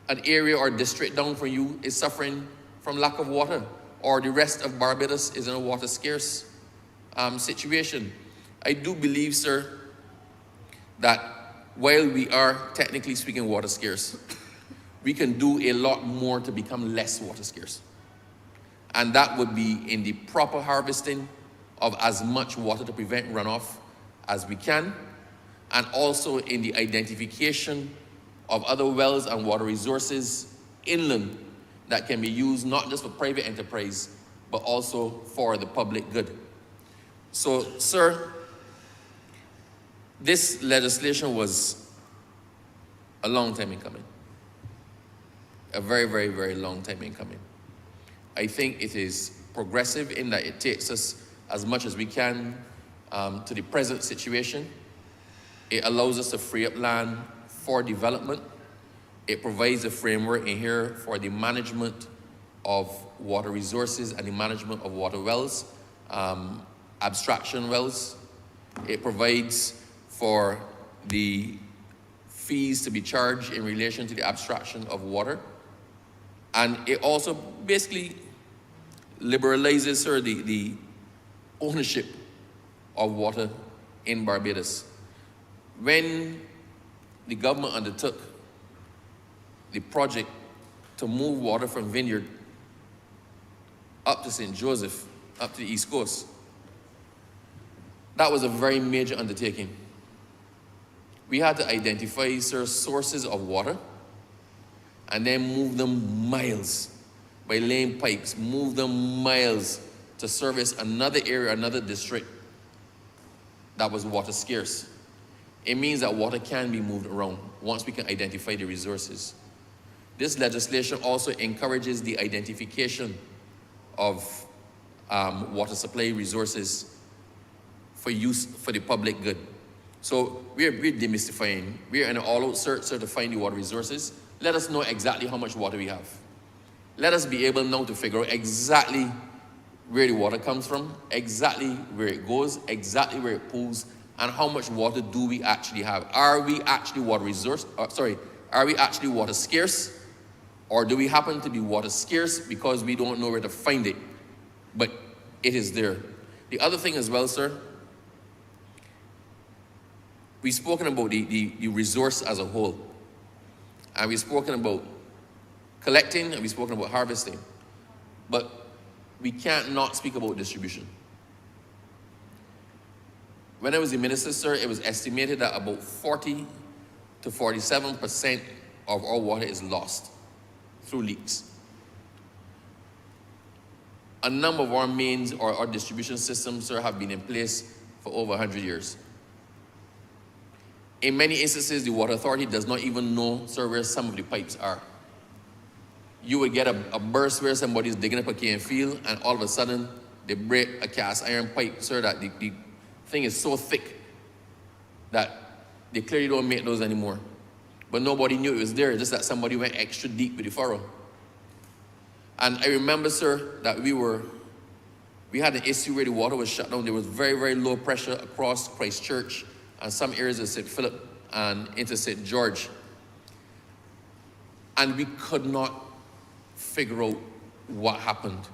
an area or district down from you is suffering from lack of water, or the rest of Barbados is in a water scarce situation. I do believe, sir, that while we are technically speaking water scarce, we can do a lot more to become less water scarce. And that would be in the proper harvesting of as much water to prevent runoff as we can, and also in the identification of other wells and water resources inland that can be used not just for private enterprise, but also for the public good. So, sir, this legislation was a long time in coming. A very, very, very long time in coming. I think it is progressive in that it takes us as much as we can to the present situation. It allows us to free up land for development. It provides a framework in here for the management of water resources and the management of water wells, abstraction wells. It provides for the fees to be charged in relation to the abstraction of water. And it also basically liberalizes, sir, the ownership of water in Barbados. When the government undertook the project to move water from Vineyard up to St. Joseph, up to the East Coast, that was a very major undertaking. We had to identify, sir, sources of water and then move them miles by laying pipes, move them miles to service another area, another district that was water scarce. It means that water can be moved around once we can identify the resources. This legislation also encourages the identification of water supply resources for use for the public good. So we're demystifying. We're in an all-out search to find the water resources. Let us know exactly how much water we have. Let us be able now to figure out exactly where the water comes from, exactly where it goes, exactly where it pools, and how much water do we actually have. Are we actually water scarce? Or do we happen to be water scarce because we don't know where to find it, but it is there? The other thing as well, sir, we've spoken about the resource as a whole. And we've spoken about collecting, and we've spoken about harvesting. But we can't not speak about distribution. When I was the minister, sir, it was estimated that about 40 to 47% of our water is lost through leaks. A number of our mains or our distribution systems, sir, have been in place for over 100 years. In many instances, the water authority does not even know, sir, where some of the pipes are. You would get a burst where somebody's digging up a cane field, and all of a sudden, they break a cast iron pipe, sir, that the thing is so thick that they clearly don't make those anymore. But nobody knew it was there, just that somebody went extra deep with the furrow. And I remember, sir, that we had an issue where the water was shut down. There was very, very low pressure across Christchurch and some areas of St. Philip and into St. George. And we could not figure out what happened.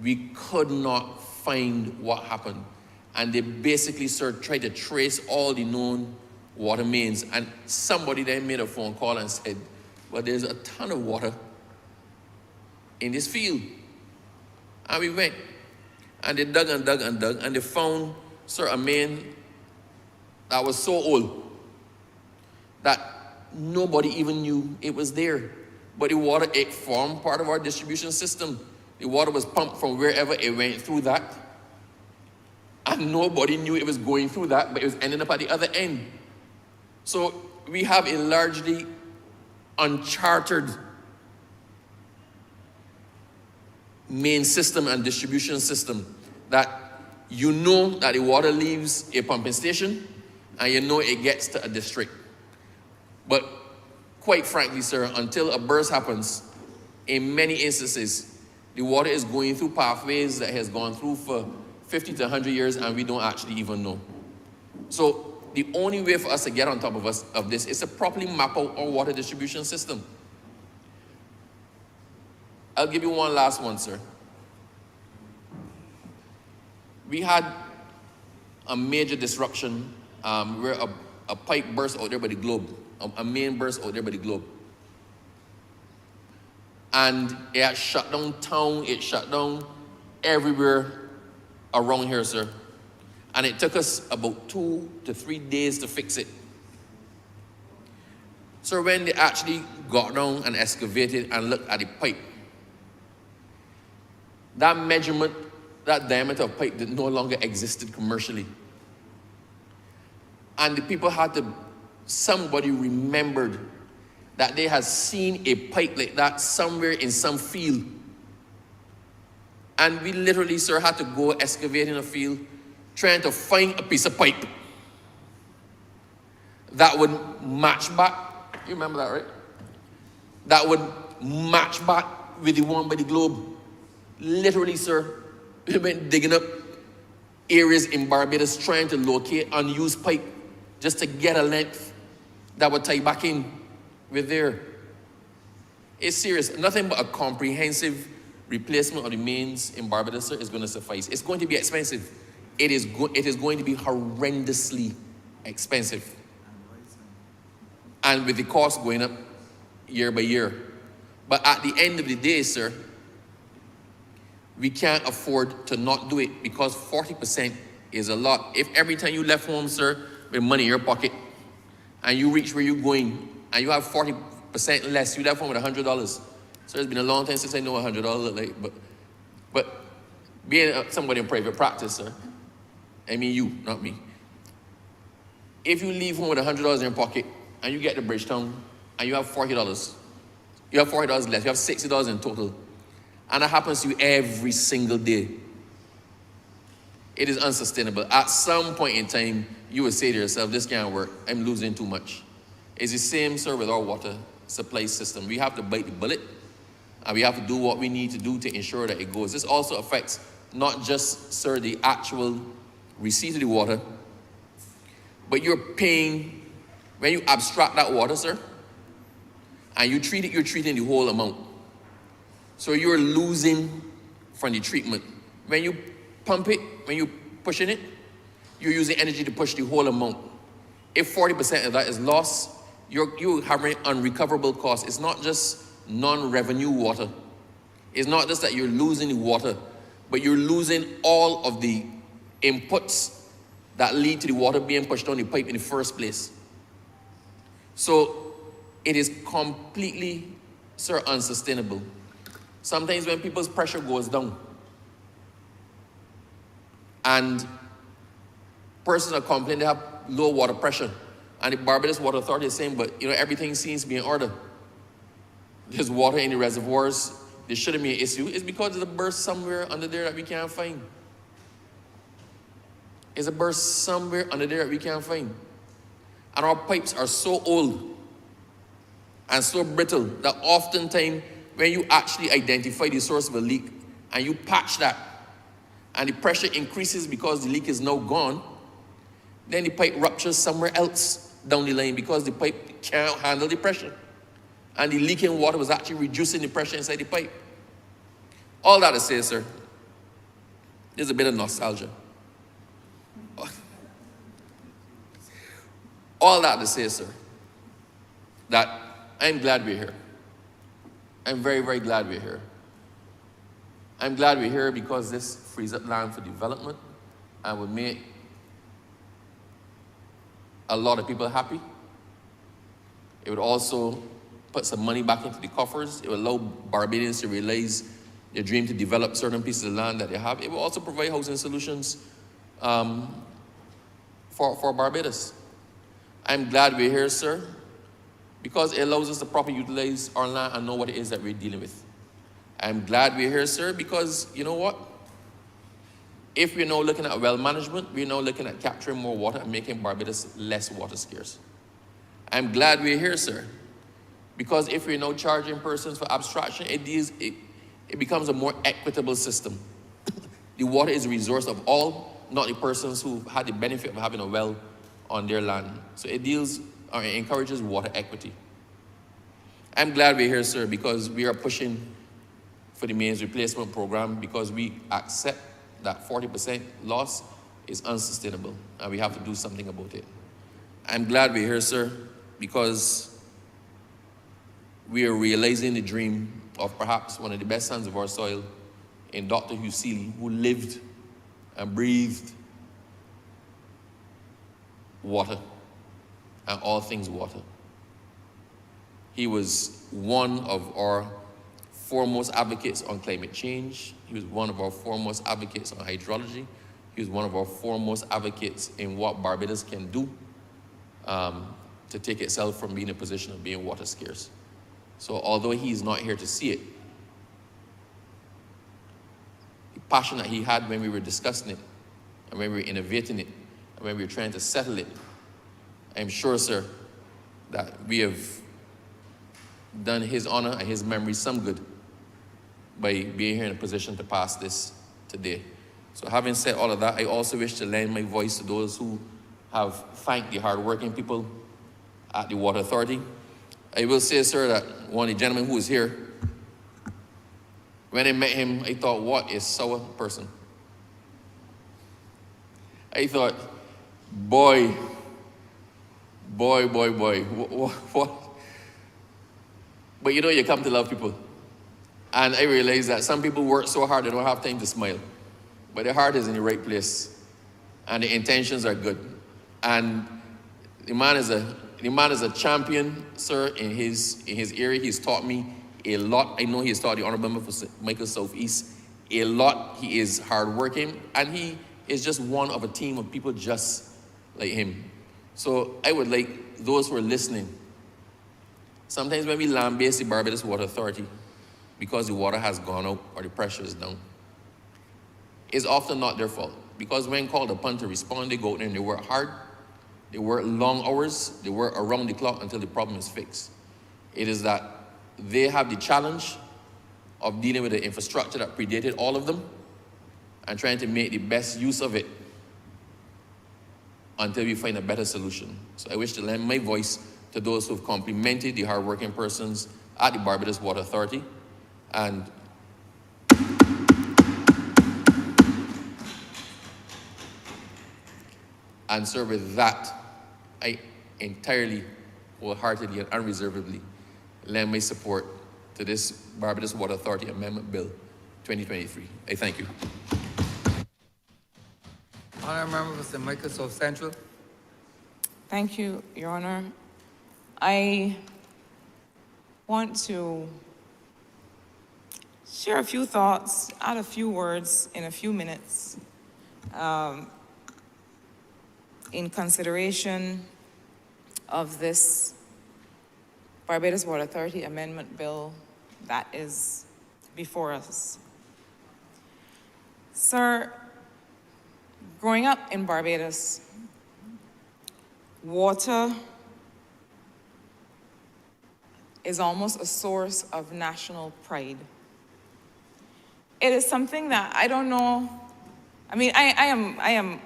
We could not find what happened. And they basically, sir, tried to trace all the known water mains. And somebody then made a phone call and said, well, there's a ton of water in this field. And we went. And they dug and dug and dug. And they found, sir, a main that was so old that nobody even knew it was there. But the water, it formed part of our distribution system. The water was pumped from wherever it went through that. And nobody knew it was going through that, but it was ending up at the other end. So we have a largely uncharted main system and distribution system that you know that the water leaves a pumping station and you know it gets to a district. But quite frankly, sir, until a burst happens, in many instances, the water is going through pathways that has gone through for 50 to 100 years and we don't actually even know. So the only way for us to get on top of this is to properly map out our water distribution system. I'll give you one last one, sir. We had a major disruption where a pipe burst out there by the globe, a main burst out there by the globe. And it had shut down town, it shut down everywhere around here, sir. And it took us about 2 to 3 days to fix it. So when they actually got down and excavated and looked at the pipe, that measurement, that diameter of pipe that no longer existed commercially. And the people had to, somebody remembered that they had seen a pipe like that somewhere in some field. And we literally, sir, had to go excavate in a field, trying to find a piece of pipe that would match back. You remember that, right? That would match back with the one by the globe. Literally, sir, we went digging up areas in Barbados trying to locate unused pipe just to get a length that would tie back in with there. It's serious. Nothing but a comprehensive replacement of the mains in Barbados, sir, is going to suffice. It's going to be expensive. It is going to be horrendously expensive. And with the cost going up year by year. But at the end of the day, sir, we can't afford to not do it because 40% is a lot. If every time you left home, sir, with money in your pocket, and you reach where you're going, and you have 40% less, you left home with $100. So it's been a long time since I know what $100 look like, but being somebody in private practice, sir, I mean you, not me. If you leave home with $100 in your pocket, and you get to Bridgetown, and you have $40, you have $40 left, you have $60 in total, and that happens to you every single day. It is unsustainable. At some point in time, you will say to yourself, this can't work, I'm losing too much. It's the same, sir, with our water supply system. We have to bite the bullet, and we have to do what we need to do to ensure that it goes. This also affects not just, sir, the actual receipt of the water, but you're paying, when you abstract that water, sir, and you treat it, you're treating the whole amount. So you're losing from the treatment. When you pump it, when you're pushing it, you're using energy to push the whole amount. If 40% of that is lost, you're having unrecoverable costs. It's not just non-revenue water. It's not just that you're losing the water, but you're losing all of the inputs that lead to the water being pushed down the pipe in the first place. So it is completely, sir, unsustainable. Sometimes when people's pressure goes down and persons are complaining they have low water pressure, and the Barbados Water Authority is saying, but everything seems to be in order. There's water in the reservoirs. There shouldn't be an issue. It's because there's a burst somewhere under there that we can't find. There's a burst somewhere under there that we can't find. And our pipes are so old and so brittle that oftentimes when you actually identify the source of a leak and you patch that and the pressure increases because the leak is now gone, then the pipe ruptures somewhere else down the line because the pipe can't handle the pressure. And the leaking water was actually reducing the pressure inside the pipe. All that to say, sir, there's a bit of nostalgia. All that to say, sir, that I'm glad we're here. I'm very, very glad we're here. I'm glad we're here because this frees up land for development and will make a lot of people happy. It would also put some money back into the coffers. It would allow Barbadians to realize their dream to develop certain pieces of land that they have. It will also provide housing solutions for Barbados. I'm glad we're here, sir, because it allows us to properly utilize our land and know what it is that we're dealing with. I'm glad we're here, sir, because you know what? If we're now looking at well management, we're now looking at capturing more water and making Barbados less water scarce. I'm glad we're here, sir, because if we're now charging persons for abstraction, it becomes a more equitable system. The water is a resource of all, not the persons who had the benefit of having a well on their land. So it encourages water equity. I'm glad we're here, sir, because we are pushing for the mains replacement program because we accept that 40% loss is unsustainable and we have to do something about it. I'm glad we're here, sir, because we are realizing the dream of perhaps one of the best sons of our soil in Dr. Hugh Seeley, who lived and breathed water and all things water. He was one of our foremost advocates on climate change. He was one of our foremost advocates on hydrology. He was one of our foremost advocates in what Barbados can do to take itself from being in a position of being water scarce. So although he's not here to see it, the passion that he had when we were discussing it, and when we were innovating it, and when we were trying to settle it, I'm sure, sir, that we have done his honor and his memory some good by being here in a position to pass this today. So having said all of that, I also wish to lend my voice to those who have thanked the hardworking people at the Water Authority. I will say, sir, that one of the gentlemen who was here, when I met him, I thought, what a sour person. I thought, boy, what? But you know, you come to love people. And I realized that some people work so hard they don't have time to smile. But their heart is in the right place. And the intentions are good. And the man is a champion, sir, in his area. He's taught me a lot. I know he's taught the Honourable Michael Southeast a lot. He is hardworking. And he is just one of a team of people just like him. So I would like those who are listening, sometimes when we lambaste the Barbados Water Authority because the water has gone out or the pressure is down, it's often not their fault. Because when called upon to respond, they go out there and they work hard, they work long hours, they work around the clock until the problem is fixed. It is that they have the challenge of dealing with the infrastructure that predated all of them and trying to make the best use of it until we find a better solution. So I wish to lend my voice to those who have complimented the hardworking persons at the Barbados Water Authority. And sir, with that, I entirely, wholeheartedly, and unreservedly lend my support to this Barbados Water Authority Amendment Bill 2023. I thank you. Honourable Member for St. Michael South Central. Thank you, Your Honor. I want to share a few thoughts, add a few words in a few minutes in consideration of this Barbados Water Authority Amendment Bill that is before us. Sir, growing up in Barbados, water is almost a source of national pride. It is something that I don't know. I mean, I am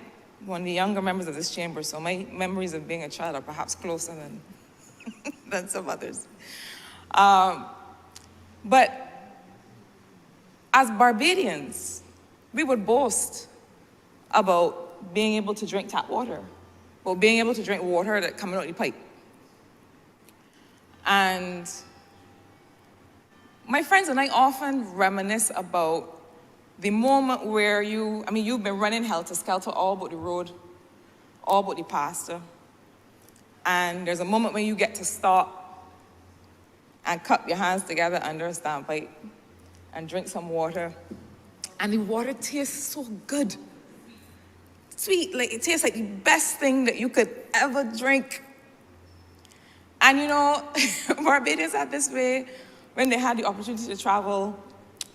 one of the younger members of this chamber, so my memories of being a child are perhaps closer than, than some others. But as Barbadians, we would boast about being able to drink tap water, about being able to drink water that coming out the pipe. And my friends and I often reminisce about the moment where you've been running helter-skelter all about the road, all about the pasture, and there's a moment when you get to stop and cup your hands together under a standpipe and drink some water, and the water tastes so good. Sweet, like it tastes like the best thing that you could ever drink. And you know, Barbadians had this way, when they had the opportunity to travel,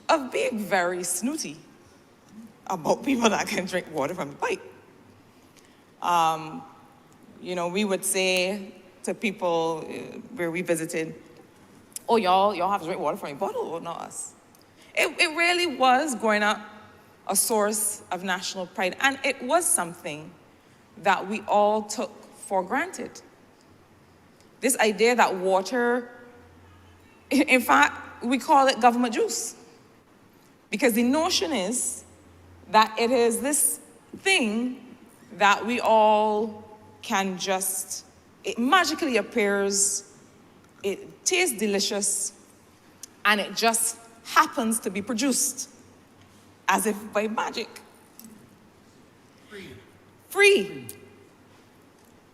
of being very snooty about people that can drink water from the pipe. You know, we would say to people where we visited, oh, y'all have to drink water from your bottle, or not us. It really was, growing up, a source of national pride. And it was something that we all took for granted. This idea that water, in fact, we call it government juice. Because the notion is that it is this thing that we all can just, it magically appears, it tastes delicious, and it just happens to be produced as if by magic. Free.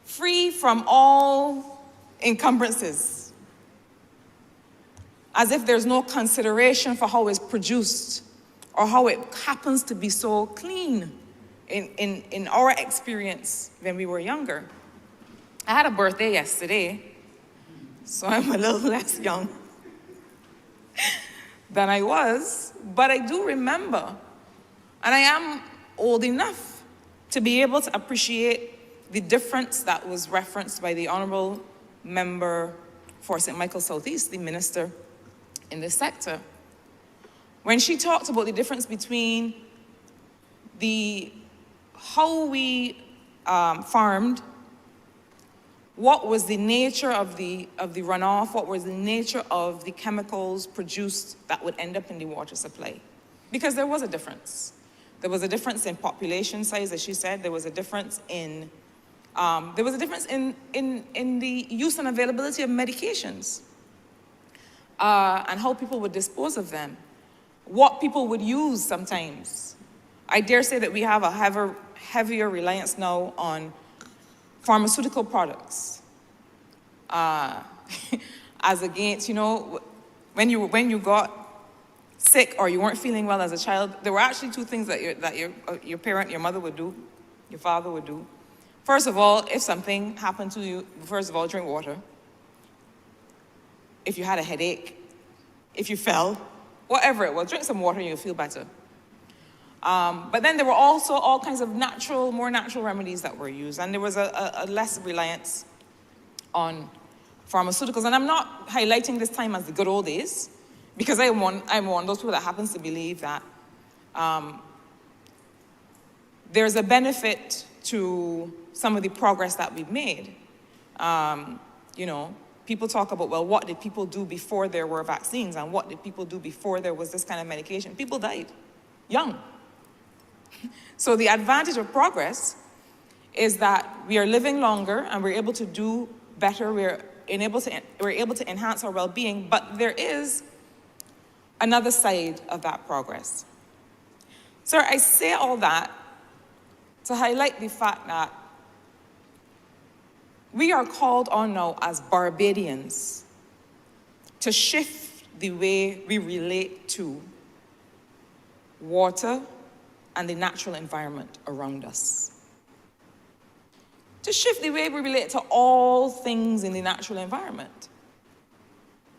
Free from all encumbrances. As if there's no consideration for how it's produced or how it happens to be so clean in our experience when we were younger. I had a birthday yesterday, so I'm a little less young than I was, but I do remember, and I am old enough to be able to appreciate the difference that was referenced by the Honourable Member for St. Michael Southeast, the Minister in this sector, when she talked about the difference between how we farmed, what was the nature of the runoff, what was the nature of the chemicals produced that would end up in the water supply. Because there was a difference. There was a difference in population size, as she said. There was a difference in the use and availability of medications, and how people would dispose of them, what people would use sometimes. I dare say that we have a heavier reliance now on pharmaceutical products, as against, when you got sick or you weren't feeling well as a child, there were actually two things that your parent, your mother would do, your father would do. First of all, if something happened to you, first of all, drink water. If you had a headache, if you fell, whatever it was, drink some water and you'll feel better. But then there were also all kinds of more natural remedies that were used, and there was a less reliance on pharmaceuticals. And I'm not highlighting this time as the good old days, because I'm one of those people that happens to believe that there's a benefit to some of the progress that we've made. People talk about, well, what did people do before there were vaccines, and what did people do before there was this kind of medication? People died young. So the advantage of progress is that we are living longer and we're able to do better, we're able to enhance our well-being, but there is another side of that progress. So I say all that to highlight the fact that we are called on now as Barbadians to shift the way we relate to water and the natural environment around us. To shift the way we relate to all things in the natural environment.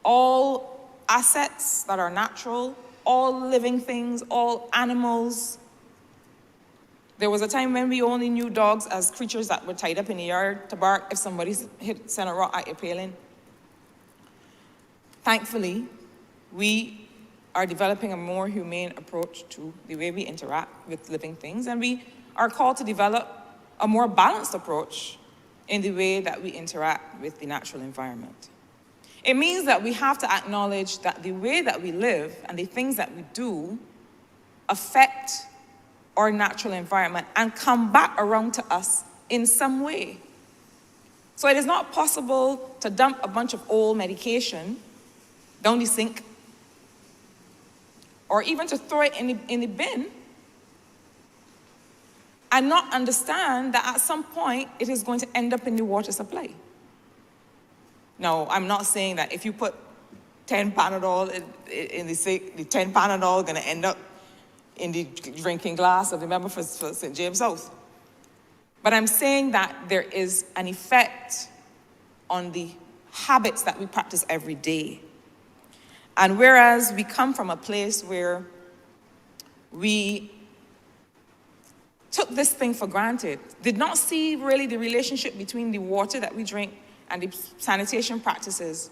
All assets that are natural, all living things, all animals. There was a time when we only knew dogs as creatures that were tied up in the yard to bark if somebody sent a rock at your paling. Thankfully, we are developing a more humane approach to the way we interact with living things, and we are called to develop a more balanced approach in the way that we interact with the natural environment. It means that we have to acknowledge that the way that we live and the things that we do affect our natural environment and come back around to us in some way. So it is not possible to dump a bunch of old medication down the sink, or even to throw it in the bin, and not understand that at some point it is going to end up in the water supply. Now, I'm not saying that if you put 10 Panadol in the sink, the 10 Panadol is going to end up in the drinking glass of the member for St. James South. But I'm saying that there is an effect on the habits that we practice every day. And whereas we come from a place where we took this thing for granted, did not see really the relationship between the water that we drink and the sanitation practices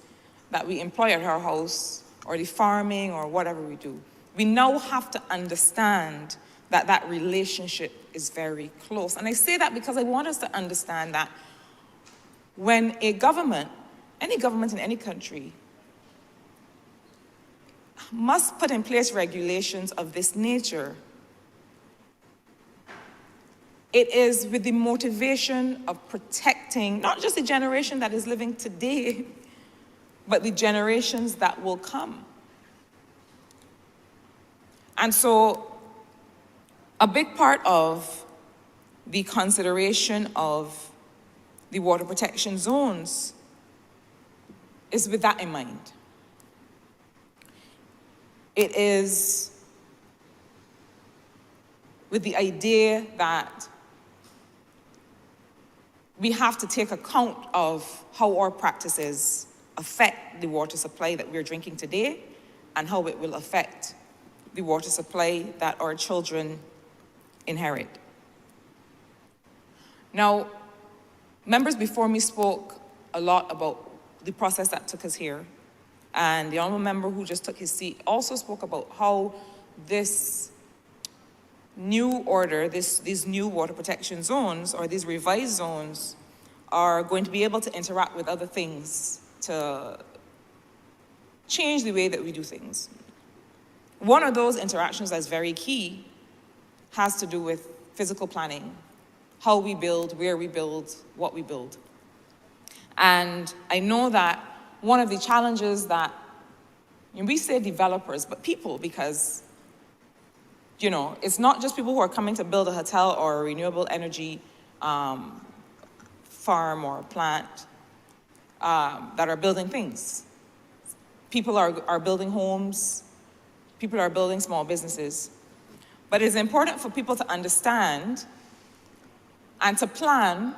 that we employ at our house, or the farming, or whatever we do, we now have to understand that that relationship is very close. And I say that because I want us to understand that when a government, any government in any country, must put in place regulations of this nature, it is with the motivation of protecting not just the generation that is living today, but the generations that will come. And so a big part of the consideration of the water protection zones is with that in mind. It is with the idea that we have to take account of how our practices affect the water supply that we're drinking today and how it will affect the water supply that our children inherit. Now, members before me spoke a lot about the process that took us here, and the honourable member who just took his seat also spoke about how this new order, these new water protection zones, or these revised zones, are going to be able to interact with other things to change the way that we do things. One of those interactions that's very key has to do with physical planning, how we build, where we build, what we build. And I know that one of the challenges that, and we say developers, but people, because, you know, it's not just people who are coming to build a hotel or a renewable energy farm or plant that are building things. People are building homes, people are building small businesses. But it's important for people to understand and to plan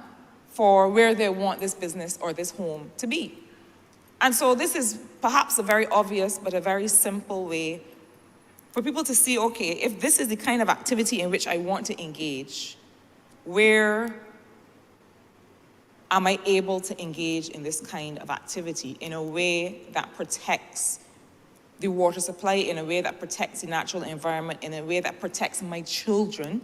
for where they want this business or this home to be. And so this is perhaps a very obvious but a very simple way for people to see, okay, if this is the kind of activity in which I want to engage, where am I able to engage in this kind of activity in a way that protects the water supply, in a way that protects the natural environment, in a way that protects my children,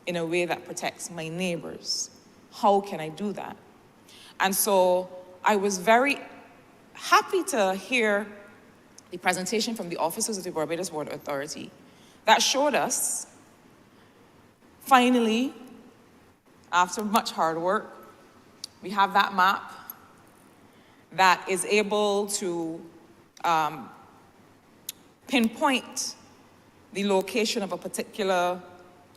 in a way that protects my neighbors? How can I do that? And so I was very happy to hear the presentation from the officers of the Barbados Water Authority that showed us, finally, after much hard work, we have that map that is able to pinpoint the location of a particular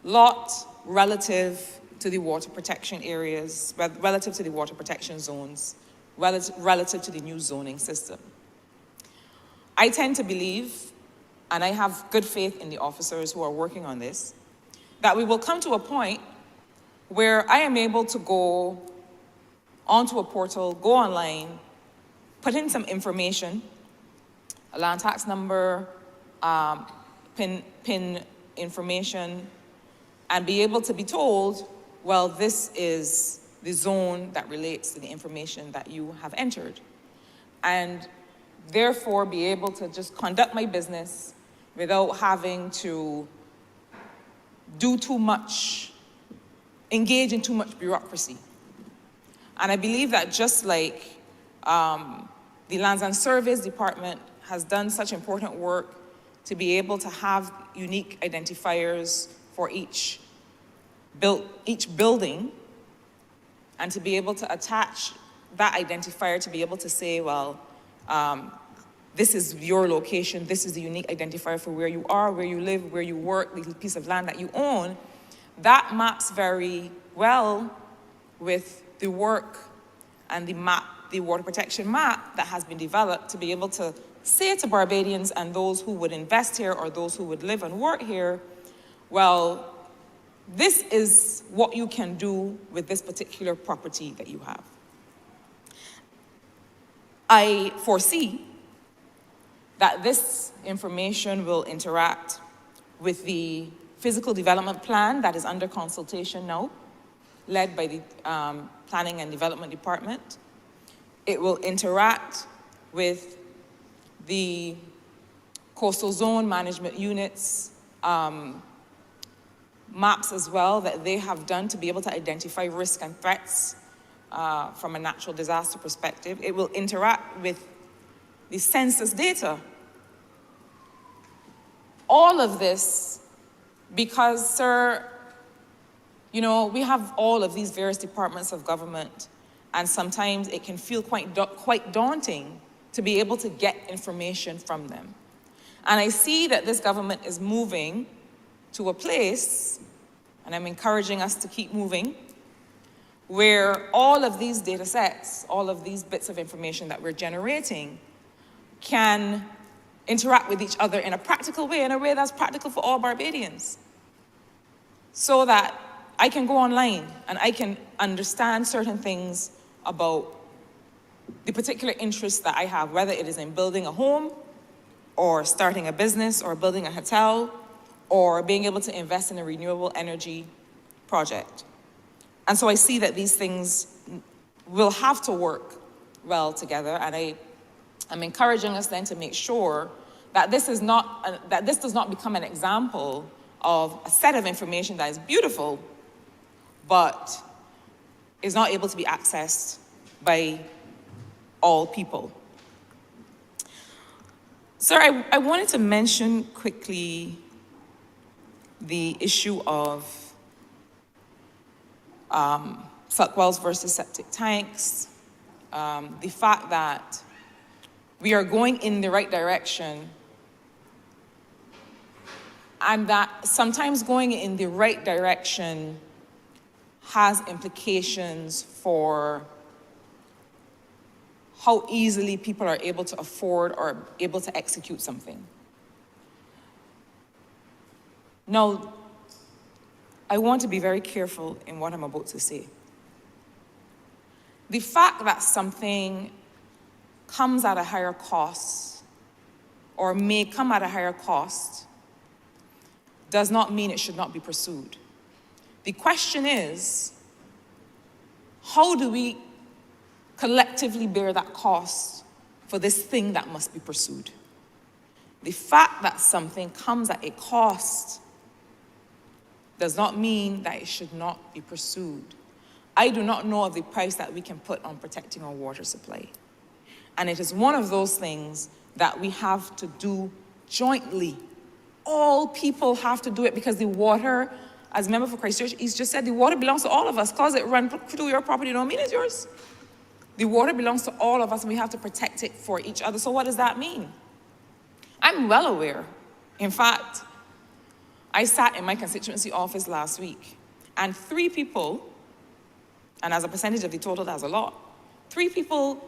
lot relative to the water protection areas, relative to the water protection zones, relative to the new zoning system. I tend to believe, and I have good faith in the officers who are working on this, that we will come to a point where I am able to go onto a portal, go online, put in some information, a land tax number, PIN information, and be able to be told, well, this is the zone that relates to the information that you have entered. And therefore be able to just conduct my business without having to do too much, engage in too much bureaucracy. And I believe that just like the Lands and Surveys Department has done such important work to be able to have unique identifiers for each building, and to be able to attach that identifier to be able to say, well, this is your location, this is the unique identifier for where you are, where you live, where you work, the piece of land that you own, that maps very well with the work and the water protection map that has been developed to be able to say to Barbadians and those who would invest here or those who would live and work here, well, this is what you can do with this particular property that you have. I foresee that this information will interact with the physical development plan that is under consultation now, led by the Planning and Development Department. It will interact with the coastal zone management units maps as well that they have done to be able to identify risk and threats from a natural disaster perspective. It will interact with the census data. All of this because, sir, you know, we have all of these various departments of government, and sometimes it can feel quite daunting to be able to get information from them. And I see that this government is moving to a place, and I'm encouraging us to keep moving, where all of these data sets, all of these bits of information that we're generating can interact with each other in a practical way, in a way that's practical for all Barbadians. So that I can go online and I can understand certain things about the particular interests that I have, whether it is in building a home, or starting a business, or building a hotel, or being able to invest in a renewable energy project. And so I see that these things will have to work well together, and I'm encouraging us then to make sure that this does not become an example of a set of information that is beautiful, but is not able to be accessed by all people. Sir, I wanted to mention quickly the issue of suck wells versus septic tanks, the fact that we are going in the right direction, and that sometimes going in the right direction has implications for how easily people are able to afford or able to execute something. Now, I want to be very careful in what I'm about to say. The fact that something comes at a higher cost, or may come at a higher cost, does not mean it should not be pursued. The question is, how do we collectively bear that cost for this thing that must be pursued? The fact that something comes at a cost does not mean that it should not be pursued. I do not know of the price that we can put on protecting our water supply. And it is one of those things that we have to do jointly. All people have to do it, because the water, as member for Christchurch, he's just said, the water belongs to all of us. Because it runs through your property don't mean it's yours. The water belongs to all of us, and we have to protect it for each other. So what does that mean? I'm well aware. In fact, I sat in my constituency office last week, and 3 people, and as a percentage of the total, that's a lot, 3 people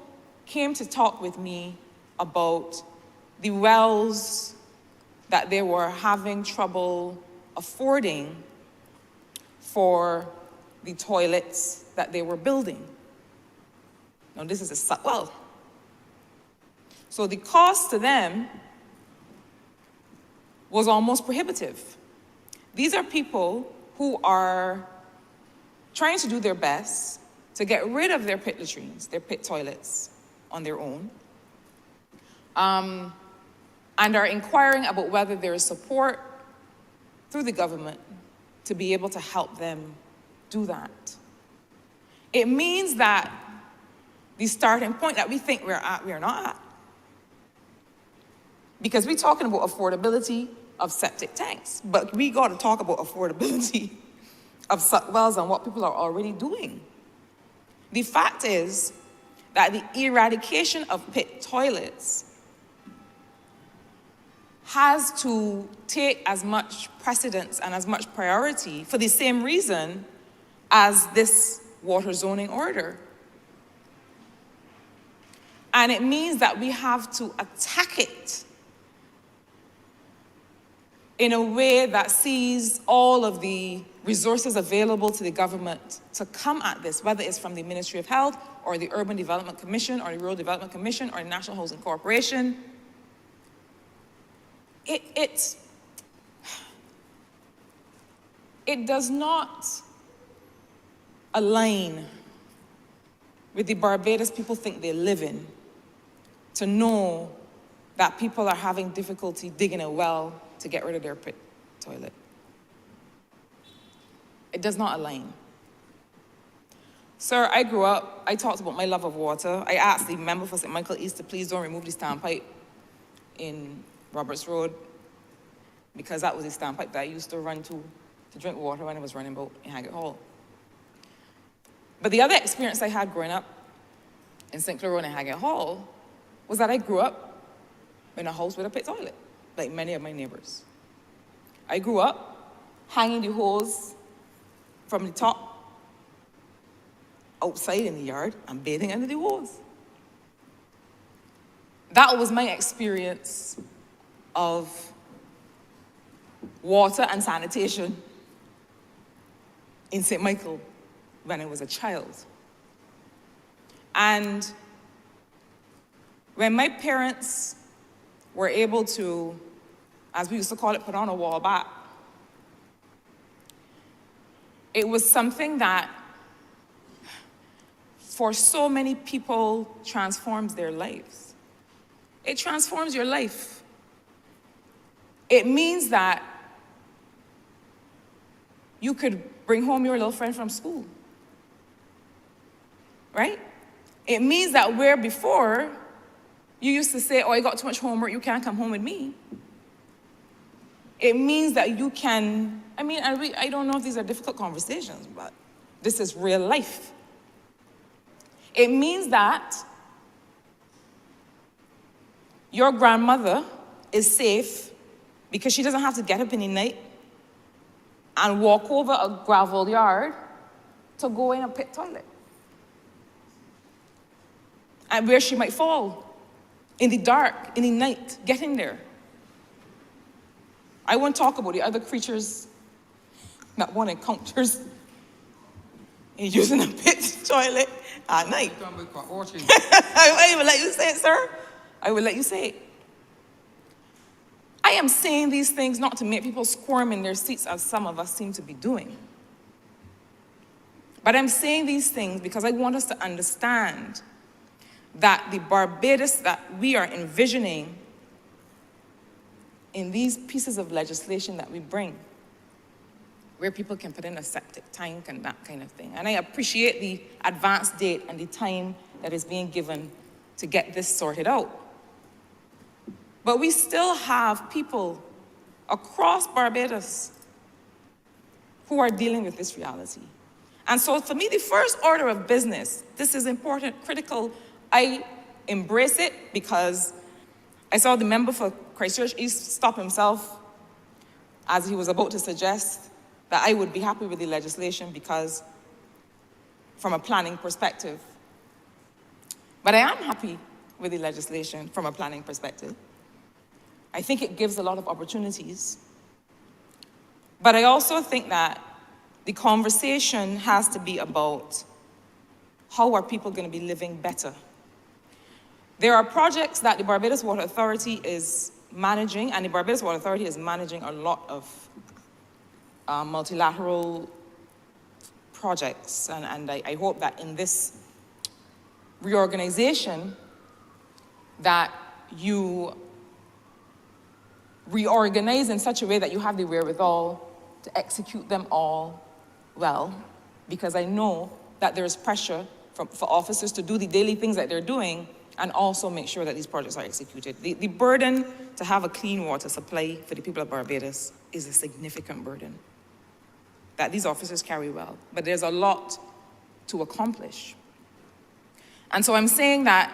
came to talk with me about the wells that they were having trouble affording for the toilets that they were building. Now, this is a suck well. So the cost to them was almost prohibitive. These are people who are trying to do their best to get rid of their pit latrines, their pit toilets on their own, and are inquiring about whether there is support through the government to be able to help them do that. It means that the starting point that we think we're at, we're not at. Because we're talking about affordability of septic tanks, but we got to talk about affordability of suck wells and what people are already doing. The fact is that the eradication of pit toilets has to take as much precedence and as much priority for the same reason as this water zoning order. And it means that we have to attack it in a way that sees all of the resources available to the government to come at this, whether it's from the Ministry of Health or the Urban Development Commission or the Rural Development Commission or the National Housing Corporation. It does not align with the Barbados people think they live in to know that people are having difficulty digging a well to get rid of their pit toilet. It does not align. Sir, I grew up, I talked about my love of water. I asked the member for St. Michael East to please don't remove the standpipe in Roberts Road, because that was the standpipe that I used to run to drink water when I was running boat in Haggett Hall. But the other experience I had growing up in St. Clair Road and Haggett Hall was that I grew up in a house with a pit toilet. like many of my neighbors. I grew up hanging the hose from the top outside in the yard and bathing under the hose. That was my experience of water and sanitation in St. Michael when I was a child. And when my parents were able to, as we used to call it, put on a wall back, it was something that for so many people transforms their lives. It transforms your life. It means that you could bring home your little friend from school, right? It means that where before you used to say, oh, I got too much homework, you can't come home with me. It means that you can, I don't know if these are difficult conversations, but this is real life. It means that your grandmother is safe because she doesn't have to get up in the night and walk over a gravel yard to go in a pit toilet. And where she might fall in the dark, in the night, getting there. I won't talk about the other creatures that one encounters in using a pit toilet at night. I will let you say it, sir. I will let you say it. I am saying these things not to make people squirm in their seats as some of us seem to be doing. But I'm saying these things because I want us to understand that the Barbados that we are envisioning in these pieces of legislation that we bring, where people can put in a septic tank and that kind of thing. And I appreciate the advance date and the time that is being given to get this sorted out. But we still have people across Barbados who are dealing with this reality. And so for me, the first order of business, this is important, critical. I embrace it because I saw the member for Christchurch East stop himself as he was about to suggest that I would be happy with the legislation because from a planning perspective. But I am happy with the legislation from a planning perspective. I think it gives a lot of opportunities. But I also think that the conversation has to be about how are people going to be living better. There are projects that the Barbados Water Authority is managing, and the Barbados Water Authority is managing a lot of multilateral projects. And I hope that in this reorganization that you reorganize in such a way that you have the wherewithal to execute them all well, because I know that there's pressure for officers to do the daily things that they're doing and also make sure that these projects are executed. The burden to have a clean water supply for the people of Barbados is a significant burden that these officers carry well, but there's a lot to accomplish. And so I'm saying that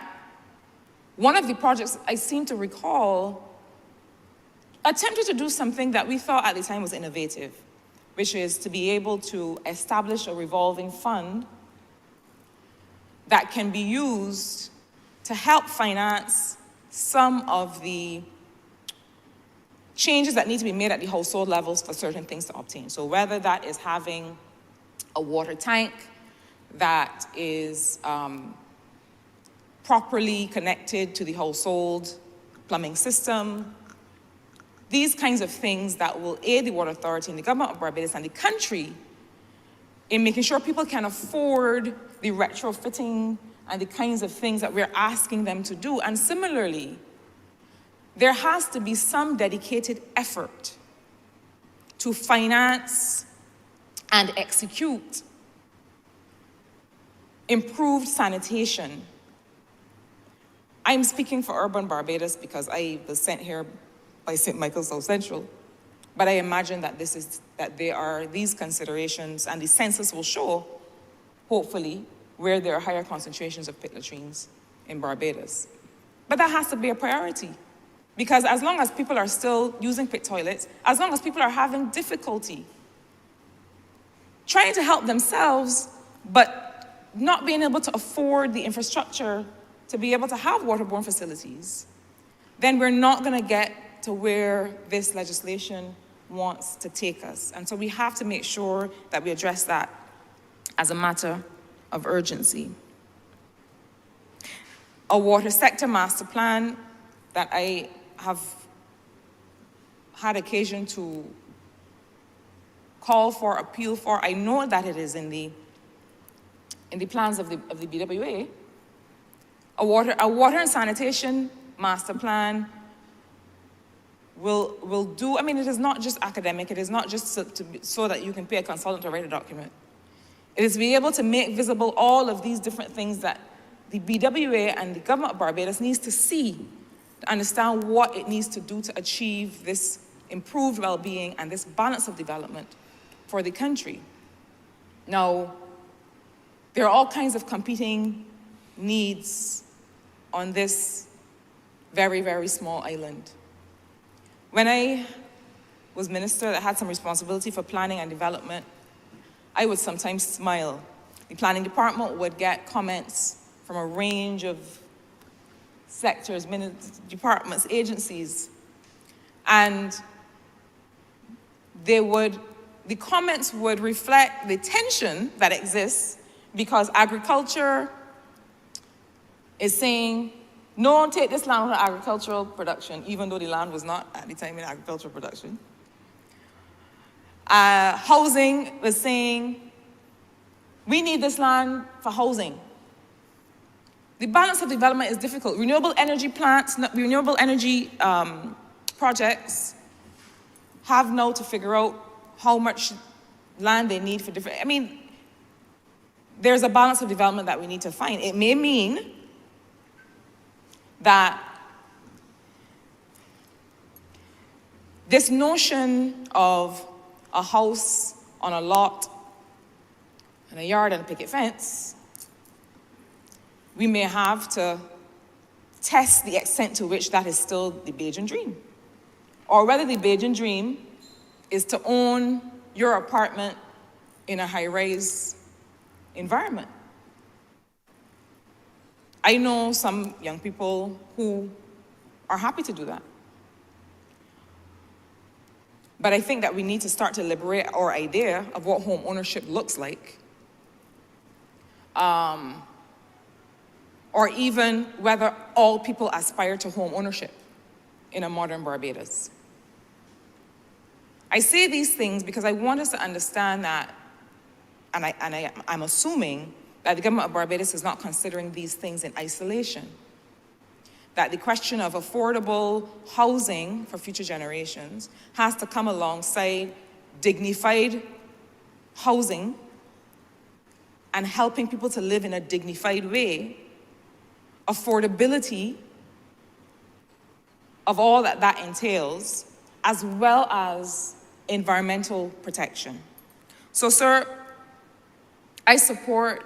one of the projects I seem to recall attempted to do something that we thought at the time was innovative, which is to be able to establish a revolving fund that can be used to help finance some of the changes that need to be made at the household levels for certain things to obtain. So whether that is having a water tank that is properly connected to the household plumbing system, these kinds of things that will aid the Water Authority and the government of Barbados and the country in making sure people can afford the retrofitting and the kinds of things that we're asking them to do. And similarly, there has to be some dedicated effort to finance and execute improved sanitation. I'm speaking for Urban Barbados because I was sent here by St. Michael South Central, but I imagine that there are these considerations, and the census will show, hopefully, where there are higher concentrations of pit latrines in Barbados. But that has to be a priority. Because as long as people are still using pit toilets, as long as people are having difficulty trying to help themselves, but not being able to afford the infrastructure to be able to have waterborne facilities, then we're not going to get to where this legislation wants to take us. And so we have to make sure that we address that as a matter of urgency. A water sector master plan that I have had occasion to call for, appeal for. I know that it is in the plans of the BWA. A water and sanitation master plan will do, I mean, it is not just academic, it is not just so that you can pay a consultant to write a document. It is to be able to make visible all of these different things that the BWA and the government of Barbados needs to see to understand what it needs to do to achieve this improved well-being and this balance of development for the country. Now, there are all kinds of competing needs on this very, very small island. When I was minister that had some responsibility for planning and development, I would sometimes smile. The planning department would get comments from a range of sectors, departments, agencies, and the comments would reflect the tension that exists because agriculture is saying, no, take this land for agricultural production, even though the land was not at the time in agricultural production. Housing was saying, we need this land for housing. The balance of development is difficult. Renewable energy plants, renewable energy projects have now to figure out how much land they need for different, I mean, there's a balance of development that we need to find. It may mean that this notion of a house on a lot and a yard and a picket fence, we may have to test the extent to which that is still the Bajan dream, or whether the Bajan dream is to own your apartment in a high-rise environment. I know some young people who are happy to do that. But I think that we need to start to liberate our idea of what home ownership looks like. Or even whether all people aspire to home ownership in a modern Barbados. I say these things because I want us to understand that, and I'm assuming that the government of Barbados is not considering these things in isolation. That the question of affordable housing for future generations has to come alongside dignified housing and helping people to live in a dignified way, affordability of all that that entails, as well as environmental protection. So, sir, I support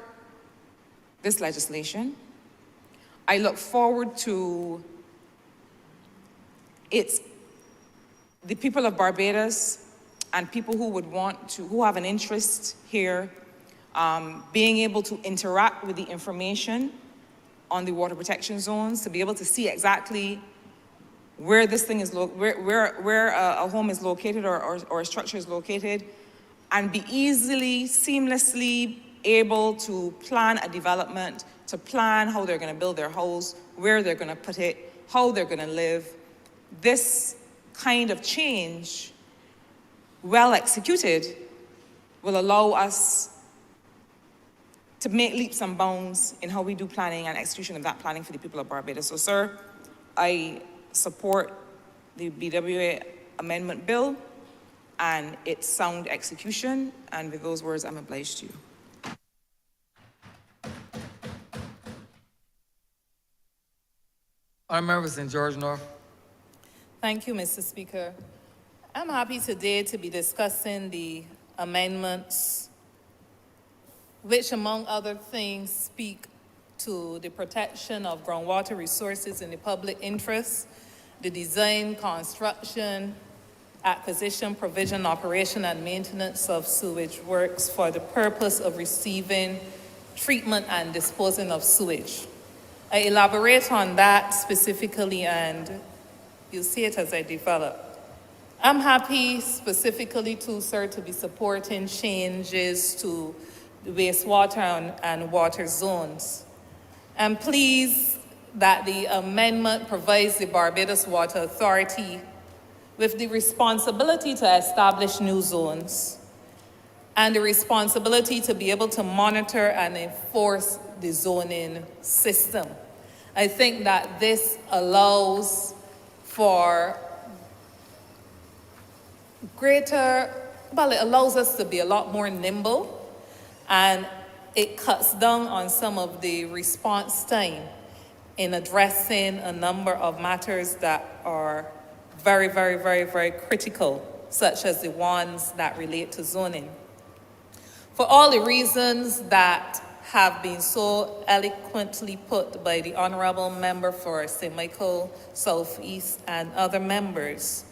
this legislation. I look forward to the people of Barbados and people who would want to, who have an interest here, being able to interact with the information on the water protection zones, to be able to see exactly where this thing is, where a home is located or a structure is located, and be easily, seamlessly able to plan a development, to plan how they're going to build their house, where they're going to put it, how they're going to live. This kind of change, well executed, will allow us to make leaps and bounds in how we do planning and execution of that planning for the people of Barbados. So, sir, I support the BWA amendment bill and its sound execution, and with those words, I'm obliged to you. Honourable St. George North. Thank you, Mr. Speaker. I'm happy today to be discussing the amendments which, among other things, speak to the protection of groundwater resources in the public interest, the design, construction, acquisition, provision, operation, and maintenance of sewage works for the purpose of receiving, treatment, and disposing of sewage. I elaborate on that specifically, and you'll see it as I develop. I'm happy specifically too, sir, to be supporting changes to the wastewater and water zones. I'm pleased that the amendment provides the Barbados Water Authority with the responsibility to establish new zones and the responsibility to be able to monitor and enforce the zoning system. I think that this allows for it allows us to be a lot more nimble, and it cuts down on some of the response time in addressing a number of matters that are very, very, very, very critical, such as the ones that relate to zoning. For all the reasons that have been so eloquently put by the Honourable Member for St. Michael Southeast and other members,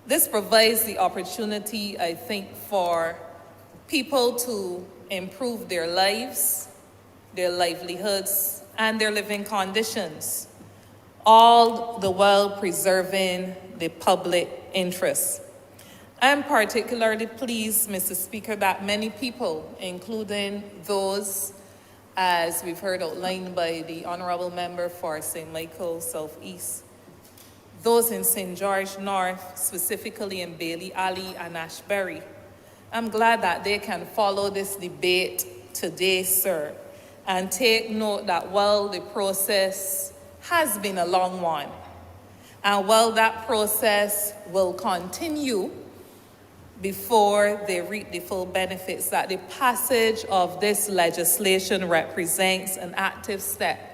this provides the opportunity, I think, for people to improve their lives, their livelihoods, and their living conditions, all the while preserving the public interest. I am particularly pleased, Mr. Speaker, that many people, including those, as we've heard outlined by the Honourable Member for St. Michael Southeast, those in St. George North, specifically in Bailey Alley and Ashbury. I'm glad that they can follow this debate today, sir, and take note that while the process has been a long one, and while that process will continue before they reap the full benefits, that the passage of this legislation represents an active step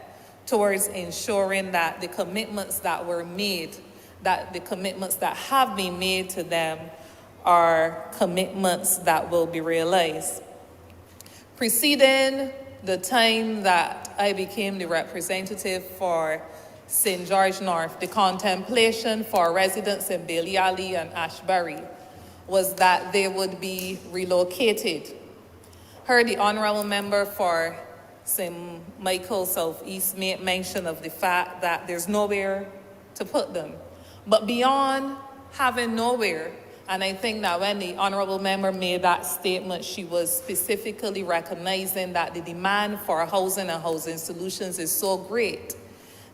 towards ensuring that the commitments that were made, that the commitments that have been made to them are commitments that will be realized. Preceding the time that I became the representative for St. George North, the contemplation for residents in Bailey Alley and Ashbury was that they would be relocated. Heard the Honourable Member for St. Michael Southeast made mention of the fact that there's nowhere to put them. But beyond having nowhere, and I think that when the Honourable Member made that statement, she was specifically recognizing that the demand for housing and housing solutions is so great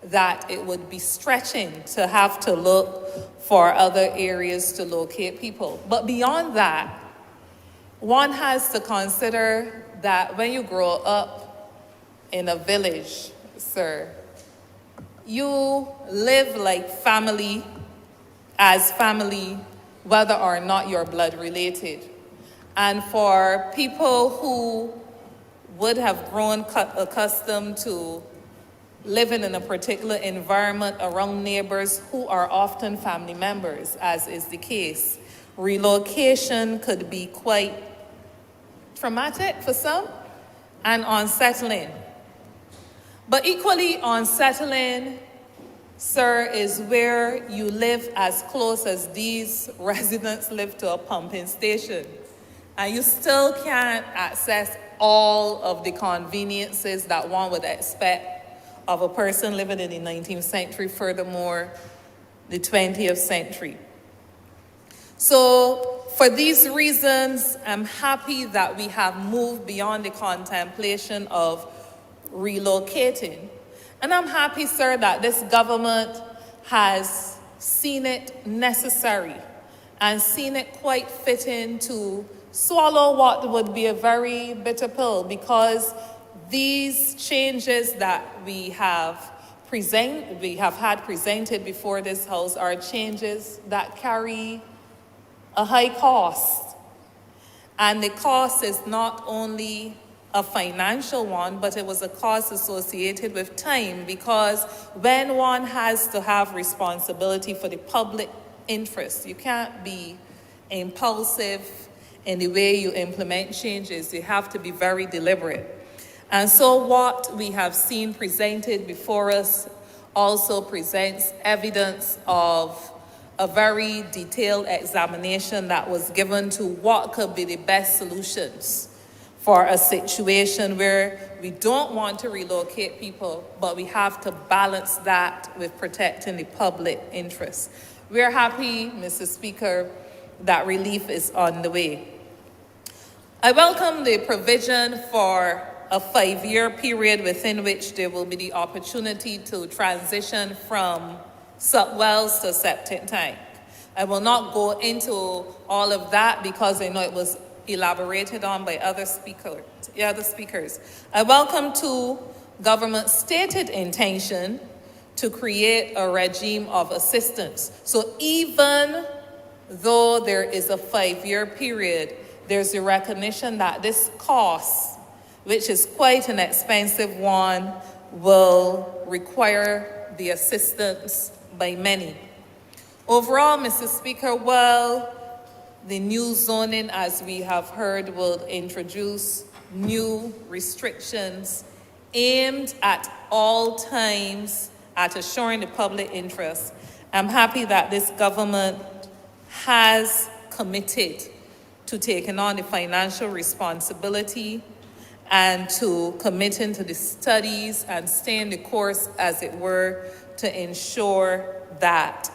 that it would be stretching to have to look for other areas to locate people. But beyond that, one has to consider that when you grow up in a village, sir, you live like family, as family, whether or not you're blood related. And for people who would have grown accustomed to living in a particular environment around neighbors who are often family members, as is the case, relocation could be quite traumatic for some and unsettling. But equally unsettling, sir, is where you live as close as these residents live to a pumping station, and you still can't access all of the conveniences that one would expect of a person living in the 19th century, furthermore, the 20th century. So for these reasons, I'm happy that we have moved beyond the contemplation of relocating. And I'm happy, sir, that this government has seen it necessary and seen it quite fitting to swallow what would be a very bitter pill, because these changes that we have had presented before this House are changes that carry a high cost. And the cost is not only a financial one, but it was a cost associated with time, because when one has to have responsibility for the public interest, you can't be impulsive in the way you implement changes. You have to be very deliberate. And so what we have seen presented before us also presents evidence of a very detailed examination that was given to what could be the best solutions for a situation where we don't want to relocate people, but we have to balance that with protecting the public interest. We're happy, Mr. Speaker, that relief is on the way. I welcome the provision for a 5-year period within which there will be the opportunity to transition from subwells to septic tank. I will not go into all of that because I know it was elaborated on by other speakers. I welcome too government's stated intention to create a regime of assistance. So even though there is a 5-year period, there's a recognition that this cost, which is quite an expensive one, will require the assistance by many. Overall, Mr. Speaker, while the new zoning, as we have heard, will introduce new restrictions aimed at all times at assuring the public interest, I'm happy that this government has committed to taking on the financial responsibility and to committing to the studies and staying the course, as it were, to ensure that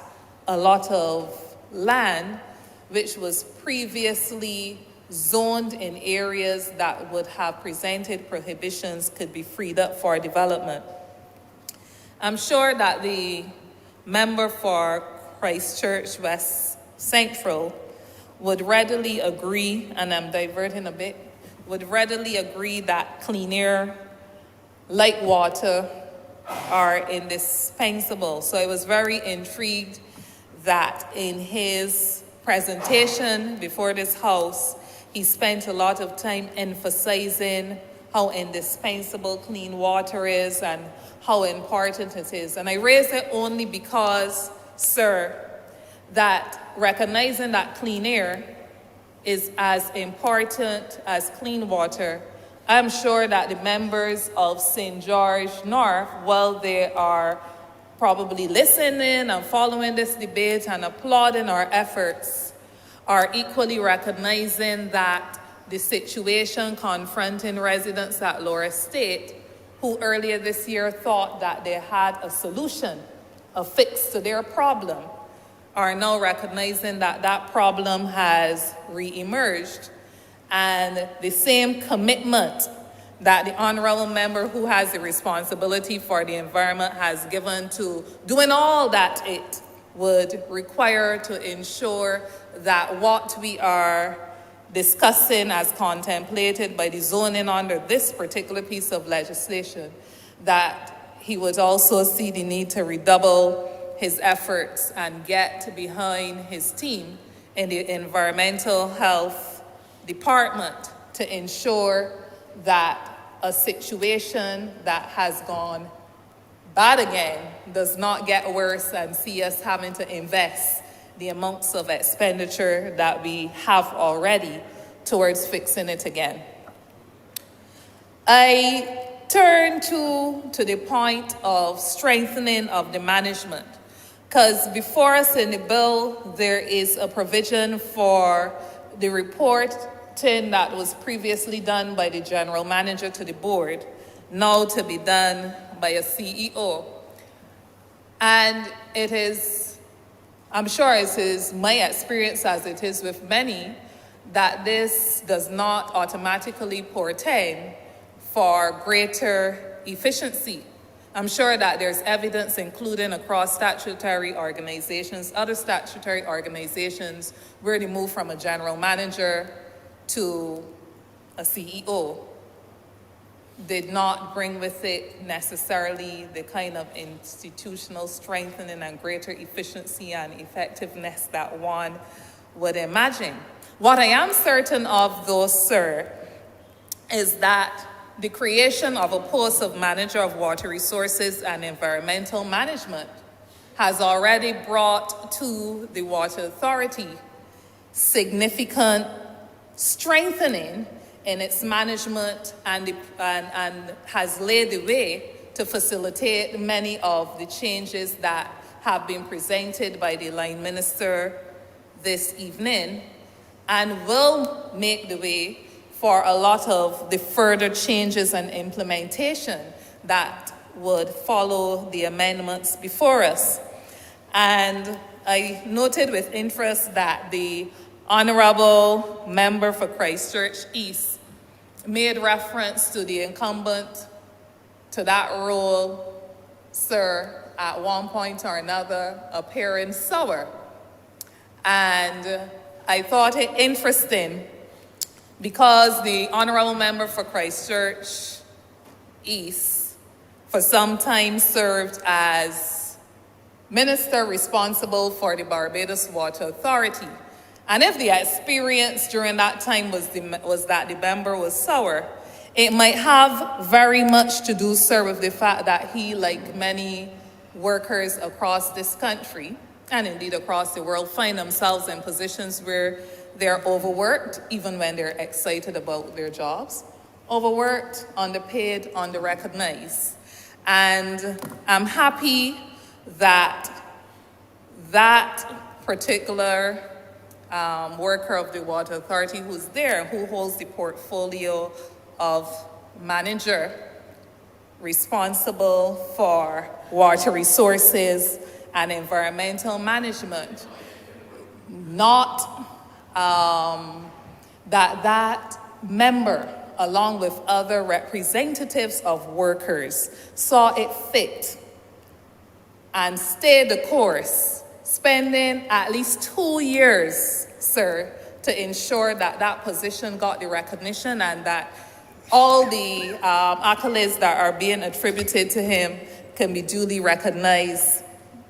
a lot of land which was previously zoned in areas that would have presented prohibitions could be freed up for development. I'm sure that the member for Christchurch West Central would readily agree, and I'm diverting a bit, would readily agree that clean air, like water, are indispensable. So I was very intrigued that in his presentation before this House, he spent a lot of time emphasizing how indispensable clean water is and how important it is. And I raise it only because, sir, that recognizing that clean air is as important as clean water, I'm sure that the members of St. George North, while they are probably listening and following this debate and applauding our efforts, are equally recognizing that the situation confronting residents at Lower Estate, who earlier this year thought that they had a solution, a fix to their problem, are now recognizing that that problem has re-emerged. And the same commitment that the honorable member who has the responsibility for the environment has given to doing all that it would require to ensure that what we are discussing as contemplated by the zoning under this particular piece of legislation, that he would also see the need to redouble his efforts and get behind his team in the environmental health department to ensure that a situation that has gone bad again does not get worse and see us having to invest the amounts of expenditure that we have already towards fixing it again. I turn to the point of strengthening of the management, because before us in the bill, there is a provision for the reporting that was previously done by the general manager to the board, now to be done by a CEO. And it is, I'm sure it is my experience, as it is with many, that this does not automatically portend for greater efficiency. I'm sure that there's evidence, including across statutory organizations, other statutory organizations, where they move from a general manager to a CEO did not bring with it necessarily the kind of institutional strengthening and greater efficiency and effectiveness that one would imagine. What I am certain of, though, sir, is that the creation of a post of manager of water resources and environmental management has already brought to the Water Authority significant strengthening in its management and has laid the way to facilitate many of the changes that have been presented by the line minister this evening, and will make the way for a lot of the further changes and implementation that would follow the amendments before us. And I noted with interest that the Honourable Member for Christchurch East made reference to the incumbent to that role, sir, at one point or another appearing sour. And I thought it interesting because the Honourable Member for Christchurch East for some time served as Minister responsible for the Barbados Water Authority. And if the experience during that time was that the member was sour, it might have very much to do, sir, with the fact that he, like many workers across this country, and indeed across the world, find themselves in positions where they're overworked, even when they're excited about their jobs. Overworked, underpaid, underrecognized. And I'm happy that that particular worker of the Water Authority who's there, who holds the portfolio of manager responsible for water resources and environmental management, not that member, along with other representatives of workers, saw it fit and stayed the course, spending at least 2 years, sir, to ensure that that position got the recognition and that all the accolades that are being attributed to him can be duly recognized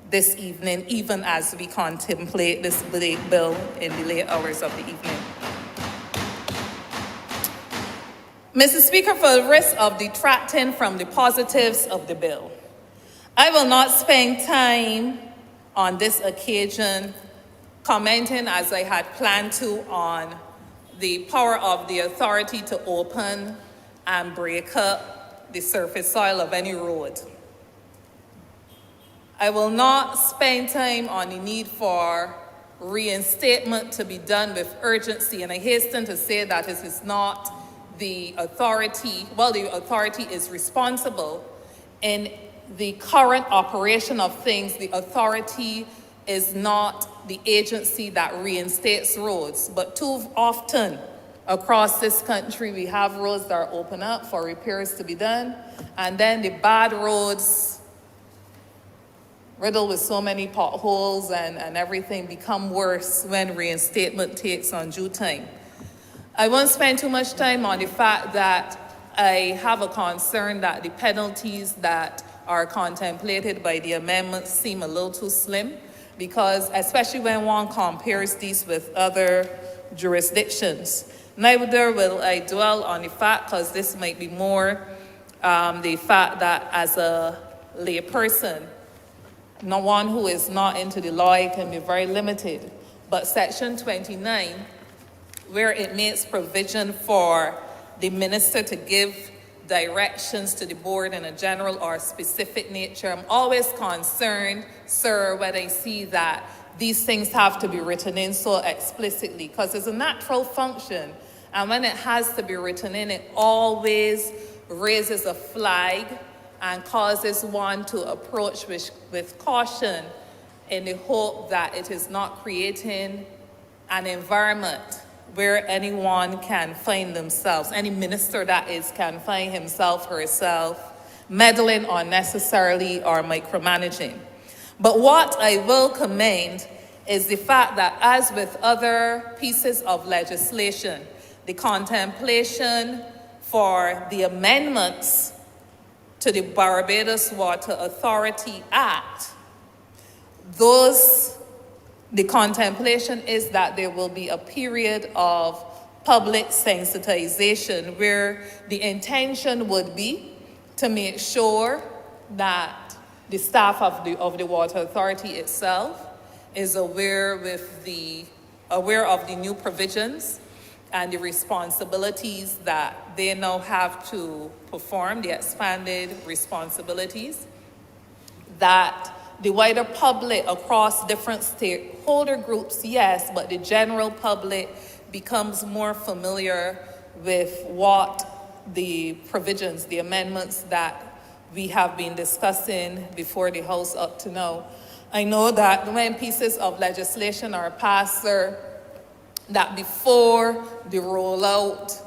this evening, even as we contemplate this bill in the late hours of the evening. Mr. Speaker, for the risk of detracting from the positives of the bill, I will not spend time on this occasion commenting, as I had planned to, on the power of the authority to open and break up the surface soil of any road. I will not spend time on the need for reinstatement to be done with urgency, and I hasten to say that it is not the authority, well, the authority is responsible in the current operation of things. The authority is not the agency that reinstates roads, but too often across this country we have roads that are open up for repairs to be done, and then the bad roads riddled with so many potholes and everything become worse when reinstatement takes undue time. I won't spend too much time on the fact that I have a concern that the penalties that are contemplated by the amendments seem a little too slim, because especially when one compares these with other jurisdictions. Neither will I dwell on the fact, because this might be more the fact that as a layperson, no one who is not into the law, it can be very limited. But Section 29, where it makes provision for the minister to give directions to the board in a general or specific nature, I'm always concerned, sir, when I see that these things have to be written in so explicitly, because it's a natural function. And when it has to be written in, it always raises a flag and causes one to approach with caution in the hope that it is not creating an environment where anyone can find themselves, any minister that is, can find himself or herself meddling unnecessarily or micromanaging. But what I will commend is the fact that, as with other pieces of legislation, the contemplation for the amendments to the Barbados Water Authority Act, the contemplation is that there will be a period of public sensitization where the intention would be to make sure that the staff of the Water Authority itself is aware of the new provisions and the responsibilities that they now have to perform, the expanded responsibilities, that the wider public across different stakeholder groups, yes, but the general public becomes more familiar with what the provisions, the amendments that we have been discussing before the House up to now. I know that when pieces of legislation are passed, sir, that before the rollout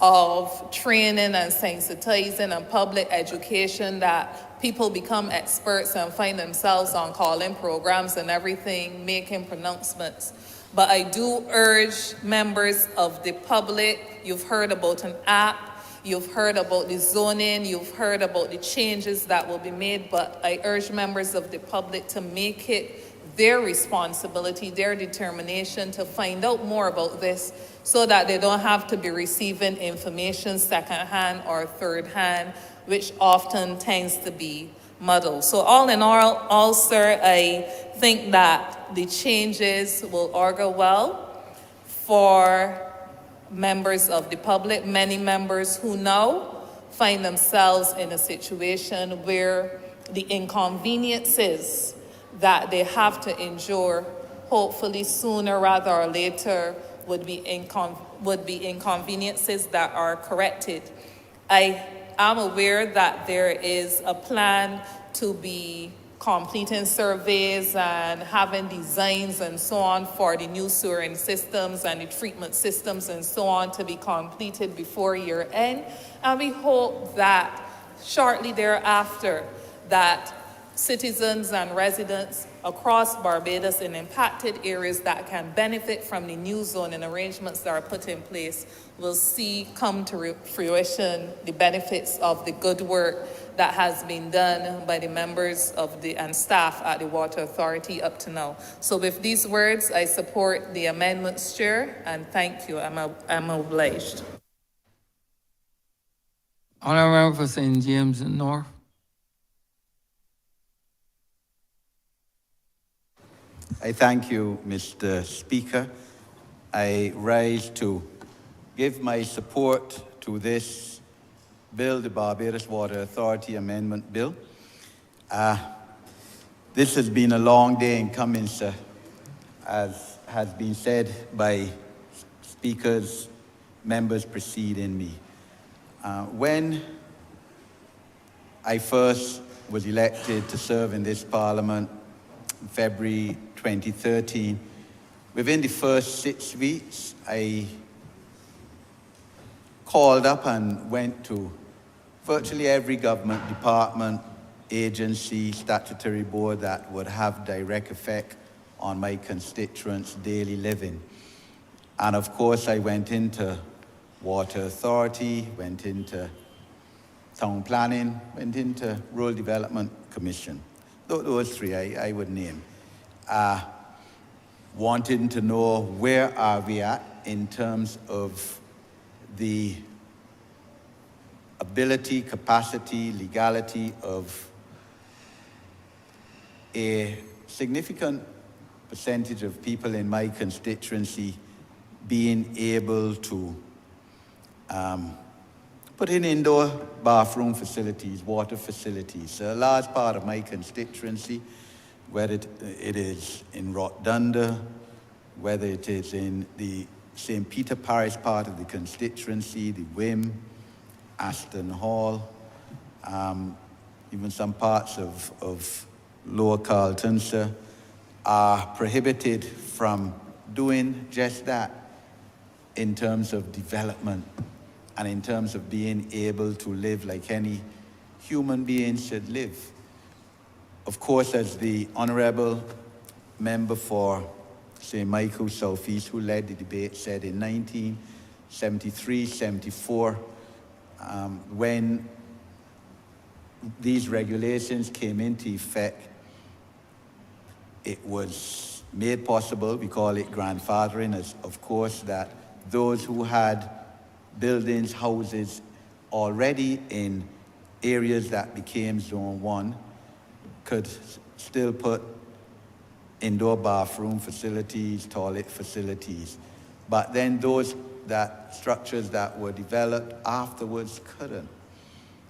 of training and sensitizing and public education, that people become experts and find themselves on call-in programs and everything, making pronouncements. But I do urge members of the public, you've heard about an app, you've heard about the zoning, you've heard about the changes that will be made, but I urge members of the public to make it their responsibility, their determination to find out more about this so that they don't have to be receiving information secondhand or third-hand, which often tends to be muddled. So all in all, sir, I think that the changes will augur well for members of the public. Many members who now find themselves in a situation where the inconveniences that they have to endure, hopefully sooner rather or later, would be inconveniences that are corrected. I am aware that there is a plan to be completing surveys and having designs and so on for the new sewering systems and the treatment systems and so on to be completed before year end. And we hope that shortly thereafter that citizens and residents across Barbados in impacted areas that can benefit from the new zoning arrangements that are put in place will see come to fruition the benefits of the good work that has been done by the members of and staff at the Water Authority up to now. So with these words, I support the amendments, Chair, and thank you. I'm obliged. Honourable for St. James North. I thank you, Mr. Speaker. I rise to give my support to this bill, the Barbados Water Authority Amendment Bill. This has been a long day in coming, sir, as has been said by speakers, members preceding me. When I first was elected to serve in this Parliament in February 2013, within the first 6 weeks, I called up and went to virtually every government department, agency, statutory board that would have direct effect on my constituents' daily living. And of course, I went into Water Authority, went into Town Planning, went into Rural Development Commission. Those three I would name. Wanting to know where are we at in terms of the ability, capacity, legality of a significant percentage of people in my constituency being able to put in indoor bathroom facilities, water facilities. A large part of my constituency, whether it is in Rotdunda, whether it is in the St. Peter Parish part of the constituency, the Wim, Aston Hall, even some parts of Lower Carlton, sir, are prohibited from doing just that in terms of development and in terms of being able to live like any human being should live. Of course, as the Honourable Member for St. Michael Southeast, who led the debate, said in 1973-74, when these regulations came into effect, it was made possible, we call it grandfathering, as of course, that those who had buildings, houses already in areas that became Zone 1 could still put indoor bathroom facilities, toilet facilities. But then those that structures that were developed afterwards couldn't.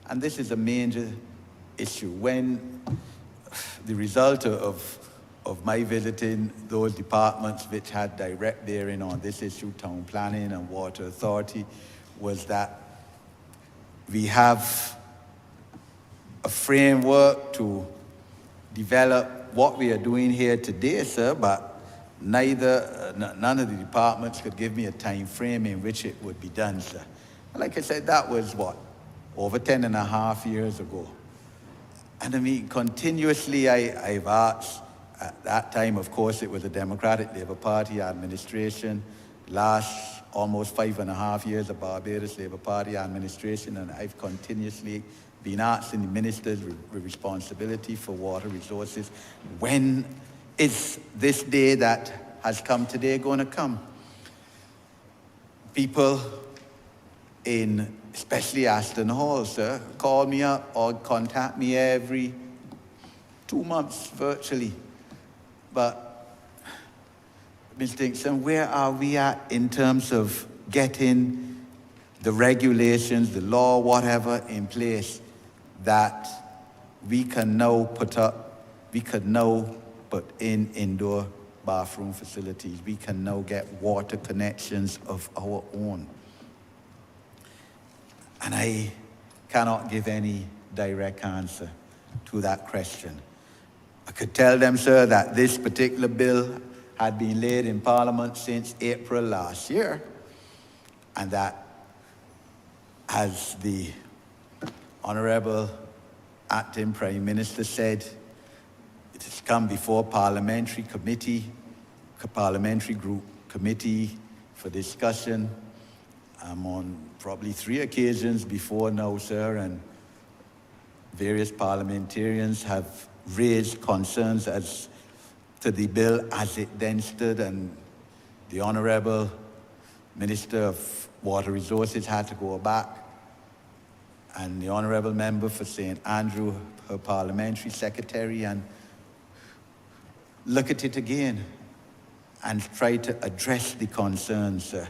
And this is a major issue. When the result of my visiting those departments which had direct bearing on this issue, town planning and water authority, was that we have a framework to develop what we are doing here today, sir, but none of the departments could give me a time frame in which it would be done, sir. Like I said, that was what? Over 10 and a half years ago. And I mean, continuously I've asked. At that time, of course, it was a Democratic Labour Party administration. Last almost 5.5 years of Barbados Labour Party administration, and I've continuously been asking the ministers with responsibility for water resources, when is this day that has come today going to come? People in especially Aston Hall, sir, call me up or contact me every 2 months virtually. But, Ms. Dixon, where are we at in terms of getting the regulations, the law, whatever, in place that we can now put in indoor bathroom facilities? We can now get water connections of our own. And I cannot give any direct answer to that question. I could tell them, sir, that this particular bill had been laid in Parliament since April last year, and that, as the Honourable Acting Prime Minister said, it has come before parliamentary group committee for discussion. I'm on probably 3 occasions before now, sir, and various parliamentarians have raised concerns as to the bill as it then stood, and the Honourable Minister of Water Resources had to go back, and the Honourable Member for St. Andrew, her Parliamentary Secretary, and look at it again and try to address the concerns, sir.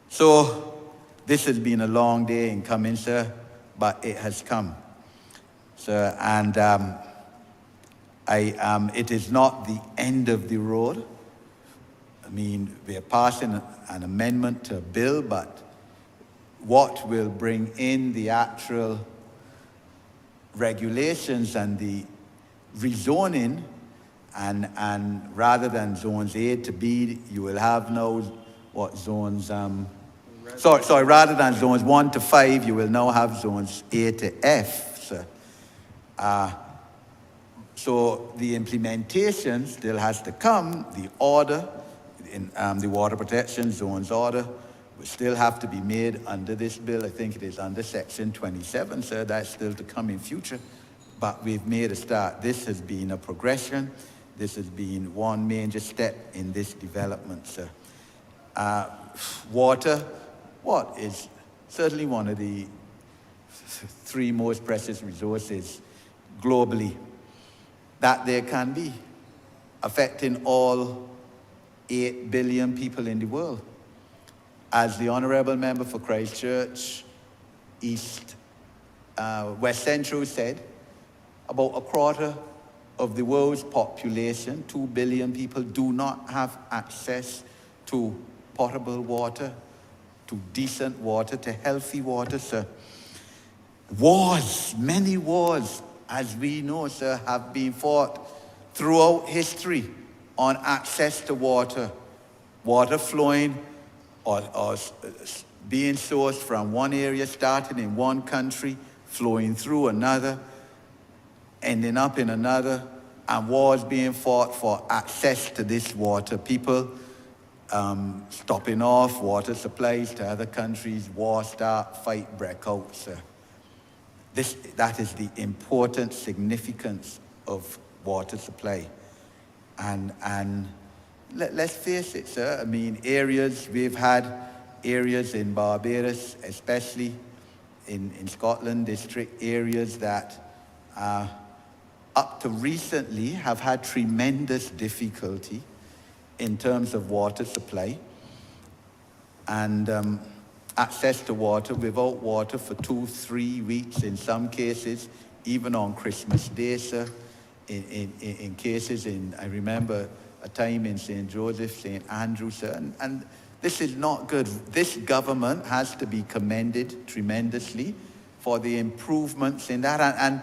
So this has been a long day in coming, sir, but it has come, sir, and it is not the end of the road. I mean, we are passing an amendment to a bill, but what will bring in the actual regulations and the rezoning, and rather than zones A to B, you will have now what zones, rather than zones 1 to 5, you will now have zones A to F, sir. So the implementation still has to come. The order, in the water protection zones order, will still have to be made under this bill. I think it is under Section 27, sir. That's still to come in future. But we've made a start. This has been a progression. This has been one major step in this development, sir. Water, what is certainly one of the 3 most precious resources globally that there can be, affecting all 8 billion people in the world. As the Honourable Member for Christchurch West Central said, about a quarter of the world's population, 2 billion people, do not have access to potable water, to decent water, to healthy water, sir. Wars, many wars, as we know, sir, have been fought throughout history on access to water. Water flowing or being sourced from one area, starting in one country, flowing through another, ending up in another, and wars being fought for access to this water. People stopping off water supplies to other countries, war start, fight break out, sir. That is the important significance of water supply. And let's face it, sir, I mean, we've had areas in Barbados, especially in Scotland district, areas that up to recently have had tremendous difficulty in terms of water supply. and access to water, without water for 2-3 weeks in some cases, even on Christmas Day, sir. In cases, I remember a time in St. Joseph, St. Andrew, sir, and this is not good. This government has to be commended tremendously for the improvements in that, and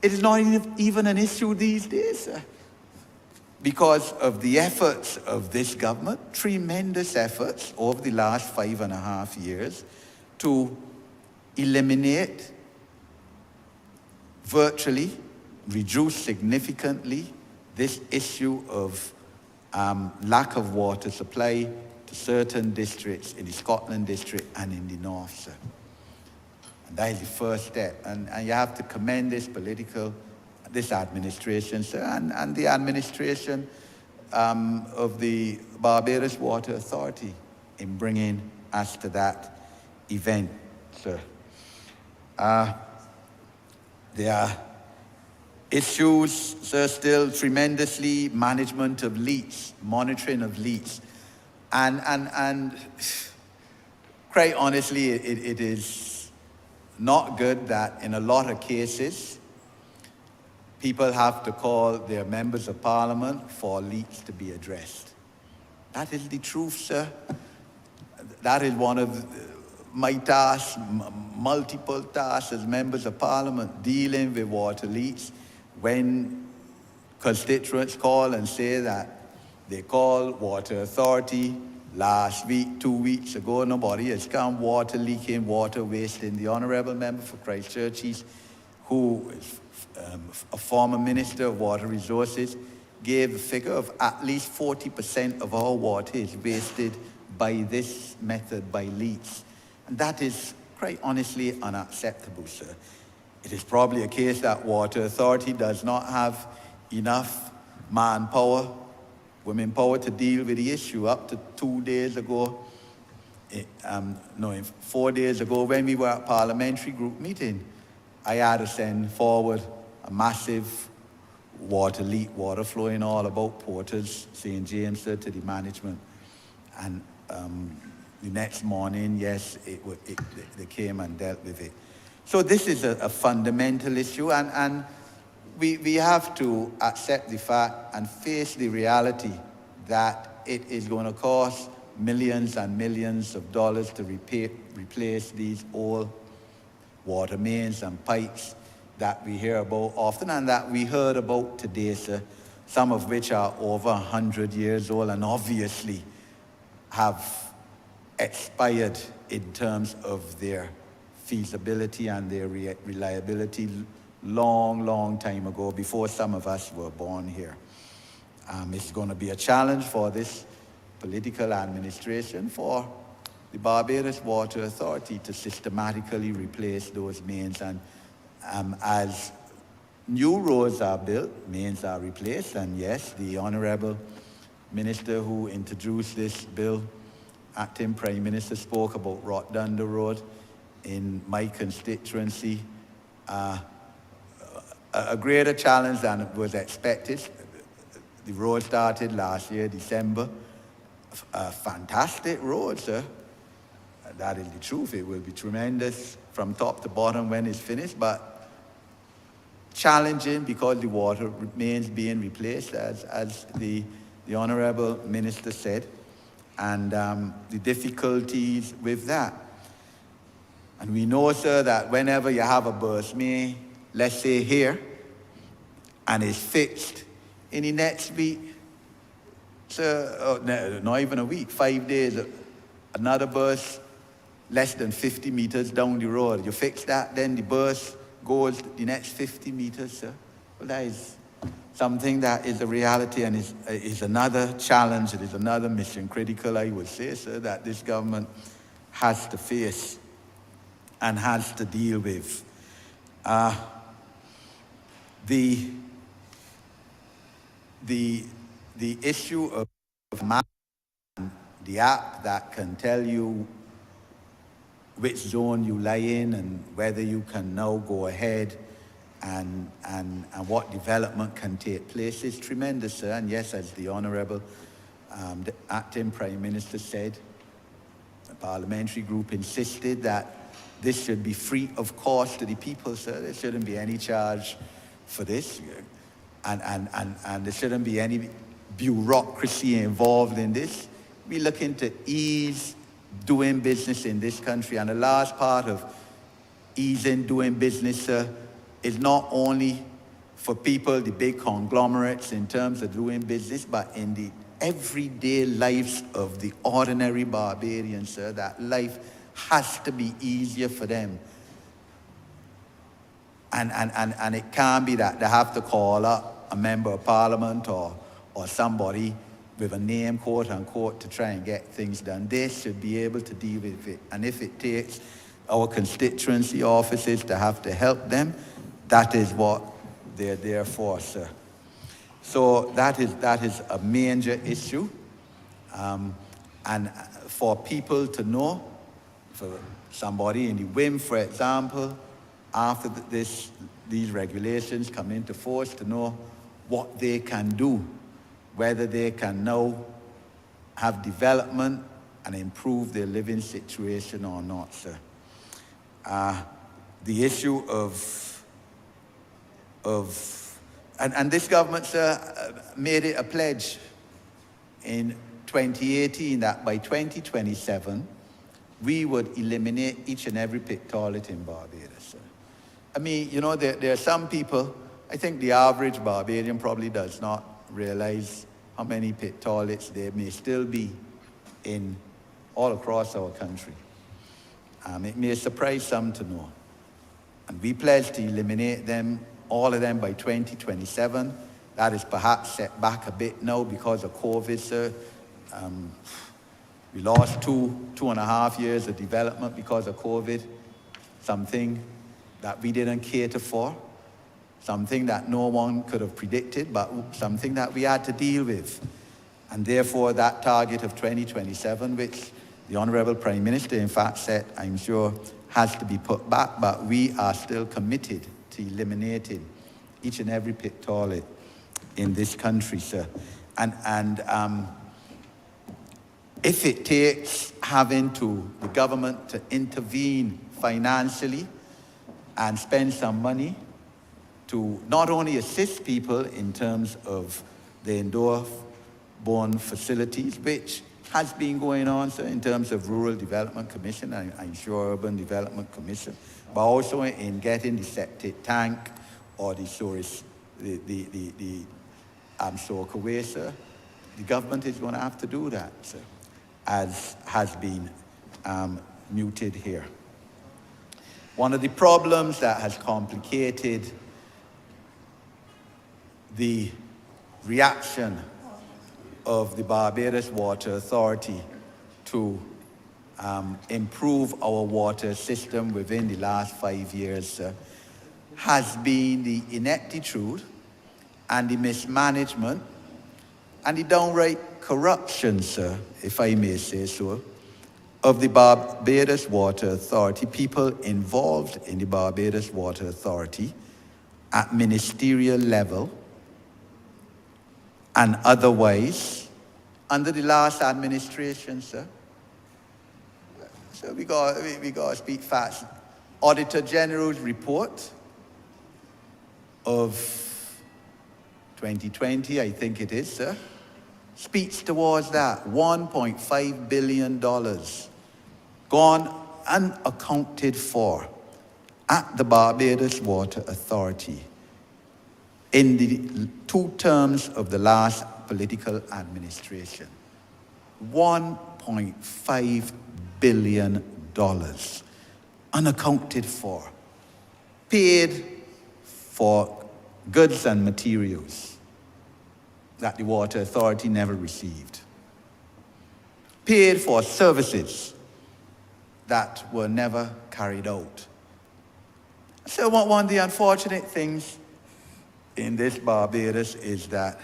it is not even an issue these days, sir, because of the efforts of this government, tremendous efforts over the last 5.5 years to eliminate, virtually reduce significantly, this issue of lack of water supply to certain districts in the Scotland district and in the north, sir. And that is the first step. And you have to commend this administration, sir, and the administration of the Barbados Water Authority in bringing us to that event, sir. There are issues, sir, still tremendously, management of leaks, monitoring of leaks. And quite honestly, it is not good that in a lot of cases, people have to call their members of parliament for leaks to be addressed. That is the truth, sir. That is one of my tasks, multiple tasks as members of parliament, dealing with water leaks. When constituents call and say that they call water authority last week, 2 weeks ago, nobody has come, water leaking, water wasting. The Honourable Member for Christchurch East, who is a former Minister of Water Resources, gave a figure of at least 40% of our water is wasted by this method, by leaks. And that is, quite honestly, unacceptable, sir. It is probably a case that Water Authority does not have enough manpower, womenpower to deal with the issue. Up to 2 days ago, 4 days ago, when we were at parliamentary group meeting, I had to send forward a massive water leak, water flowing all about Porters, St. James, to the management. And the next morning, yes, they came and dealt with it. So this is a fundamental issue, and we have to accept the fact and face the reality that it is going to cost millions and millions of dollars to replace these old water mains and pipes that we hear about often and that we heard about today, sir, some of which are over 100 years old and obviously have expired in terms of their feasibility and their reliability long time ago, before some of us were born here. It's going to be a challenge for this political administration, for the Barbados Water Authority to systematically replace those mains. And as new roads are built, mains are replaced. And yes, the Honourable Minister who introduced this bill, Acting Prime Minister, spoke about Rotdunder Road in my constituency. A greater challenge than was expected. The road started last year, December. A fantastic road, sir. That is the truth. It will be tremendous from top to bottom when it's finished, but challenging because the water remains being replaced, as the Honourable Minister said, and the difficulties with that. And we know, sir, that whenever you have a burst main, let's say here, and it's fixed, in the next week, sir, not even a week, 5 days, another burst less than 50 meters down the road. You fix that, then the burst goes the next 50 meters, sir. Well, that is something that is a reality and is another challenge. It is another mission critical, I would say, sir, that this government has to face and has to deal with. The issue of the app that can tell you which zone you lie in and whether you can now go ahead and what development can take place is tremendous, sir. And yes, as the Honourable the Acting Prime Minister said, the parliamentary group insisted that this should be free of cost to the people, sir. There shouldn't be any charge for this. And there shouldn't be any bureaucracy involved in this. We're looking to ease doing business in this country. And the last part of easing doing business, sir, is not only for people, the big conglomerates in terms of doing business, but in the everyday lives of the ordinary Barbadians, sir. That life has to be easier for them. And it can't be that they have to call up a member of parliament or somebody with a name, quote unquote, to try and get things done. They should be able to deal with it. And if it takes our constituency offices to have to help them, that is what they're there for, sir. So that is a major issue. And for people to know, for somebody in the WIM, for example, after these regulations come into force, to know what they can do, whether they can now have development and improve their living situation or not, sir. The issue and this government, sir, made it a pledge in 2018 that by 2027, we would eliminate each and every pit toilet in Barbados, sir. I mean, you know, there are some people, I think the average Barbadian probably does not realize how many pit toilets there may still be in all across our country. It may surprise some to know. And we pledge to eliminate them, all of them, by 2027. That is perhaps set back a bit now because of COVID, sir. We lost two and a half years of development because of COVID, something that we didn't cater for, something that no one could have predicted, but something that we had to deal with. And therefore, that target of 2027, which the Honourable Prime Minister, in fact, said, I'm sure, has to be put back, but we are still committed to eliminating each and every pit toilet in this country, sir. And if it takes having the government to intervene financially and spend some money to not only assist people in terms of the indoor-borne facilities, which has been going on, sir, in terms of Rural Development Commission and I'm sure Urban Development Commission, but also in getting the septic tank or the source, the soakaway, sir. The government is going to have to do that, sir, as has been mooted here. One of the problems that has complicated the reaction of the Barbados Water Authority to improve our water system within the last 5 years has been the ineptitude and the mismanagement and the downright corruption, sir, if I may say so, of the Barbados Water Authority, people involved in the Barbados Water Authority at ministerial level and otherwise under the last administration, sir. So we got to speak fast. Auditor General's report of 2020, I think it is, sir, speaks towards that. $1.5 billion gone unaccounted for at the Barbados Water Authority in the 2 terms of the last political administration. $1.5 billion unaccounted for, paid for goods and materials that the Water Authority never received, paid for services that were never carried out. So one of the unfortunate things in this Barbados is that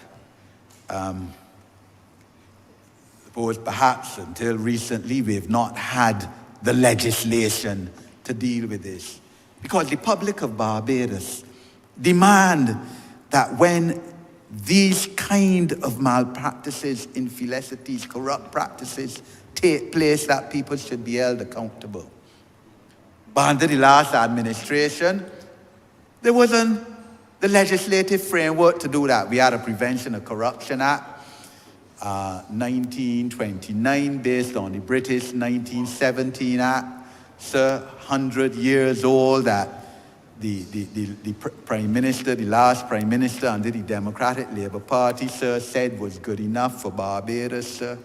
suppose perhaps until recently we've not had the legislation to deal with this. Because the public of Barbados demand that when these kind of malpractices, infelicities, corrupt practices take place, that people should be held accountable. But under the last administration, there wasn't the legislative framework to do that. We had a Prevention of Corruption Act, 1929, based on the British 1917 Act, sir, 100 years old, that the Prime Minister, the last Prime Minister under the Democratic Labour Party, sir, said was good enough for Barbados, sir,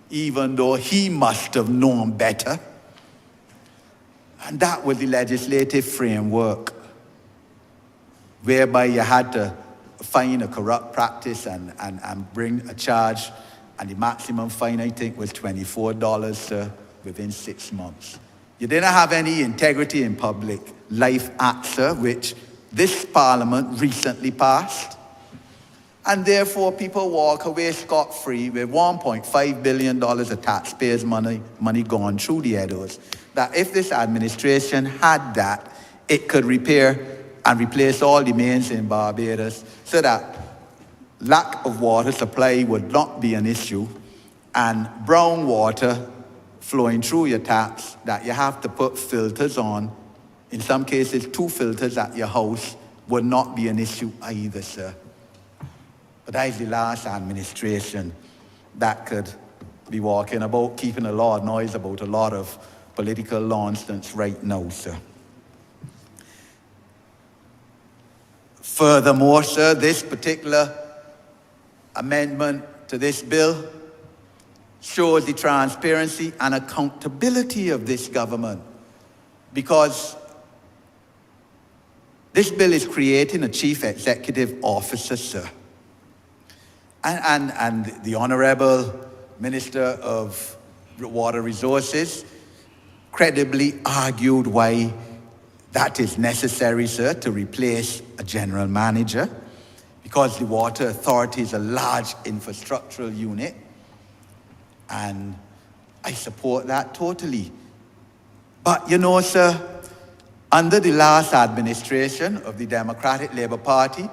even though he must have known better. And that was the legislative framework, whereby you had to find a corrupt practice and bring a charge, and the maximum fine, I think, was $24, sir, within 6 months. You didn't have any Integrity in Public Life Act, sir, which this Parliament recently passed. And therefore, people walk away scot-free with $1.5 billion of taxpayers' money gone through the headers. That if this administration had that, it could repair and replace all the mains in Barbados so that lack of water supply would not be an issue, and brown water flowing through your taps that you have to put filters on, in some cases 2 filters at your house, would not be an issue either, sir. But that is the last administration that could be walking about, keeping a lot of noise about a lot of political nonsense right now, sir. Furthermore, sir, this particular amendment to this bill shows the transparency and accountability of this government, because this bill is creating a chief executive officer, sir. And the Honourable Minister of Water Resources credibly argued why that is necessary, sir, to replace a general manager, because the Water Authority is a large infrastructural unit, and I support that totally. But you know, sir, under the last administration of the Democratic Labour Party,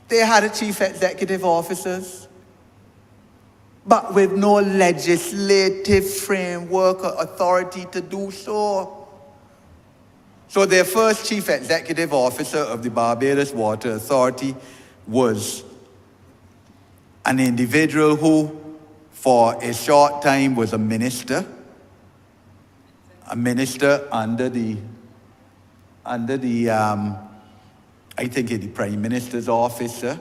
they had a chief executive officers, but with no legislative framework or authority to do so. So their first chief executive officer of the Barbados Water Authority was an individual who, for a short time, was a minister under the I think in the Prime Minister's office, sir.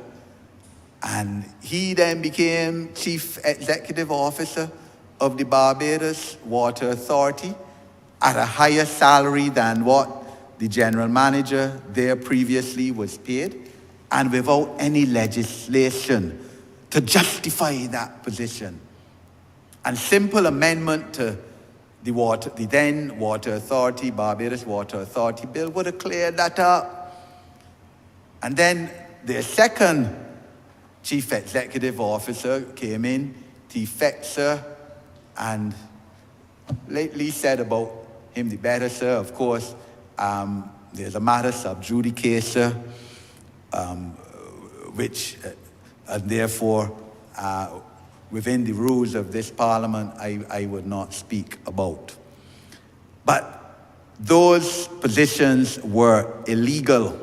And he then became Chief Executive Officer of the Barbados Water Authority at a higher salary than what the General Manager there previously was paid, and without any legislation to justify that position. And simple amendment to the then Water Authority, Barbados Water Authority bill would have cleared that up. And then their second Chief Executive Officer came in, to effect, sir, and lately said about him the better, sir. Of course, there's a matter sub judice, sir, which, and therefore, within the rules of this Parliament, I would not speak about. But those positions were illegal,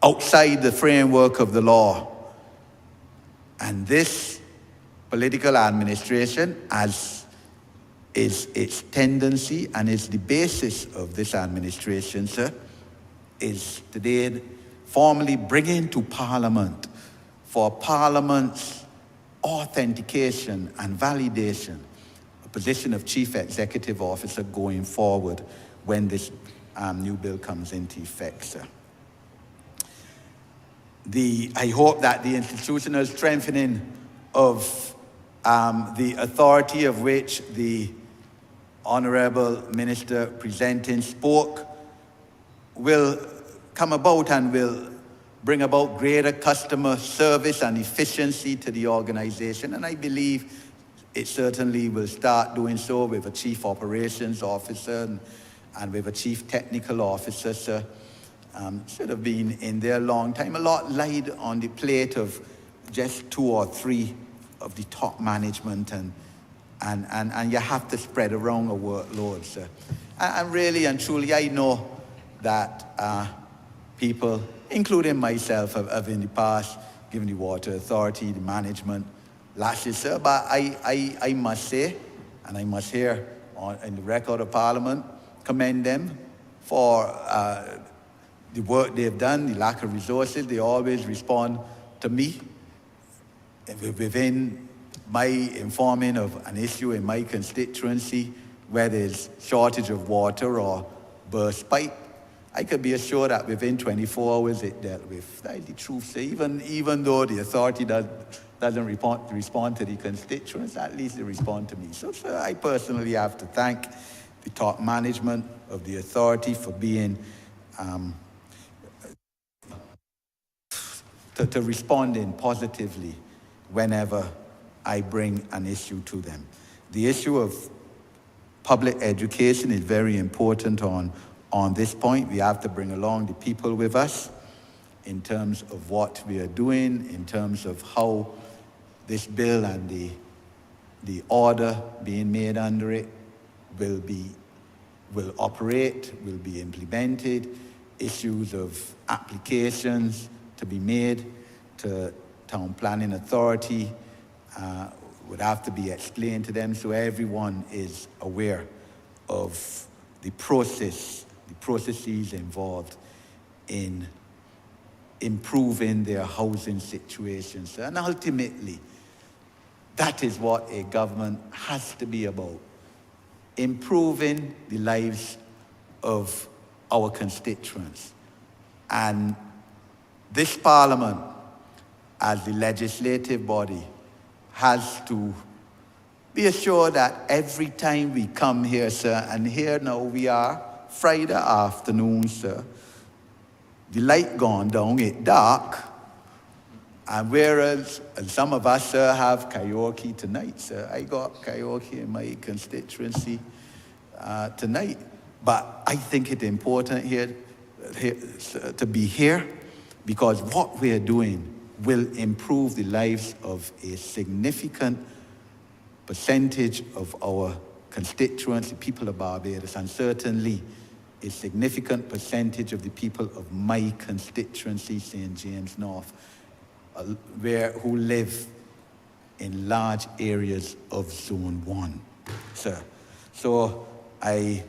outside the framework of the law. And this political administration, as is its tendency and is the basis of this administration, sir, is today formally bringing to Parliament for Parliament's authentication and validation a position of Chief Executive Officer going forward when this new bill comes into effect, sir. I hope that the institutional strengthening of the authority of which the Honourable Minister presenting spoke will come about and will bring about greater customer service and efficiency to the organization. And I believe it certainly will start doing so with a Chief Operations Officer and with a Chief Technical Officer, sir. should have been in there a long time. A lot lied on the plate of just 2 or 3 of the top management, and you have to spread around a workload, sir. And really and truly, I know that people, including myself, have in the past given the Water Authority, the management, lashes, sir. But I must say, and I must hear in the record of Parliament, commend them for the work they've done, the lack of resources. They always respond to me within my informing of an issue in my constituency, where there's shortage of water or burst pipe. I could be assured that within 24 hours it dealt with. That's the truth. So even though the authority doesn't respond to the constituents, at least they respond to me. So I personally have to thank the top management of the authority for being to responding positively whenever I bring an issue to them. The issue of public education is very important on this point. We have to bring along the people with us in terms of what we are doing, in terms of how this bill and the order being made under it will operate, will be implemented, issues of applications to be made to Town Planning Authority would have to be explained to them, so everyone is aware of the processes involved in improving their housing situations. And ultimately, that is what a government has to be about: improving the lives of our constituents. And this Parliament, as the legislative body, has to be assured that every time we come here, sir, and here now we are, Friday afternoon, sir, the light gone down, it's dark, and whereas some of us, sir, have karaoke tonight, sir. I got karaoke in my constituency tonight, but I think it's important here to be here, because what we're doing will improve the lives of a significant percentage of our constituents, the people of Barbados, and certainly a significant percentage of the people of my constituency, St. James North, who live in large areas of Zone 1, sir. So I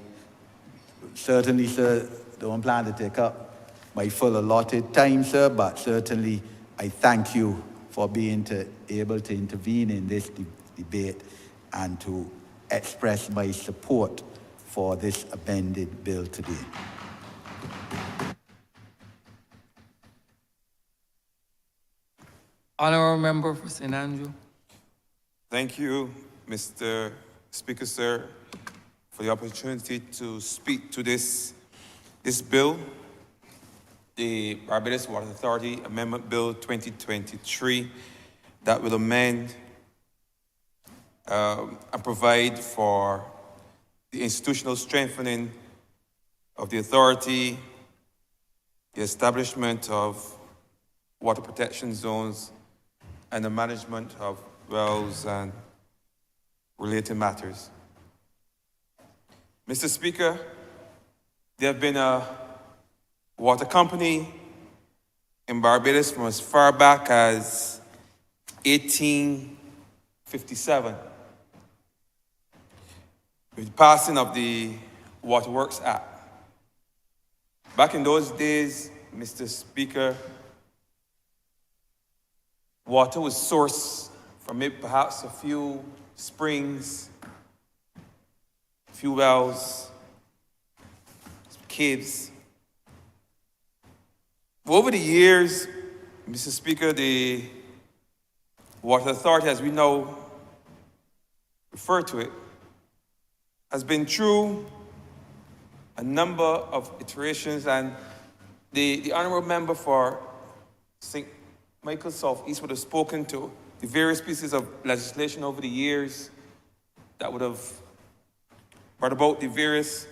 certainly, sir, don't plan to take up my full allotted time, sir, but certainly I thank you for being able to intervene in this debate and to express my support for this amended bill today. Honourable Member for St. Andrew. Thank you, Mr. Speaker, sir, for the opportunity to speak to this bill, the Barbados Water Authority Amendment Bill 2023, that will amend and provide for the institutional strengthening of the authority, the establishment of water protection zones, and the management of wells and related matters. Mr. Speaker, there have been a water company in Barbados from as far back as 1857. With the passing of the Waterworks Act. Back in those days, Mr. Speaker, water was sourced from maybe perhaps a few springs, a few wells, some caves. Over the years, Mr. Speaker, the Water Authority, as we now refer to it, has been through a number of iterations, and the Honourable Member for St. Michael South East would have spoken to the various pieces of legislation over the years that would have brought about the various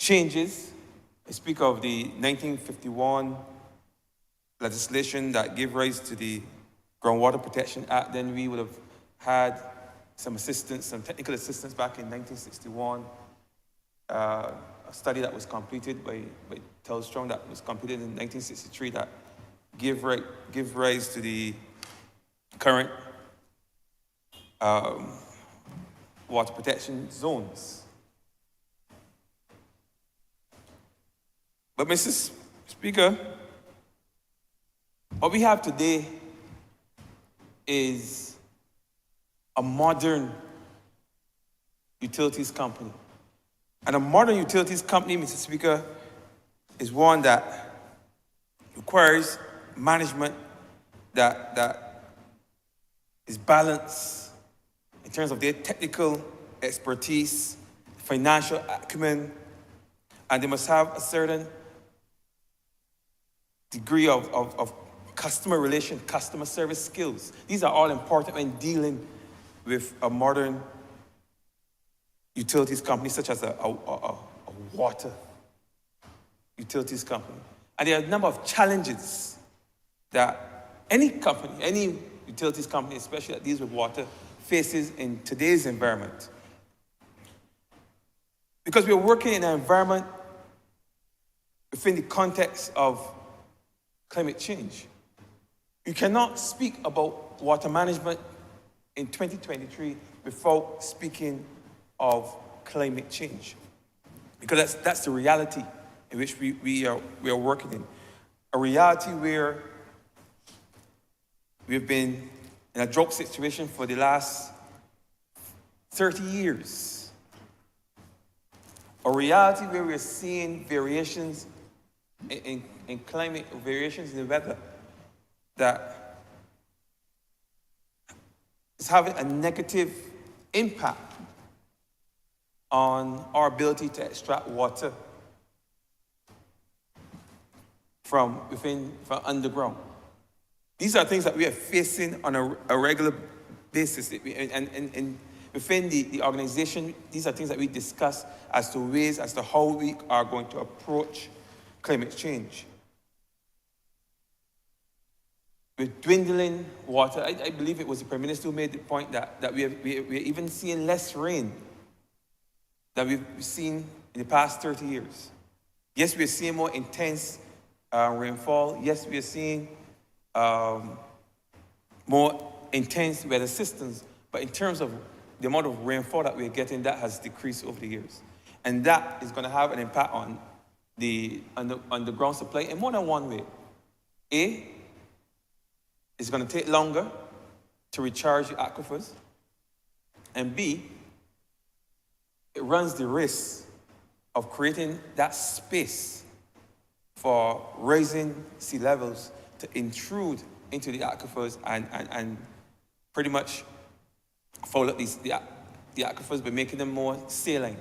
changes. I speak of the 1951 legislation that gave rise to the Groundwater Protection Act. Then we would have had some assistance, some technical assistance back in 1961. A study that was completed by Telstra that was completed in 1963 that give rise to the current water protection zones. But Mrs. Speaker, what we have today is a modern utilities company. And a modern utilities company, Mr. Speaker, is one that requires management that is balanced in terms of their technical expertise, financial acumen, and they must have a certain degree of customer relation, customer service skills. These are all important when dealing with a modern utilities company such as a water utilities company. And there are a number of challenges that any company, any utilities company, especially that deals with water, faces in today's environment. Because we're working in an environment within the context of climate change. You cannot speak about water management in 2023 without speaking of climate change. Because that's the reality in which we are working in. A reality where we've been in a drought situation for the last 30 years. A reality where we're seeing variations in climate, variations in the weather that is having a negative impact on our ability to extract water from underground. These are things that we are facing on a regular basis. And within the organization, these are things that we discuss as to how we are going to approach climate change. With dwindling water, I believe it was the Prime Minister who made the point that we're even seeing less rain than we've seen in the past 30 years. Yes, we're seeing more intense rainfall. Yes, we're seeing more intense weather systems. But in terms of the amount of rainfall that we're getting, that has decreased over the years. And that is going to have an impact on the underground supply in more than one way. A, it's going to take longer to recharge the aquifers. And B, it runs the risk of creating that space for rising sea levels to intrude into the aquifers and pretty much foul up the aquifers by making them more saline.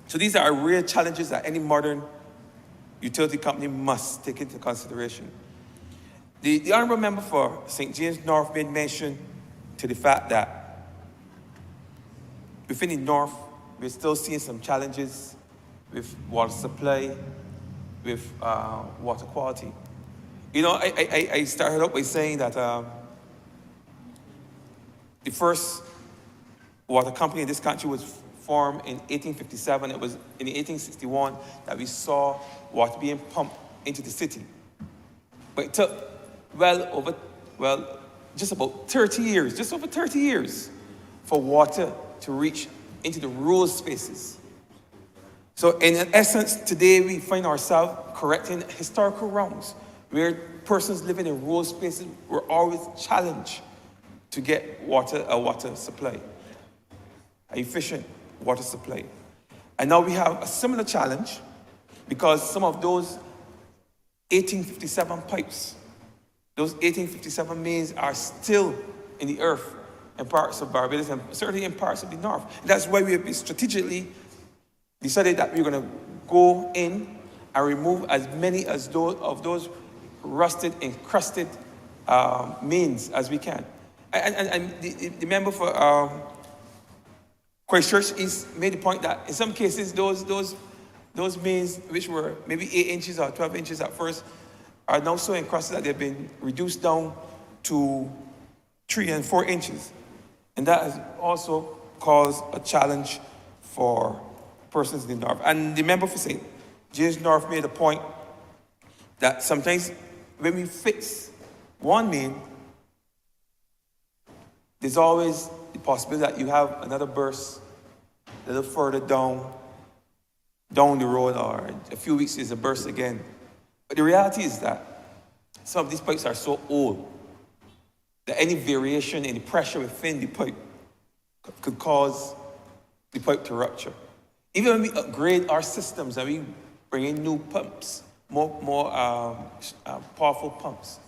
So these are real challenges that any modern utility company must take into consideration. The Honourable Member for St. James North made mention to the fact that within the North, we're still seeing some challenges with water supply, with water quality. You know, I started out by saying that the first water company in this country was formed in 1857. It was in 1861 that we saw water being pumped into the city. But it took just about 30 years, just over 30 years for water to reach into the rural spaces. So in essence, today we find ourselves correcting historical wrongs where persons living in rural spaces were always challenged to get a water supply, an efficient water supply. And now we have a similar challenge because some of those 1857 pipes, those 1857 mains are still in the earth in parts of Barbados and certainly in parts of the North. And that's why we have strategically decided that we're going to go in and remove as many of those rusted, encrusted mains as we can. And the member for Christchurch East made the point that in some cases, those mains, which were maybe 8 inches or 12 inches at first, are now so encrusted that they've been reduced down to 3 and 4 inches. And that has also caused a challenge for persons in the north. And the member for St. James North made a point that sometimes when we fix one main, there's always the possibility that you have another burst a little further down the road, or a few weeks is a burst again. But the reality is that some of these pipes are so old that any variation in the pressure within the pipe could cause the pipe to rupture. Even when we upgrade our systems and we bring in new pumps, more powerful pumps,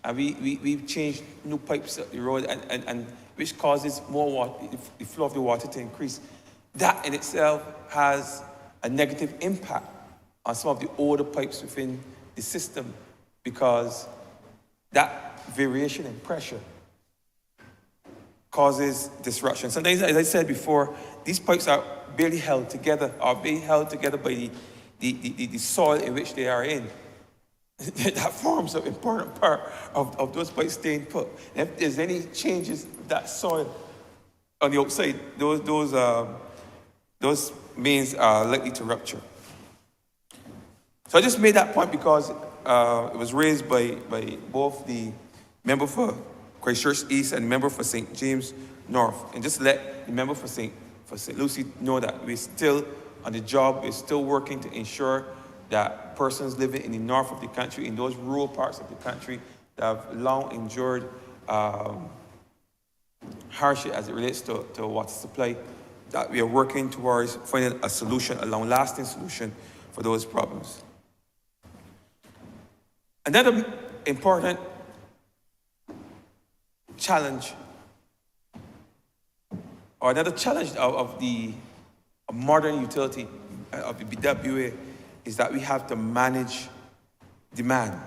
and we've changed new pipes up the road, and which causes more water, the flow of the water to increase. That in itself has a negative impact on some of the older pipes within the system, because that variation in pressure causes disruption. Sometimes, as I said before, these pipes are barely held together, by the soil in which they are in. That forms an important part of those pipes staying put. And if there's any changes in that soil on the outside, those mains are likely to rupture. So I just made that point because it was raised by both the member for Christchurch East and the member for St. James North. And just let the member for St. Lucie know that we're still on the job, we're still working to ensure that persons living in the north of the country, in those rural parts of the country that have long endured hardship as it relates to water supply, that we are working towards finding a solution, a long-lasting solution for those problems. Another important challenge, or another challenge of the modern utility of the BWA, is that we have to manage demand.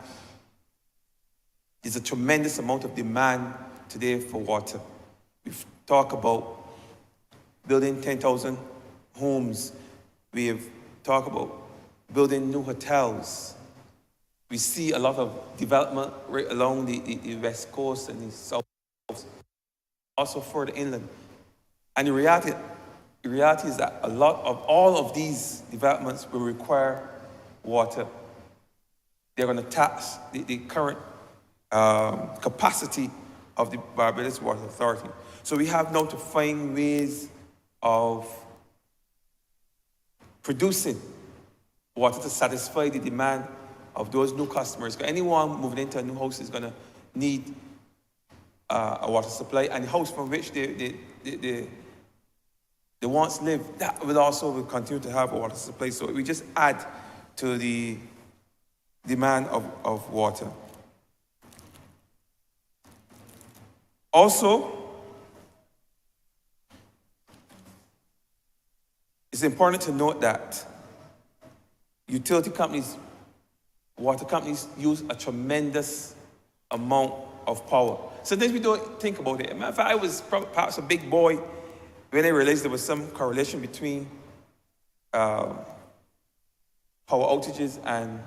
There's a tremendous amount of demand today for water. We've talked about building 10,000 homes. We've talked about building new hotels. We see a lot of development right along the west coast and the south coast, also further inland. And the reality is that all of these developments will require water. They're going to tax the current capacity of the Barbados Water Authority. So we have now to find ways of producing water to satisfy the demand of those new customers. Because anyone moving into a new house is going to need a water supply, and the house from which they once lived, that will continue to have a water supply. So we just add to the demand of water. Also, it's important to note that utility companies, water companies, use a tremendous amount of power. Sometimes we don't think about it. As a matter of fact, I was perhaps a big boy when I realized there was some correlation between power outages and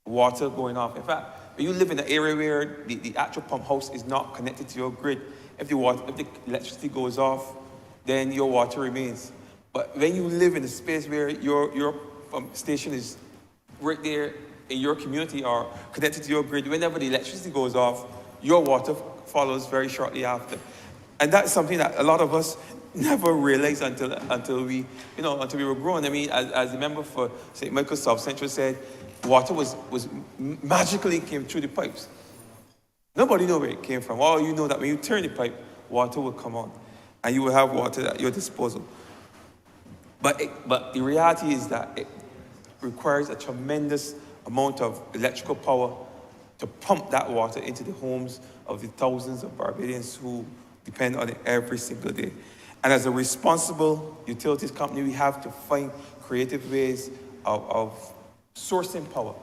water going off. In fact, when you live in an area where the actual pump house is not connected to your grid, if the electricity goes off, then your water remains. But when you live in a space where your pump station is right there in your community or connected to your grid, whenever the electricity goes off, your water follows very shortly after. And that's something that a lot of us never realized until we were grown. I mean, as the member for St. Michael's South Central said, water was magically came through the pipes. Nobody knew where it came from. All you know that when you turn the pipe, water will come on, and you will have water at your disposal. But the reality is that it requires a tremendous amount of electrical power to pump that water into the homes of the thousands of Barbadians who depend on it every single day. And as a responsible utilities company, we have to find creative ways of sourcing power,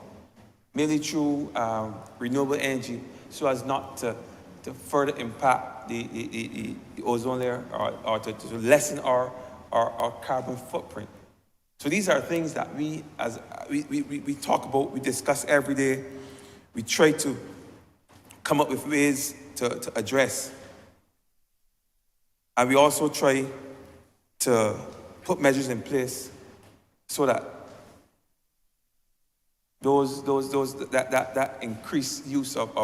mainly through renewable energy, so as not to to further impact the ozone layer or to lessen our carbon footprint. So these are things that we talk about, we discuss every day. We try to come up with ways to address. And we also try to put measures in place so that that increased use of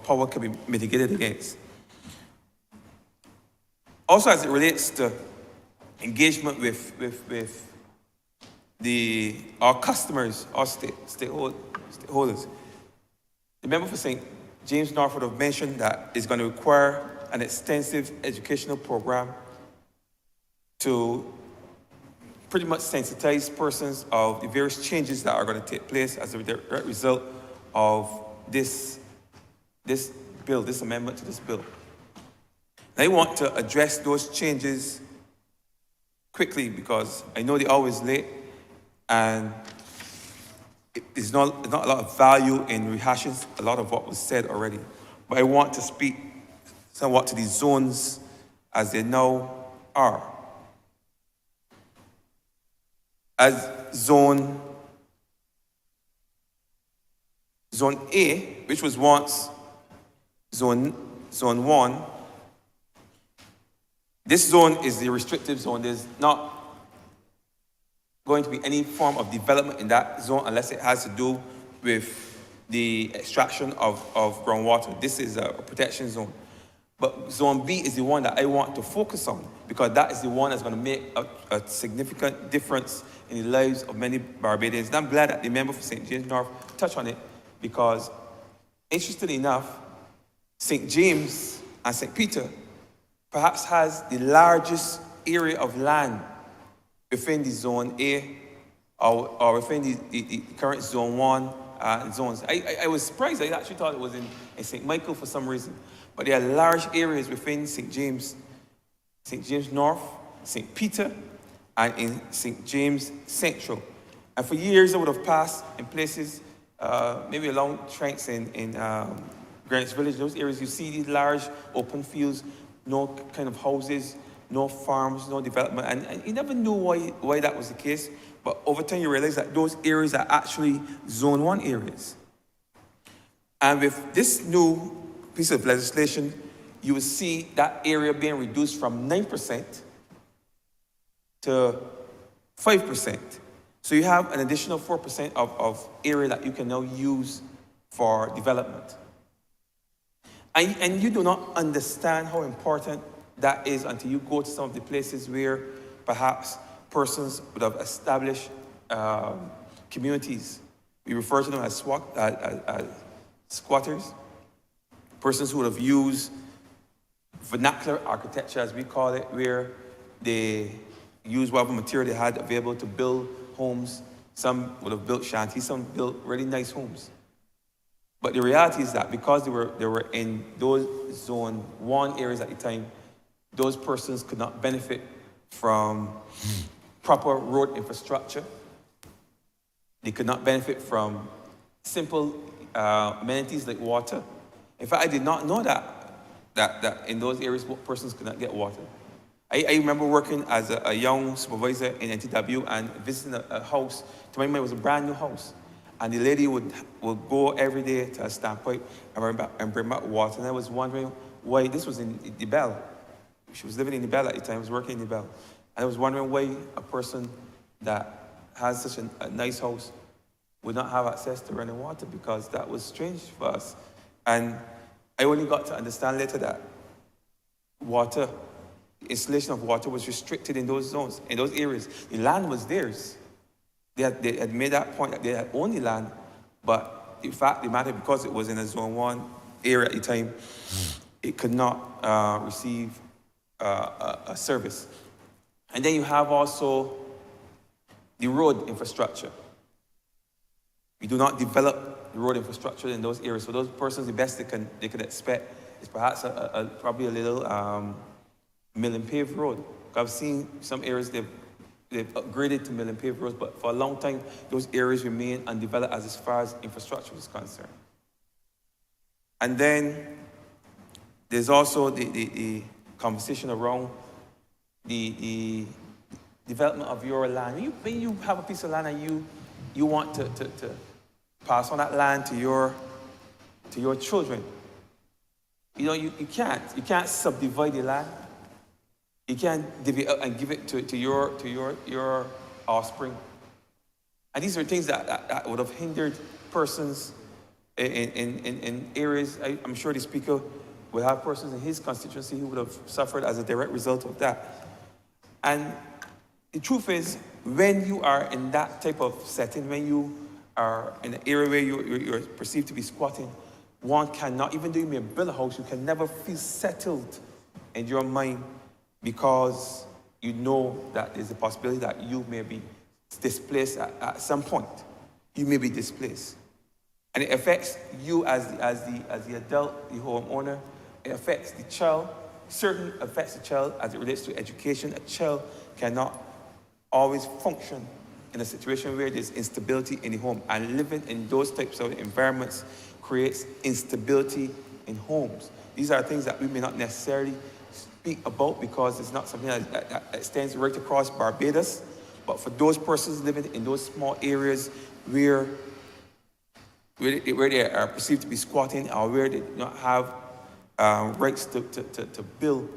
power can be mitigated against. Also, as it relates to engagement with our customers, our stakeholders, the member for St. James North would have mentioned that it's going to require an extensive educational program to pretty much sensitize persons of the various changes that are going to take place as a direct result of this bill, this amendment to this bill. And I want to address those changes quickly because I know they're always late and there's not a lot of value in rehashing a lot of what was said already. But I want to speak somewhat to these zones as they now are. As Zone A, which was once Zone 1, this zone is the restrictive zone. There's not going to be any form of development in that zone unless it has to do with the extraction of groundwater. This is a protection zone. But Zone B is the one that I want to focus on because that is the one that's going to make a significant difference in the lives of many Barbadians. And I'm glad that the member for St. James North touched on it because, interestingly enough, St. James and St. Peter perhaps has the largest area of land within the Zone A or within the current Zone 1 zones. I was surprised. I actually thought it was in St. Michael for some reason. But there are large areas within St. James North, St. Peter, and in St. James Central. And for years, I would have passed in places, maybe along tracks in Greenwich Village, those areas, you see these large open fields, no kind of houses, no farms, no development. And you never knew why that was the case. But over time, you realize that those areas are actually Zone 1 areas. And with this new piece of legislation, you will see that area being reduced from 9% to 5%. So you have an additional 4% of area that you can now use for development. And you do not understand how important that is until you go to some of the places where perhaps persons would have established communities. We refer to them as squatters. Persons who would have used vernacular architecture, as we call it, where they used whatever material they had available to build homes. Some would have built shanties, some built really nice homes. But the reality is that because they were in those Zone 1 areas at the time, those persons could not benefit from proper road infrastructure. They could not benefit from simple amenities like water. In fact, I did not know that in those areas, persons could not get water. I remember working as a young supervisor in NTW and visiting a house. To my mind, it was a brand new house. And the lady would go every day to a standpipe and bring back water. And I was wondering why, this was in the Bell. She was living in the Bell at the time, was working in the Bell. And I was wondering why a person that has such a nice house would not have access to running water, because that was strange for us. And I only got to understand later that water, installation of water was restricted in those zones, in those areas. The land was theirs. They had made that point that they had owned the land, but in fact, the matter, because it was in a Zone 1 area at the time, it could not receive a service. And then you have also the road infrastructure. We do not develop the road infrastructure in those areas. So those persons, the best they could expect is perhaps probably a little mill and paved road. I've seen some areas they've upgraded to mill and paved roads, but for a long time, those areas remain undeveloped as far as infrastructure is concerned. And then There's also the conversation around the development of your land. When you have a piece of land and you want to pass on that land to your children, you can't subdivide the land. You can't divvy it up and give it to your offspring. And these are things that would have hindered persons in areas. I'm sure the speaker will have persons in his constituency who would have suffered as a direct result of that. And the truth is, when you are in that type of setting, when you are in an area where you're perceived to be squatting, one cannot, even though you may build a house, you can never feel settled in your mind because you know that there's a possibility that you may be displaced at some point. You may be displaced. And it affects you as the adult, the homeowner. It affects the child. Certainly affects the child as it relates to education. A child cannot always function in a situation where there's instability in the home. And living in those types of environments creates instability in homes. These are things that we may not necessarily speak about because it's not something that extends right across Barbados. But for those persons living in those small areas where they are perceived to be squatting or where they do not have rights to build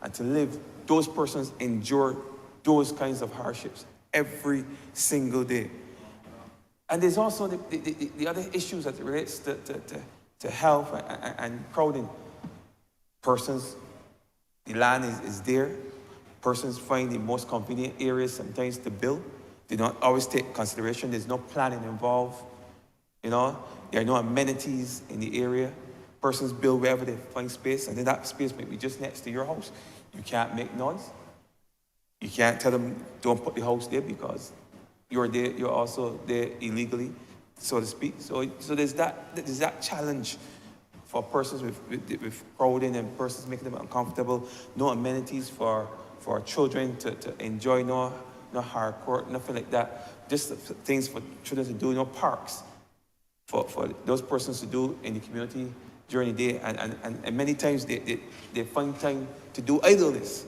and to live, those persons endure those kinds of hardships every single day. And there's also the other issues that relates to health and crowding. Persons, the land is there. Persons find the most convenient areas sometimes to build. They don't always take consideration. There's no planning involved. There are no amenities in the area. Persons build wherever they find space, and then that space may be just next to your house. You can't make noise. You can't tell them, don't put the house there because you're there, you're also there illegally, so to speak. So there's that challenge for persons with crowding and persons making them uncomfortable. No amenities for children to enjoy, no hardcore, nothing like that. Just things for children to do, no parks for those persons to do in the community during the day. And many times they find time to do idleness,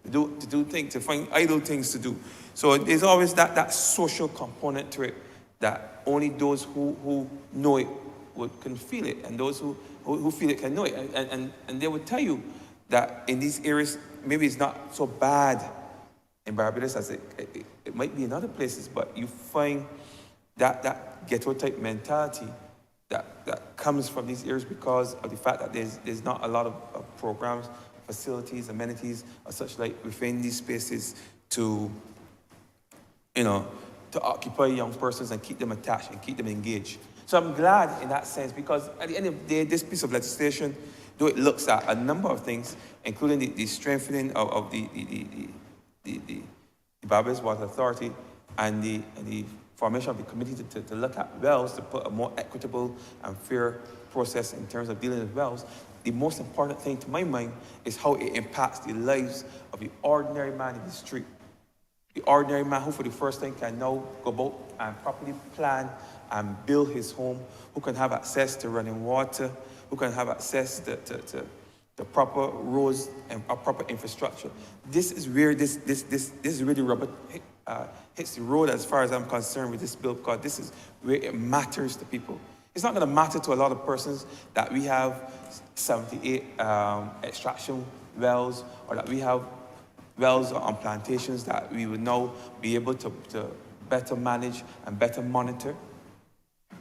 to find idle things to do. So there's always that social component to it that only those who know it can feel it, and those who feel it can know it. And they would tell you that in these areas, maybe it's not so bad in Barbados as it might be in other places, but you find that ghetto type mentality that comes from these areas because of the fact that there's not a lot of programs, facilities, amenities, or such like within these spaces to occupy young persons and keep them attached and keep them engaged. So I'm glad in that sense, because at the end of the day, this piece of legislation, though it looks at a number of things, including the strengthening of the Barbados Water Authority and the formation of the committee to look at wells, to put a more equitable and fair process in terms of dealing with wells, the most important thing to my mind is how it impacts the lives of the ordinary man in the street. The ordinary man who for the first time can now go about and properly plan and build his home, who can have access to running water, who can have access to proper roads and proper infrastructure. This is where this is really rubber hits the road as far as I'm concerned with this bill, because this is where it matters to people. It's not going to matter to a lot of persons that we have 78 extraction wells, or that we have wells on plantations that we would now be able to better manage and better monitor.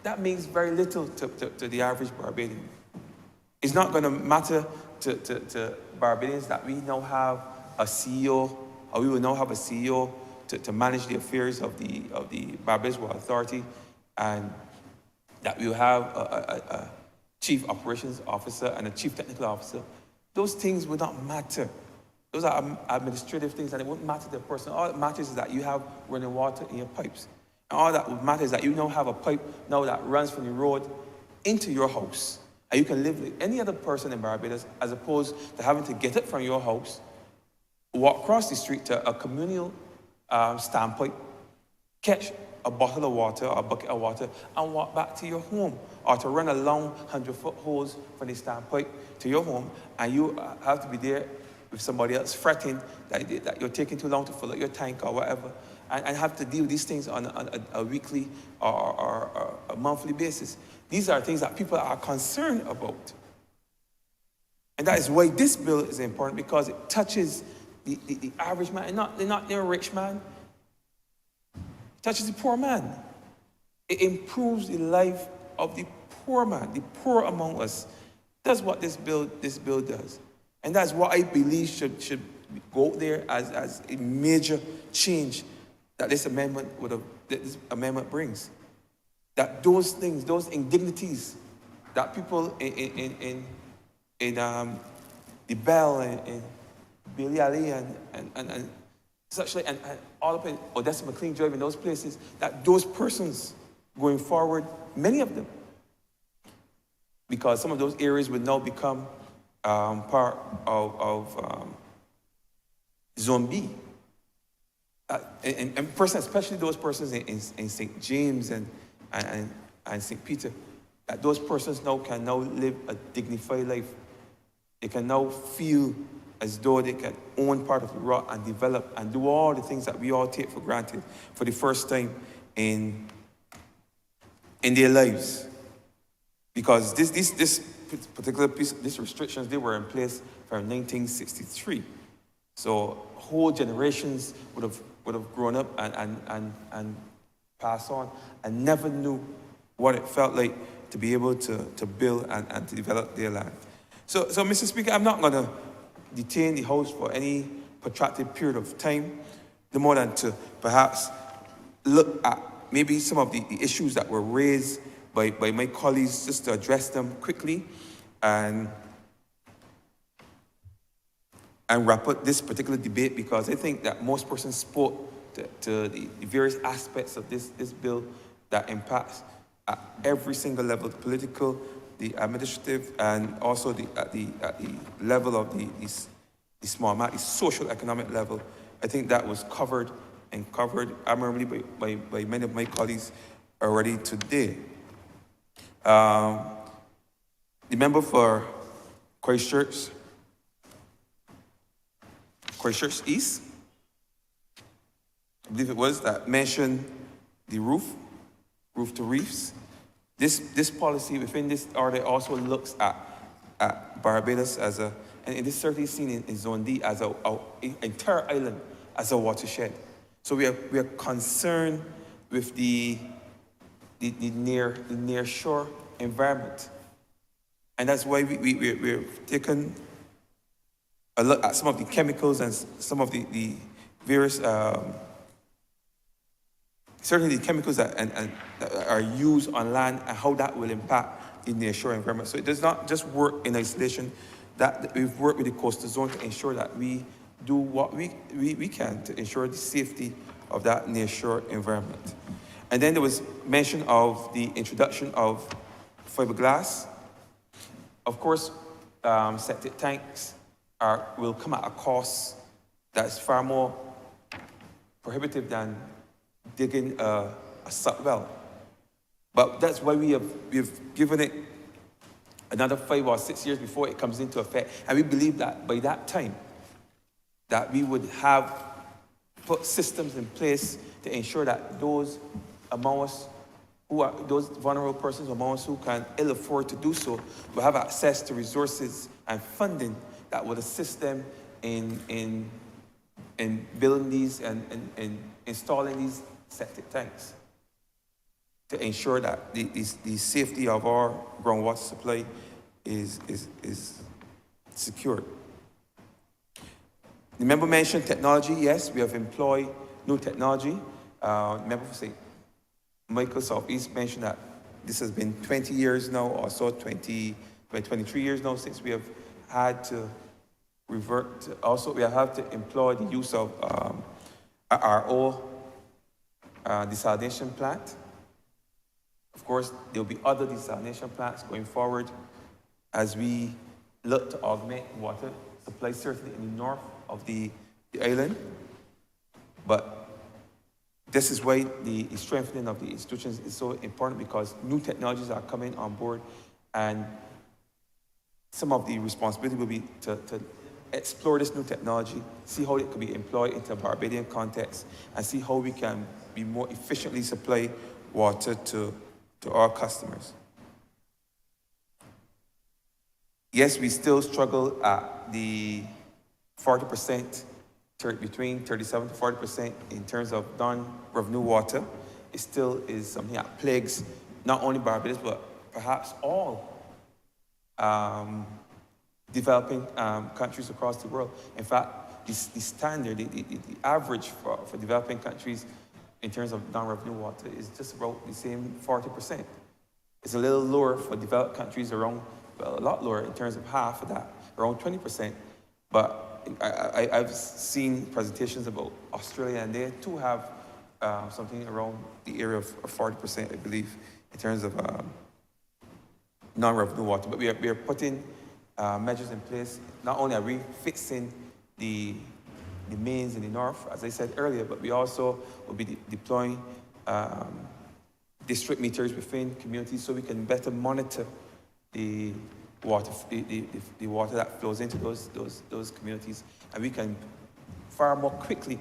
That means very little to the average Barbadian. It's not going to matter to Barbadians that we now have a CEO, or we will now have a CEO to manage the affairs of the Barbados Water Authority, and that we will have a chief operations officer and a chief technical officer. Those things would not matter. Those are administrative things, and it wouldn't matter to the person. All that matters is that you have running water in your pipes. And all that would matter is that you now have a pipe now that runs from the road into your house. And you can live like any other person in Barbados, as opposed to having to get it from your house, walk across the street to a communal standpipe, catch a bottle of water or a bucket of water and walk back to your home, or to run a long 100-foot hose from the standpipe to your home, and you have to be there with somebody else fretting that you're taking too long to fill up your tank or whatever, and have to deal with these things on a weekly or a monthly basis. These are things that people are concerned about. And that is why this bill is important, because it touches the average man, and not the rich man. It touches the poor man. It improves the life of the poor man, the poor among us. That's what this bill does. And that's what I believe should go there as a major change that this amendment brings. That those things, those indignities that people in the Bell and Billy Ali and such like, and all up in Odessa McLean Drive, in those places, that those persons going forward, many of them, because some of those areas will now become part of Zone B. And persons, especially those persons in St. James and St. Peter, that those persons can now live a dignified life. They can now feel as though they can own part of the rock and develop and do all the things that we all take for granted for the first time in their lives. Because this particular piece, these restrictions, they were in place from 1963. So whole generations would have grown up and passed on and never knew what it felt like to be able to build and to develop their land. So Mr. Speaker, I'm not going to detain the House for any protracted period of time, no more than to perhaps look at maybe some of the issues that were raised by my colleagues, just to address them quickly and wrap up this particular debate, because I think that most persons spoke to the various aspects of this bill that impacts at every single level, the political, the administrative, and also at the level of the small amount, the social economic level. I think that was covered admirably by many of my colleagues already today. The member for Christchurch East, I believe it was, that mentioned the roof to reefs. This policy within this order also looks at Barbados as and it is certainly seen in Zone D as an entire island as a watershed. So we are concerned with the near shore environment, and that's why we've taken a look at some of the chemicals and some of the various certainly the chemicals that are used on land and how that will impact the nearshore environment. So it does not just work in isolation. That we've worked with the coastal zone to ensure that we do what we can to ensure the safety of that nearshore environment. And then there was mention of the introduction of fiberglass. Of course, septic tanks will come at a cost that's far more prohibitive than digging a sub well. But that's why we've given it another 5 or 6 years before it comes into effect. And we believe that by that time, that we would have put systems in place to ensure that those among us those vulnerable persons among us who can ill afford to do so will have access to resources and funding that would assist them in building these and installing these septic tanks to ensure that the safety of our groundwater supply is secured. The member mentioned technology. Yes, we have employed new technology. Member for St. Michael Southeast mentioned that this has been 20 years now, or so, 23 years now since we have had to revert to, also we have to employ the use of RO desalination plant. Of course, there will be other desalination plants going forward as we look to augment water supply, certainly in the north of the island. But This is why the strengthening of the institutions is so important, because new technologies are coming on board, and some of the responsibility will be to explore this new technology, see how it can be employed into a Barbadian context, and see how we can be more efficiently supply water to our customers. Yes, we still struggle at the 40%, between 37 to 40% in terms of non-revenue water. It still is something that plagues not only Barbados, but perhaps all developing countries across the world. In fact, the standard, the average for developing countries in terms of non-revenue water is just about the same 40%. It's a little lower for developed countries, around, well, a lot lower in terms of half of that, around 20%. But I've seen presentations about Australia, and they too have something around the area of 40%, I believe, in terms of non-revenue water. But we are putting measures in place. Not only are we fixing the mains in the north, as I said earlier, but we also will be deploying district meters within communities so we can better monitor the water, the water that flows into those communities, and we can far more quickly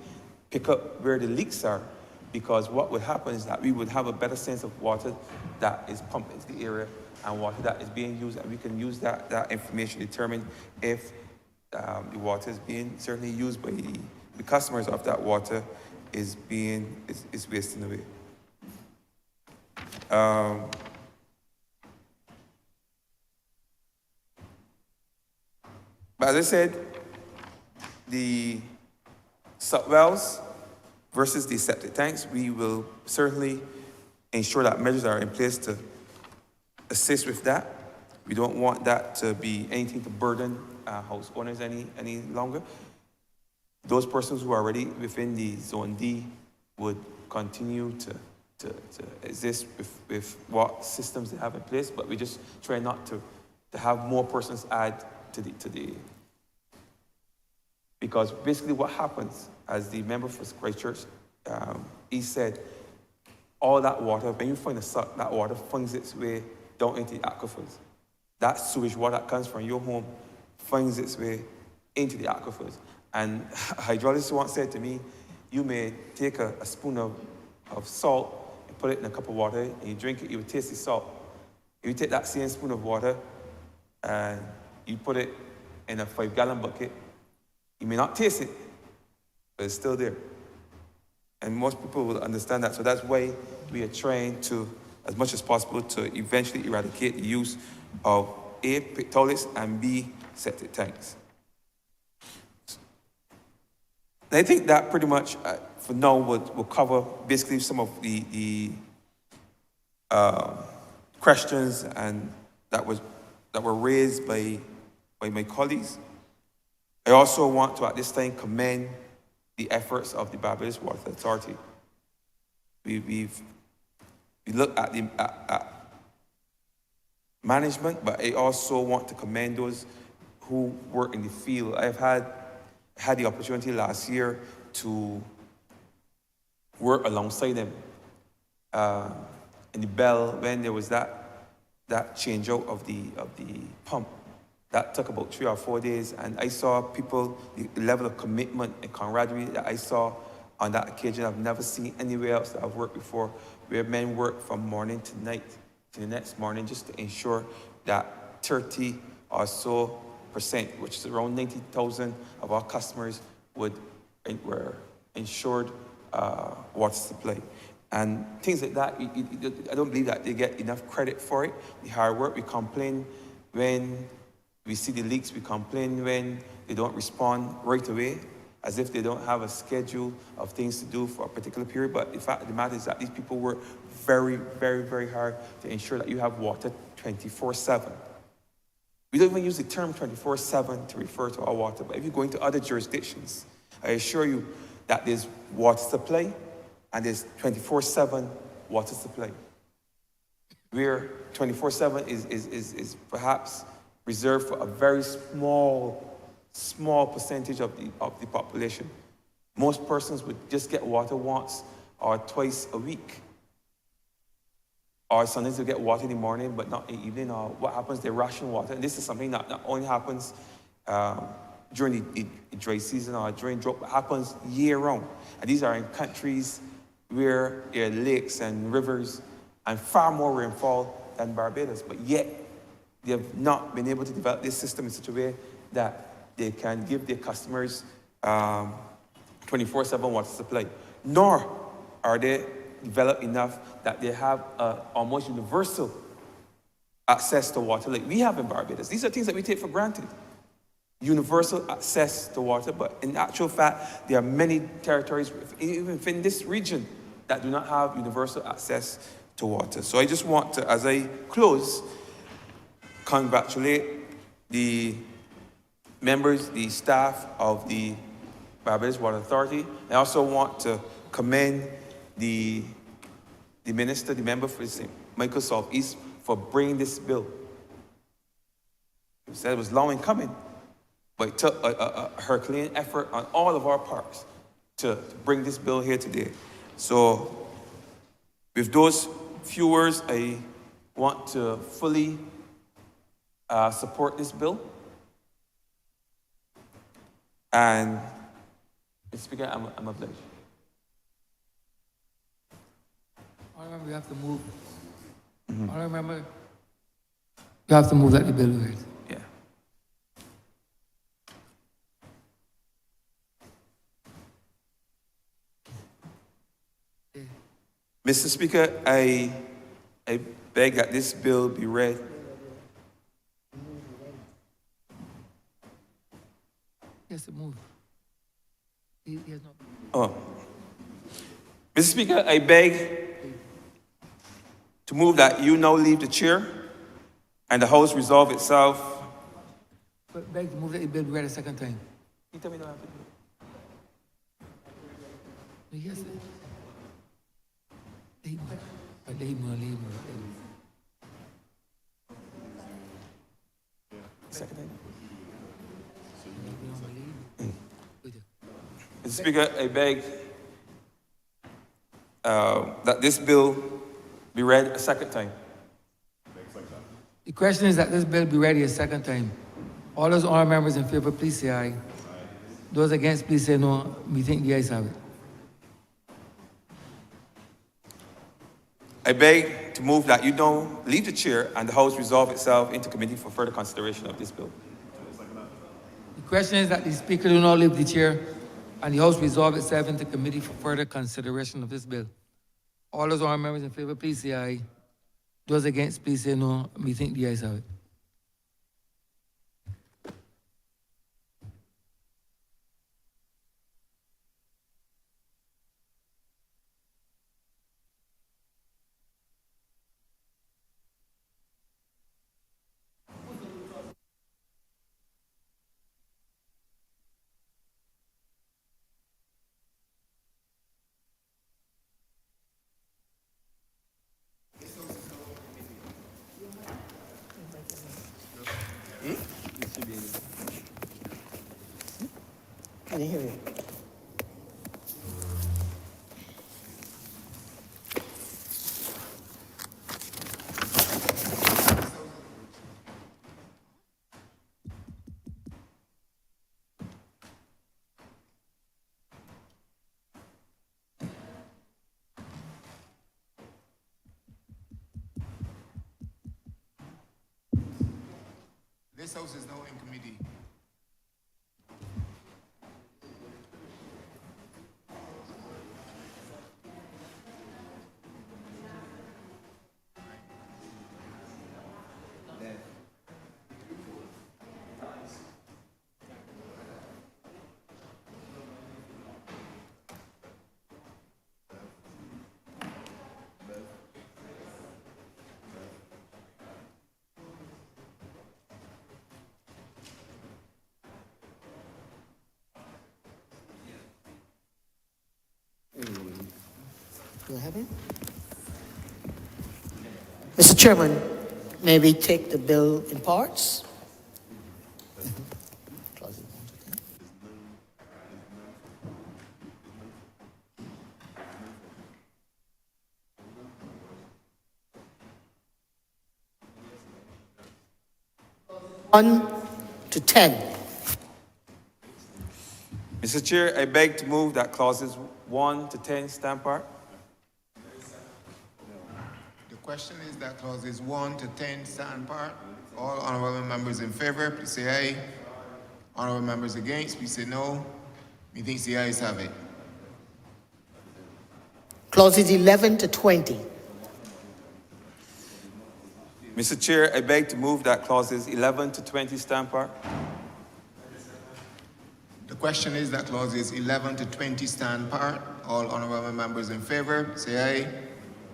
pick up where the leaks are, because what would happen is that we would have a better sense of water that is pumped into the area and water that is being used, and we can use that information to determine if the water is being certainly used by the customers of that water is wasting away. But as I said, the subwells versus the septic tanks, we will certainly ensure that measures are in place to assist with that. We don't want that to be anything to burden house owners any longer. Those persons who are already within the Zone D would continue to exist with what systems they have in place, but we just try not to have more persons add to the because basically what happens, as the member for Christchurch, he said, all that water, when you find a suck, that water finds its way down into the aquifers. That sewage water that comes from your home finds its way into the aquifers. And a hydrologist once said to me, you may take a spoon of salt and put it in a cup of water, and you drink it, you will taste the salt. If you take that same spoon of water and you put it in a 5-gallon bucket, you may not taste it, but it's still there. And most people will understand that. So that's why we are trying to, as much as possible, to eventually eradicate the use of A, pit toilets, and B, septic tanks. And I think that pretty much, for now, will cover basically some of the questions and that were raised by my colleagues. I also want to, at this time, commend the efforts of the Barbados Water Authority. We look at at management, but I also want to commend those who work in the field. I've had the opportunity last year to work alongside them in the Bell when there was that change out of the pump. That took about 3 or 4 days, and I saw people, the level of commitment and camaraderie that I saw on that occasion, I've never seen anywhere else that I've worked before, where men work from morning to night to the next morning just to ensure that 30 or so %, which is around 90,000 of our customers, were ensured water supply. And things like that, I don't believe that they get enough credit for it. The hard work, we complain when we see the leaks, we complain when they don't respond right away, as if they don't have a schedule of things to do for a particular period. But the fact of the matter is that these people work very, very, very hard to ensure that you have water 24/7. We don't even use the term 24/7 to refer to our water, but if you go into other jurisdictions, I assure you that there's water supply and there's 24/7 water supply. Where 24/7 is perhaps reserved for a very small percentage of the population. Most persons would just get water once or twice a week. Or sometimes they get water in the morning, but not in the evening. Or what happens, they ration water. And this is something that not only happens during the dry season or during drought, but happens year round. And these are in countries where there are lakes and rivers and far more rainfall than Barbados. But yet, they have not been able to develop this system in such a way that they can give their customers 24/7 water supply. Nor are they developed enough that they have almost universal access to water like we have in Barbados. These are things that we take for granted. Universal access to water, but in actual fact, there are many territories, even within this region, that do not have universal access to water. So I just want to, as I close, congratulate the members, the staff of the Barbados Water Authority. I also want to commend the minister, the member for St. Michael South East, for bringing this bill. He said it was long in coming, but it took a Herculean effort on all of our parts to bring this bill here today. So with those few words, I want to fully support this bill. And, Mr. Speaker, I'm obliged. Honourable, we have to move. Honourable, you have to move that the bill read. Yeah. Mr. Speaker, I beg that this bill be read. Yes, to move. He has not. Oh. Mr. Speaker, I beg to move that you now leave the chair and the House resolve itself. But beg to move that the bill be read a second time. You tell me what happened. Yes. Leave him. Second time. Mr. Speaker, I beg that this bill be read a second time. The question is that this bill be read a second time. All those honourable members in favour, please say aye. Those against, please say no. We think the ayes have it. I beg to move that you don't leave the chair and the House resolve itself into committee for further consideration of this bill. The question is that the Speaker do not leave the chair and the House resolve itself into committee for further consideration of this bill. All those honourable members in favour, please say aye. Those against, please say no. We think the ayes have it. I didn't hear you. This House is now in committee. Do I have it? Mr. Chairman, may we take the bill in parts? 1 to 10. Mr. Chair, I beg to move that clauses 1 to 10 stand apart. The question is that clauses 1 to 10 stand apart. All honorable members in favor, please say aye. Honorable members against, please say no. Methinks the ayes have it. Clauses 11 to 20. Mr. Chair, I beg to move that clauses 11 to 20 stand apart. The question is that clauses 11 to 20 stand apart. All honorable members in favor, say aye.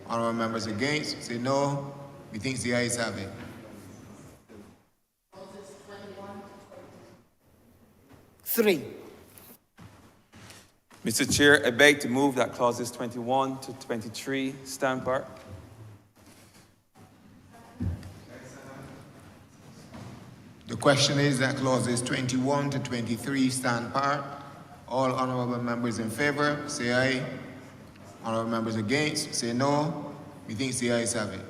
Honorable members against, say no. Methinks the ayes have it. 3. Mr. Chair, I beg to move that clauses 21 to 23 stand apart. The question is that clauses 21 to 23 stand apart. All honorable members in favor, say aye. Honorable members against, say no. Methinks the ayes have it.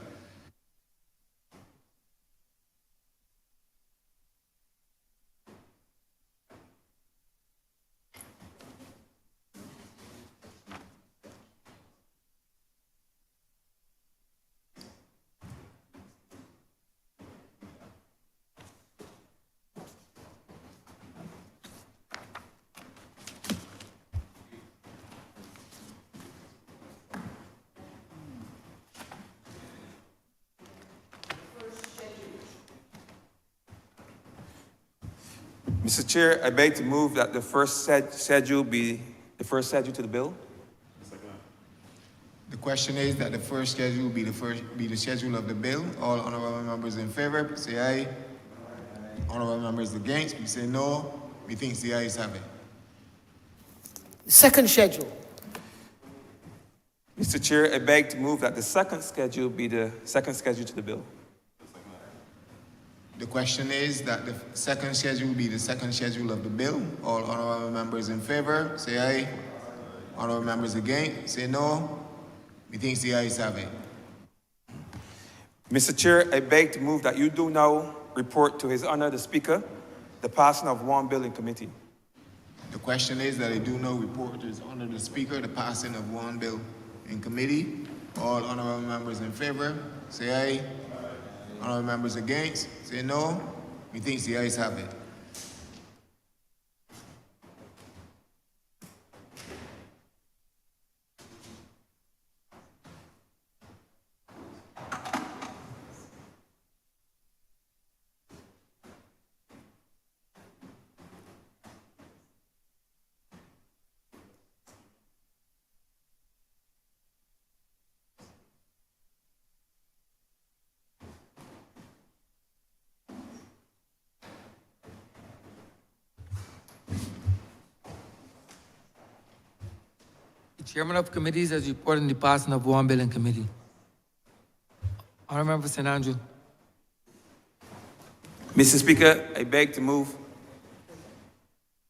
Mr. Chair, I beg to move that the first schedule be the first schedule to the bill. The question is that the first schedule be the schedule of the bill. All honorable members in favor, say aye. Honorable members against, please say no. Methinks the ayes have it. Second schedule. Mr. Chair, I beg to move that the second schedule be the second schedule to the bill. The question is that the second schedule be the second schedule of the bill. All honorable members in favor, say aye. Honorable members against, say no. Methinks the ayes have it. Mr. Chair, I beg to move that you do now report to His Honor the Speaker the passing of one bill in committee. The question is that I do now report to His Honor the Speaker the passing of one bill in committee. All honorable members in favor, say aye. Honorable members against, say no. Methinks the ayes have it. Chairman of committees has reported on the passing of one bill in committee. Honourable Member for St. Andrew. Mr. Speaker, I beg to move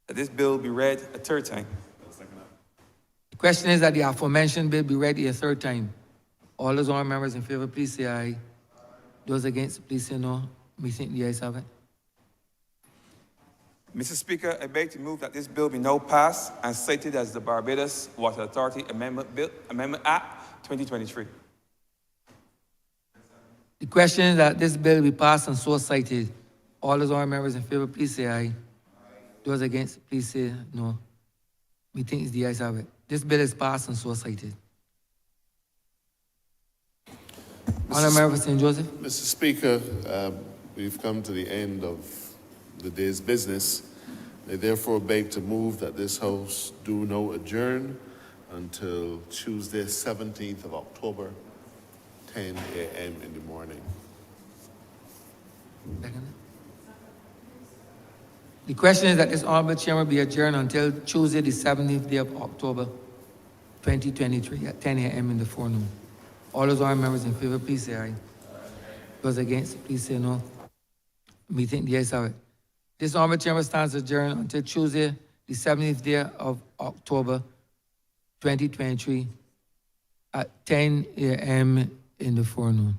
that this bill be read a third time. The question is that the aforementioned bill be read a third time. All those honourable members in favour, please say aye. Those against, please say no. Methinks the ayes have it. Mr. Speaker, I beg to move that this bill be now passed and cited as the Barbados Water Authority Amendment Act 2023. The question is that this bill be passed and so cited. All those honourable members in favour, please say aye. Those against, please say no. Methinks the ayes have it. This bill is passed and so cited. Honourable Member for St. Joseph. Mr. Speaker, we've come to the end of the day's business. I therefore beg to move that this House do now adjourn until Tuesday, 17th of October, 10 a.m. in the morning. Second. The question is that this honourable chamber be adjourned until Tuesday, the 17th day of October, 2023 at 10 a.m. in the forenoon. All those honourable members in favour, please say aye. Those against, please say no. Methinks the ayes have it. This honourable chamber stands adjourned until Tuesday, the 17th day of October, 2023 at 10 a.m. in the forenoon.